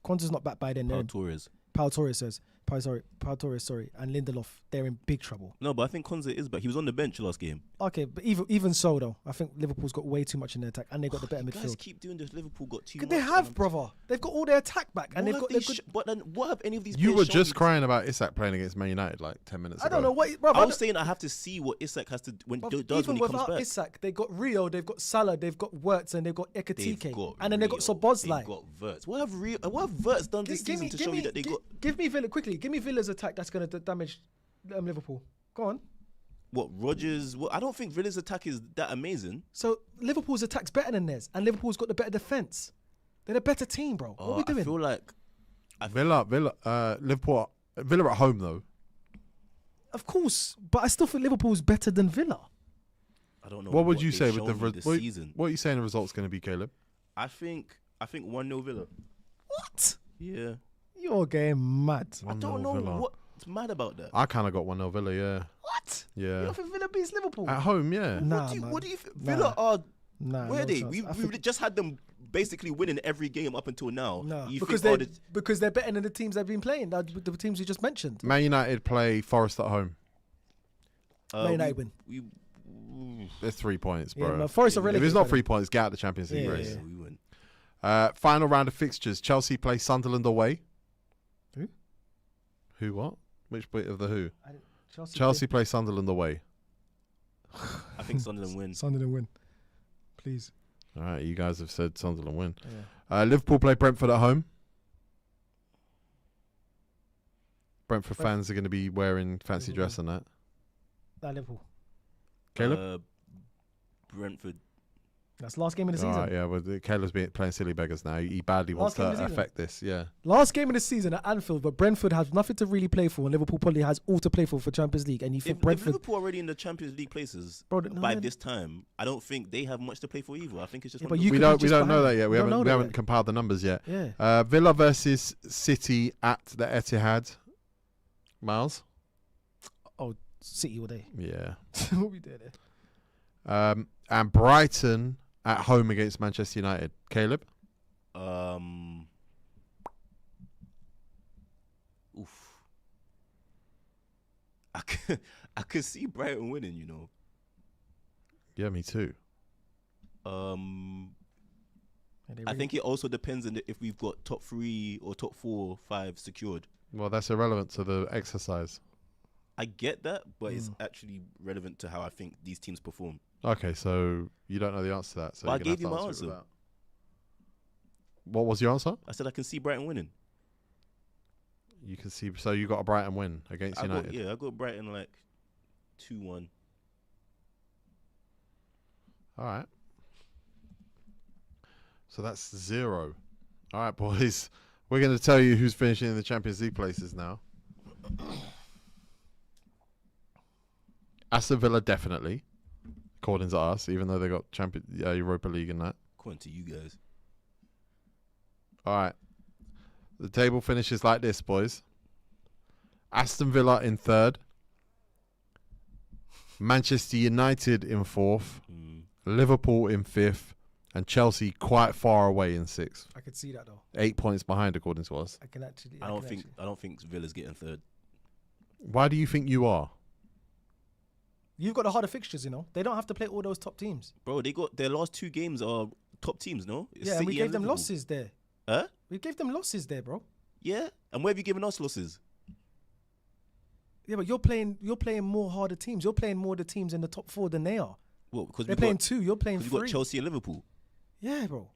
Konsa's not back by then. Pau Torres. Pau Torres, and Lindelof, they're in big trouble. No, but I think Konsa is back. He was on the bench last game. Okay, but even so, though, I think Liverpool's got way too much in their attack, and they've got the better You guys midfield. keep doing this. Liverpool got too much. They have, brother. They've got all their attack back, and they've got. But then, what have any of these? You players were shown just me? crying about Isak playing against Man United like 10 minutes I ago. don't know what, brother. I was saying I have to see what Isak has to when Bruv, does when even he comes without back. Isak, they've got Rio, they've got Salah, they've got Wirtz, and they've got Ekatike, and then they've got Szoboszlai. They've got Wirtz. What have Wirtz done this season to show you that they got? Give me Villa quickly. Give me Villa's attack that's going to damage Liverpool. Go on. What Rodgers? Well, I don't think Villa's attack is that amazing. So Liverpool's attack's better than theirs, and Liverpool's got the better defense. They're the better team, bro. What are we doing? I feel like Liverpool at home though. Of course, but I still think Liverpool's better than Villa. I don't know. What would you they've say with shown me the this season? What are you saying the result's going to be, Caleb? I think 1-0 Villa. What? Yeah. You're getting mad. I don't know what's mad about that. I kind of got 1-0 Villa, yeah. What? Yeah. You don't think Villa beats Liverpool? At home, yeah. Nah, What do you think? Nah. Villa are Nah, where no are they? chance. We just had them basically winning every game up until now. No, You because think, they're better than the teams they've been playing. The teams you just mentioned. Man United play Forest at home. Man United win. There's 3 points, Yeah, bro. no, Forest are If relegated it's not by 3 points, get out the Champions League Yeah, race. yeah. we win. Final round of fixtures. Chelsea play Sunderland away. Who? Who what? Which bit of the who? Chelsea Play Sunderland away. I think Sunderland win. Sunderland win. Please. All right, you guys have said Sunderland win. Yeah. Liverpool play Brentford at home. Brentford fans are going to be wearing fancy dress and that. Liverpool. Caleb? Brentford. That's last game of the season. All right, yeah, well, Caleb's playing silly beggars now. He badly wants Last game of to the season. affect this, yeah. Last game of the season at Anfield, but Brentford has nothing to really play for, and Liverpool probably has all to play for Champions League. And you think If Brentford, Liverpool already in the Champions League places Bro, no, by no. this time, I don't think they have much to play for either. I think it's just Yeah, one but of you those- We could be don't just know behind. that yet. We You don't know haven't that we haven't yet. compiled the numbers yet. Yeah. Villa versus City at the Etihad. Miles? City all day. Yeah. What we did there? And Brighton at home against Manchester United. Caleb? Oof. I could see Brighton winning, you know. Yeah, me too. I think it also depends on if we've got top 3 or top 4, 5 secured. Well, that's irrelevant to the exercise. I get that, but it's actually relevant to how I think these teams perform. Okay, so you don't know the answer to that. So But I you're gonna gave you have to my answer it answer. without. What was your answer? I said I can see Brighton winning. You can see. So you got a Brighton win against United. I got Brighton like 2-1. All right. So that's 0. All right, boys. We're going to tell you who's finishing in the Champions League places now. Aston Villa definitely, according to us, even though they got Europa League and that. According to you guys. All right. The table finishes like this, boys. Aston Villa in 3rd. Manchester United in 4th. Liverpool in 5th. And Chelsea quite far away in 6th. I could see that though. 8 points behind, according to us. I can actually. I don't think Villa's getting 3rd. Why do you think you are? You've got the harder fixtures, you know. They don't have to play all those top teams. Bro, they got their last 2 games are top teams, no? It's Yeah, and we City gave them Liverpool. losses there. Huh? We gave them losses there, bro. Yeah. And where have you given us losses? Yeah, but you're playing more harder teams. You're playing more the teams in the top 4 than they are. Well, because They're playing 2. You're playing 3. you got Chelsea and Liverpool. Yeah, bro.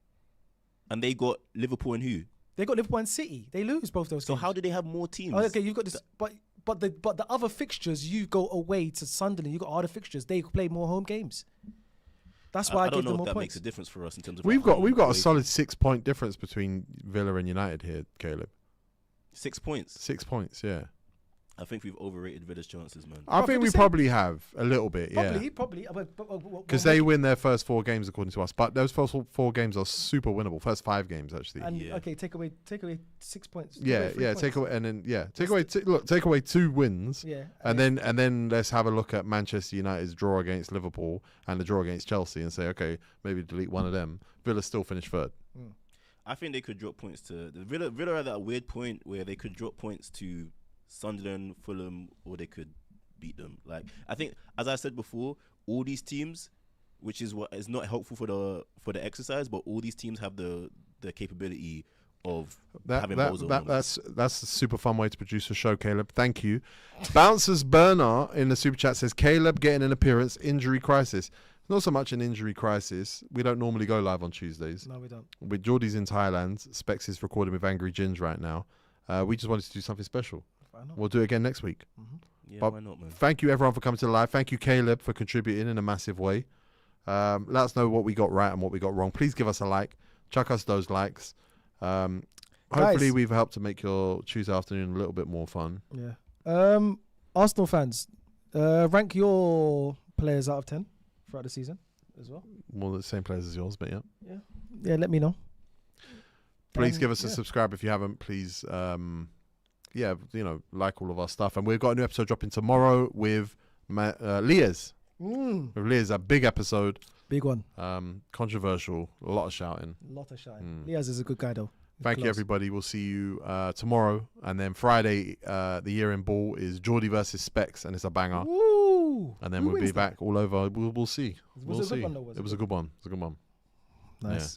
And they got Liverpool and who? They got Liverpool and City. They lose both those So games. how do they have more teams? Oh, okay, you've got this, but the other fixtures, you go away to Sunderland. You got harder fixtures. They play more home games. That's why I don't gave know them if more that points. makes a difference for us in terms of We've like got a away. solid 6 point difference between Villa and United here, Caleb. 6 points. 6 points, yeah. I think we've overrated Villa's chances, man. I Well, think for we the same- probably have a little bit, yeah. Probably. Because they win their first 4 games according to us, but those first 4 games are super winnable. First 5 games actually. And Yeah. okay, take away 6 points. Yeah, Take away 3 yeah. points. Take away and then take away 2 wins. Yeah, And then let's have a look at Manchester United's draw against Liverpool and the draw against Chelsea and say, okay, maybe delete one of them. Villa still finished 3rd. I think they could drop points to the Villa are at that weird point where they could drop points to Sunderland, Fulham, or they could beat them. Like I think, as I said before, all these teams, which is what is not helpful for the exercise, but all these teams have the capability of having balls on them. That's a super fun way to produce a show, Caleb. Thank you. Bouncers Bernard in the super chat says Caleb getting an appearance, injury crisis. Not so much an injury crisis. We don't normally go live on Tuesdays. No, we don't. With Geordie's in Thailand, Specs is recording with Angry Gins right now. We just wanted to do something special. We'll do it again next week. Yeah, but why not, man? Thank you everyone for coming to the live. Thank you, Caleb, for contributing in a massive way. Let us know what we got right and what we got wrong. Please give us a like. Chuck us those likes. Hopefully we've helped to make your Tuesday afternoon a little bit more fun. Yeah. Arsenal fans, rank your players out of 10 throughout the season as well. More the same players as yours, but yeah. Yeah, let me know. Please give us a subscribe if you haven't. Please, like all of our stuff. And we've got a new episode dropping tomorrow with Leah's. With Leah's, a big episode. Big one. Controversial. A lot of shouting. Liaz is a good guy though. Thank you, everybody. We'll see you tomorrow. And then Friday, the year in ball is Geordie versus Specs, and it's a banger. Woo! And then Who we'll be wins back all over. We'll see. Was it a good one, though? It was a good one. It was a good one. Nice.